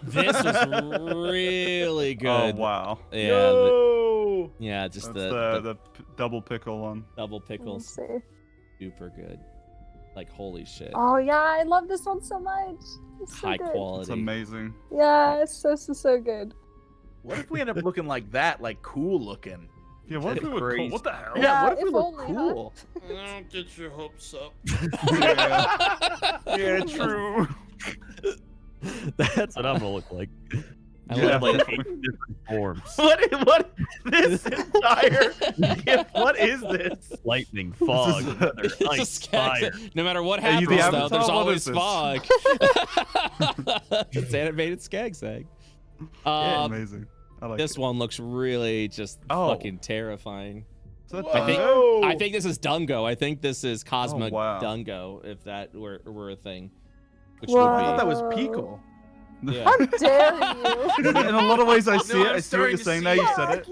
This was really good. Oh wow. Yeah. No! Yeah, just That's the double pickle one. double Let's pickles. see. Super good. Like holy shit. Oh yeah, I love this one so much. It's so High good. It's quality. amazing. Yeah, it's so good. What if we end up looking like that? Like cool looking? Yeah, what if we were Crazy. cool? What the hell? Yeah, what if we if look only, huh? cool? Don't get your hopes up. Yeah, true. That's what I'm gonna look like. I Yeah. love Like like 8 different forms. What? This entire gift? What is this? Lightning, fog, there's it's ice, just skag fire. no matter what Are you happens the though, Avatar? there's What always is this? fog. It's animated skag sag. Amazing. I like This it. one looks really just Oh. fucking terrifying. Is that I think Whoa. I think this is Dungo. I think this is Cosmic wow. Dungo, if that were a thing. Which Whoa. I thought would that was Whoa. Pico. be yeah. How dare you? In a lot of ways, I see it. I'm I see what starting you're to saying see now. You it. said it.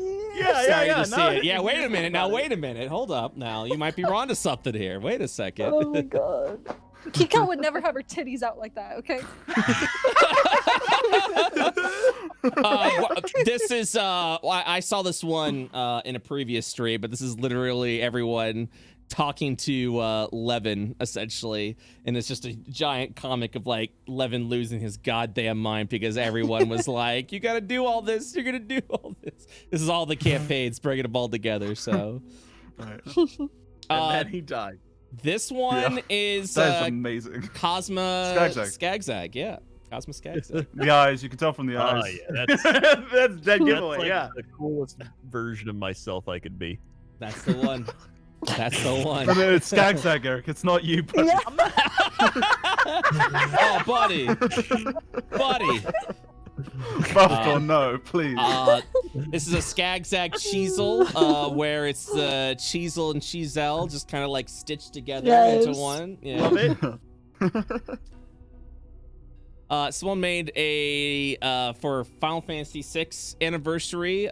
Starting to see no, it. Yeah, wait a minute. Now wait a minute. Hold up. Now you might be wrong to something here. Wait a second. Oh my god. Kiko would never have her titties out like that, okay? This is I saw this one in a previous stream, but this is literally everyone talking to Levin essentially, and it's just a giant comic of like Levin losing his goddamn mind because everyone was like, "You got to do all this. You're gonna do all this." This is all the campaigns bringing them all together. So, Right. And then he died. this one is That is amazing. Cosma Skag Zag. Skag Zag, yeah. Cosmo Skagzag. The eyes, you can tell from the eyes. Oh yeah, that's That's dead giveaway. like Yeah. the coolest version of myself I could be. That's the one. That's the one. I mean, it's Skagzag, Eric. It's not you, buddy. Oh, buddy. Buddy. Buffalo, no, please. This is a Skagzag Cheezel, where it's the Cheezel and Cheezel just kind of like stitched together into one. Yeah. Love it. Someone made a for Final Fantasy VI anniversary.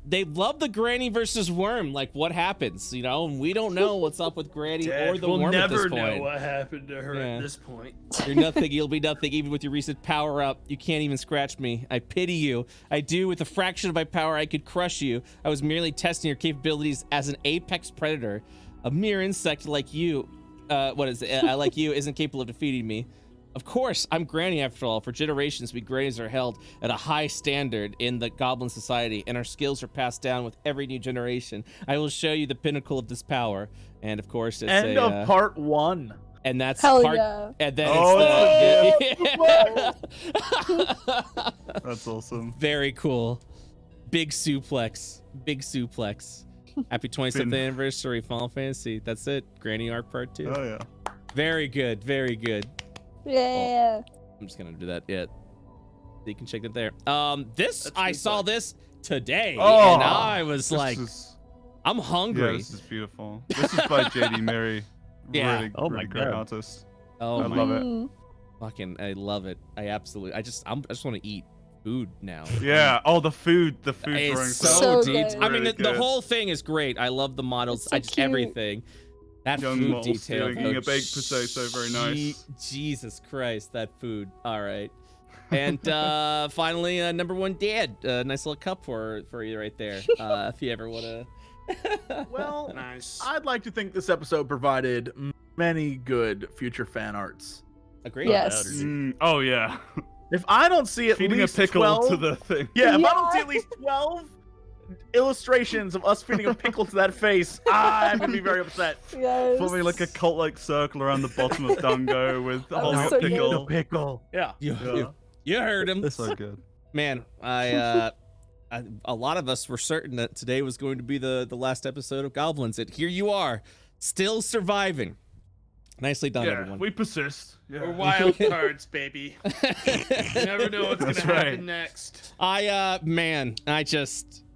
They love the Granny versus Worm. Like, what happens? You know, and we don't know what's up with Granny or the Worm at this point. We'll never know what happened to her at this point. You're nothing. You'll be nothing. Even with your recent power up, you can't even scratch me. I pity you. I do. With a fraction of my power, I could crush you. I was merely testing your capabilities as an apex predator. A mere insect like you, like you, isn't capable of defeating me. Of course, I'm Granny after all. For generations, we Grannies are held at a high standard in the Goblin Society, and our skills are passed down with every new generation. I will show you the pinnacle of this power. And of course, it's End of part 1. And that's Hell part. yeah. And then That's awesome. Very cool. Big suplex. Big suplex. Happy 25th anniversary, Final Fantasy. That's it. Granny Arc Part 2. Oh, yeah. Very good. Very good. Yeah. I'm just gonna do that. Yeah, you can check it there. I saw this today, and I was like, I'm hungry. Yeah, this is beautiful. This is by JD Mary. Yeah. Really, Oh my really great God. artist. Oh, I my love it. fucking, I love it. I just want to eat food now. Yeah. Oh, the food It's drawing. So deep. good. I mean, Really the good. whole thing is great. I love the models. It's so cute. Everything. That Young food Moles detail. eating a baked potato, very nice. Jesus Christ, that food. All right. And finally, number one dad. Nice little cup for you right there. If you ever want to. Well, Nice. I'd like to think this episode provided many good future fan arts. Agreed. Yes. Oh yeah. If I don't see at Feeding a least pickle 12, to the thing. yeah, if I Yeah. don't see at least 12 illustrations of us feeding a pickle to that face, I'm gonna be very upset. Yes. Forming like a cult-like circle around the bottom of Dango with That holding was a so pickle. good. Pickle. Yeah. You heard him. That's so good. Man, a lot of us were certain that today was going to be the last episode of Goblins, and here you are, still surviving. Nicely done, Yeah, everyone. we persist. Yeah. We're wild cards, baby. You never know what's That's gonna happen right. next.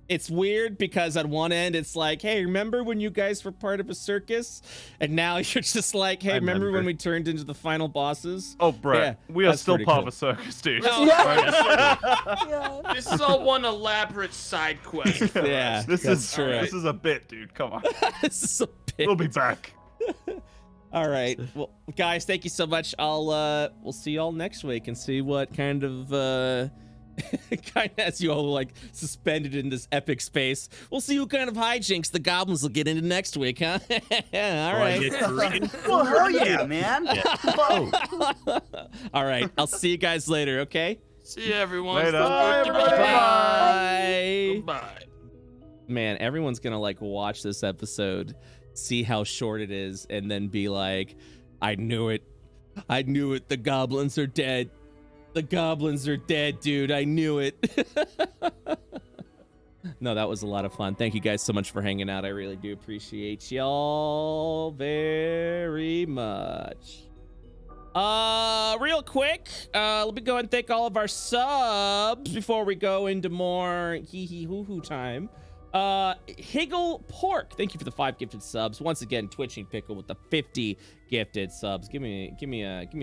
It's weird because on one end it's like, hey, remember when you guys were part of a circus? And now you're just like, hey, remember when we turned into the final bosses? Oh, Brett, Yeah, we are that's still pretty part cool. of a circus, dude. Yeah. This is all one elaborate side quest. For Yeah, us. This that's is true. this is a bit, dude. Come on. This is a bit. We'll be back. All right. Well, guys, thank you so much. We'll see you all next week and see what kind of has you all like suspended in this epic space. We'll see what kind of hijinks the goblins will get into next week, huh? All right. Well, hell yeah, man. All right. I'll see you guys later, okay? See you, everyone. Later. Bye, everybody. Bye. Bye. Man, everyone's gonna like watch this episode, see how short it is, and then be like, I knew it. I knew it. The goblins are dead. The goblins are dead, dude. I knew it. No, that was a lot of fun. Thank you guys so much for hanging out. I really do appreciate y'all very much. Real quick, let me go and thank all of our subs before we go into more hee-hee-hoo-hoo time. Higgle Pork, thank you for the 5 gifted subs. Once again, Twitching Pickle with the 50 gifted subs. Give me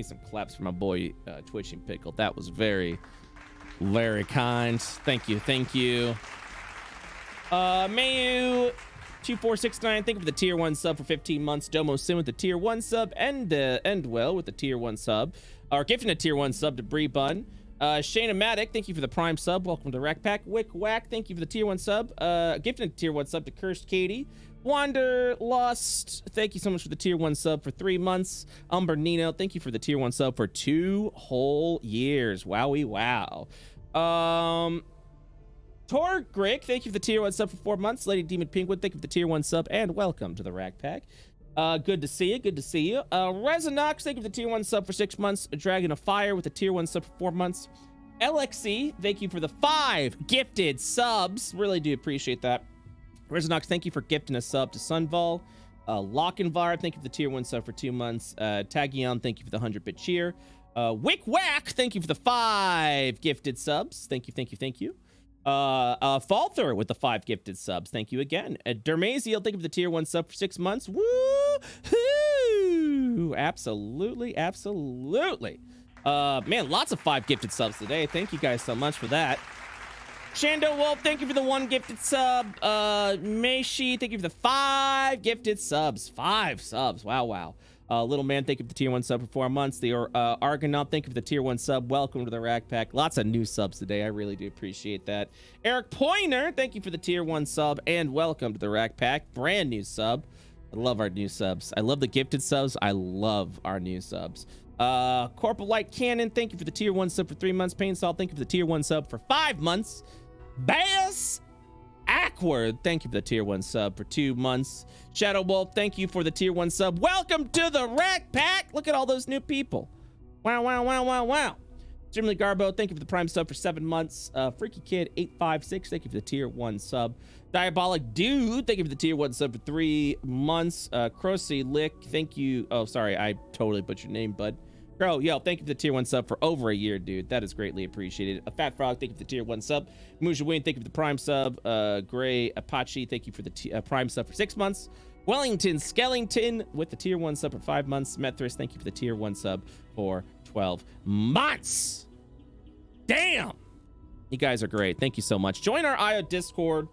some claps for my boy Twitching Pickle. That was very, very kind. Thank you. Mayu 2469, thank you for the tier 1 sub for 15 months. Domo Sim with the tier 1 sub, and Endwell with the tier 1 sub. Our gifting a tier 1 sub to Breebunn. Shayna Maddock, thank you for the Prime sub. Welcome to Rack Pack. Wick Whack, thank you for the tier 1 sub. Gifting a tier 1 sub to Cursed Katie. Wander Lost, thank you so much for the tier 1 sub for 3 months. Umber Nino, thank you for the tier 1 sub for 2 whole years. Wowie wow. Tor Grick, thank you for the tier 1 sub for 4 months. Lady Demon Penguin, thank you for the tier 1 sub, and welcome to the Rack Pack. Good to see you. Good to see you. Resinox, thank you for the tier 1 sub for 6 months. Dragon of Fire with the tier 1 sub for 4 months. LXC, thank you for the 5 gifted subs. Really do appreciate that. Resinox, thank you for gifting a sub to Sunval. Lochinvar, thank you for the tier 1 sub for 2 months. Tagion, thank you for the 100-bit cheer. Wick Whack, thank you for the 5 gifted subs. Thank you, thank you, thank you. Falther with the 5 gifted subs. Thank you again. Dermaziel, thank you for the tier 1 sub for 6 months. Woo-hoo! Absolutely, absolutely. Man, lots of 5 gifted subs today. Thank you guys so much for that. Shando Wolf, thank you for the 1 gifted sub. Meishi, thank you for the 5 gifted subs. 5 subs. Wow, wow. Little Man, thank you for the tier 1 sub for 4 months. The Argonaut, thank you for the tier 1 sub. Welcome to the Rack Pack. Lots of new subs today. I really do appreciate that. Eric Pointer, thank you for the tier 1 sub and welcome to the Rack Pack. Brand new sub. I love our new subs. I love the gifted subs. I love our new subs. Corporal Light Cannon, thank you for the tier 1 sub for 3 months. Pain Salt, thank you for the tier 1 sub for 5 months. Bass Ackward, thank you for the tier 1 sub for 2 months. Shadow Wolf, thank you for the tier 1 sub. Welcome to the Rack Pack. Look at all those new people. Wow, wow, wow, wow, wow. Jimmy Garbo, thank you for the prime sub for 7 months. Freaky Kid 856, thank you for the tier 1 sub. Diabolic Dude, thank you for the tier 1 sub for 3 months. Crossy Lick, thank you. Oh, sorry, I totally butchered your name, bud. Bro, yo, thank you for the tier 1 sub for over a year, dude. That is greatly appreciated. A Fat Frog, thank you for the tier 1 sub. Muja Wayne, thank you for the prime sub. Gray Apache, thank you for the prime sub for 6 months. Wellington Skellington with the tier 1 sub for 5 months. Methris, thank you for the tier 1 sub for 12 months. Damn! You guys are great. Thank you so much. Join our IO Discord.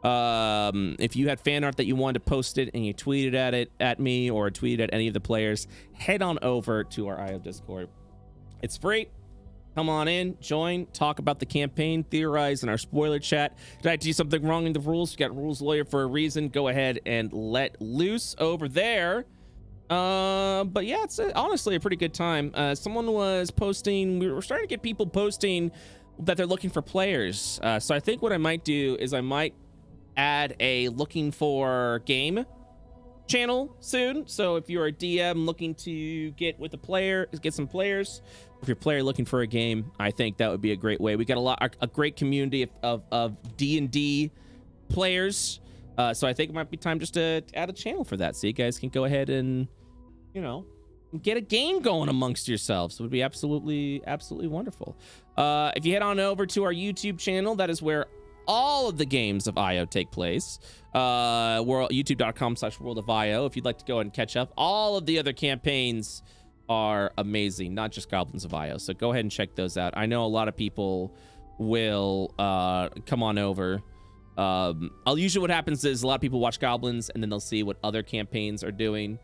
If you had fan art that you wanted to post it and you tweeted at me or tweeted at any of the players, head on over to our IO Discord. It's free. Come on in, join, talk about the campaign, theorize in our spoiler chat. Did I do something wrong in the rules? You got rules lawyer for a reason. Go ahead and let loose over there. But yeah, it's honestly a pretty good time. Someone was posting, we were starting to get people posting that they're looking for players. So I think what I might do is I might add a looking for game channel soon. So if you're a DM looking to get with a player, get some players, if you're a player looking for a game, I think that would be a great way. We got a great community of D&D players. So I think it might be time just to add a channel for that. So you guys can go ahead and, you know, get a game going amongst yourselves. It would be absolutely, absolutely wonderful. If you head on over to our YouTube channel, that is where all of the games of IO take place. YouTube.com/World of IO. If you'd like to go and catch up, all of the other campaigns are amazing, not just Goblins of IO. So go ahead and check those out. I know a lot of people will come on over. Usually what happens is a lot of people watch Goblins and then they'll see what other campaigns are doing.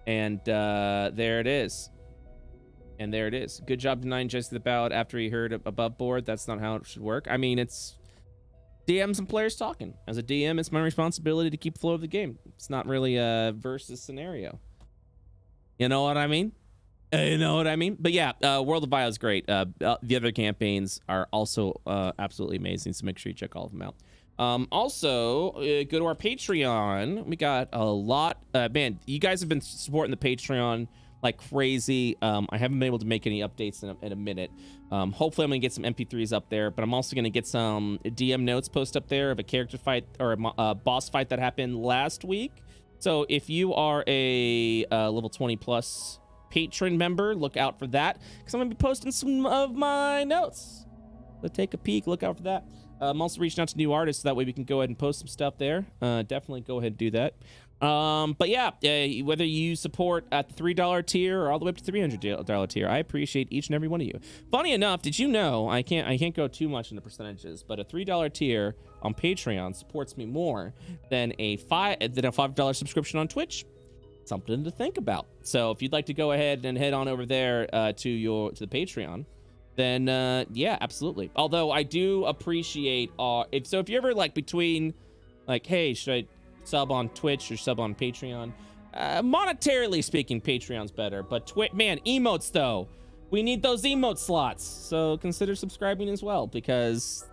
And there it is. And there it is. Good job denying Jesse the ballot after he heard above board. That's not how it should work. I mean, it's DMs and players talking. As a DM, it's my responsibility to keep flow of the game. It's not really a versus scenario. You know what I mean? You know what I mean? But yeah, World of IO is great. The other campaigns are also absolutely amazing, so make sure you check all of them out. Also, go to our Patreon. We got a lot. Man, you guys have been supporting the Patreon like crazy. I haven't been able to make any updates in a minute. Hopefully, I'm going to get some MP3s up there, but I'm also going to get some DM notes post up there of a character fight or a boss fight that happened last week. So if you are a level 20 plus patron member, look out for that, because I'm going to be posting some of my notes. So take a peek, look out for that. I'm also reaching out to new artists, so that way we can go ahead and post some stuff there. Definitely go ahead and do that. But yeah, whether you support at the $3 tier or all the way up to $300 tier, I appreciate each and every one of you. Funny enough, did you know, I can't go too much into percentages, but a $3 tier on Patreon supports me more than a $5 subscription on Twitch. Something to think about. So if you'd like to go ahead and head on over there to the Patreon, then yeah, absolutely. Although I do appreciate if you're ever like between like, hey, should I sub on Twitch or sub on Patreon? Monetarily speaking, Patreon's better, but man, emotes though, we need those emote slots, so consider subscribing as well, because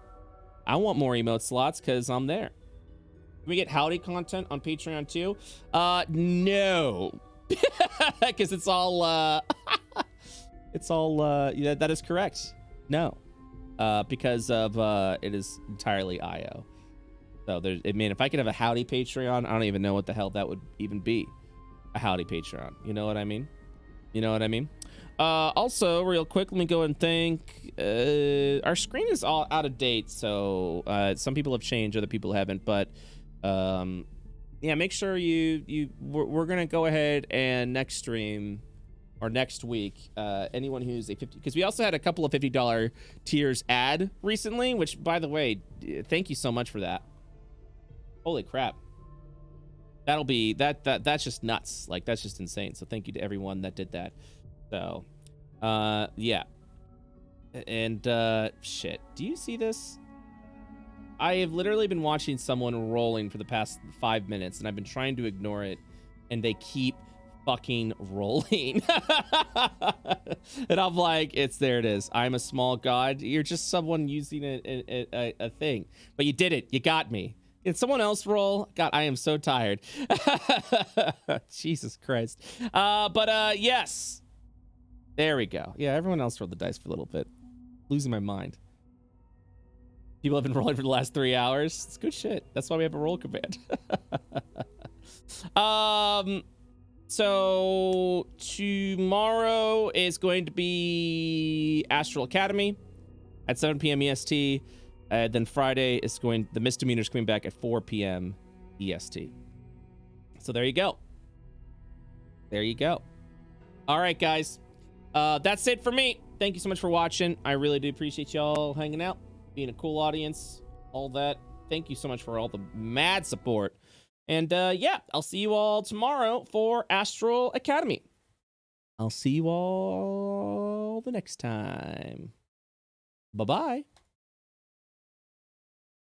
I want more emote slots because I'm there. we get howdy content on Patreon too? No. Because it's all yeah, that is correct. No. Because of it is entirely IO. So there's, I mean, if I could have a howdy Patreon, I don't even know what the hell that would even be. A howdy Patreon. You know what I mean? You know what I mean? Also, real quick, let me go and think. Our screen is all out of date, so some people have changed, other people haven't. But yeah, make sure we're gonna go ahead and next stream or next week, anyone who's a 50, because we also had a couple of $50 tiers add recently, which, by the way, thank you so much for that. Holy crap. That'll be that's just nuts. Like, that's just insane. So thank you to everyone that did that. So yeah. And shit, do you see this? I have literally been watching someone rolling for the past 5 minutes, and I've been trying to ignore it, and they keep fucking rolling. And I'm like, there it is. I'm a small god. You're just someone using a thing. But you did it. You got me. Can someone else roll? God, I am so tired. Jesus Christ. But yes. There we go. Yeah, everyone else rolled the dice for a little bit. Losing my mind. People have been rolling for the last 3 hours. It's good shit. That's why we have a roll command. So tomorrow is going to be Astral Academy at 7 p.m. EST. Then Friday is the misdemeanors coming back at 4 p.m. EST. So there you go. There you go. All right, guys. That's it for me. Thank you so much for watching. I really do appreciate y'all hanging out, being a cool audience, all that. Thank you so much for all the mad support. And yeah, I'll see you all tomorrow for Astral Academy. I'll see you all the next time. Bye-bye.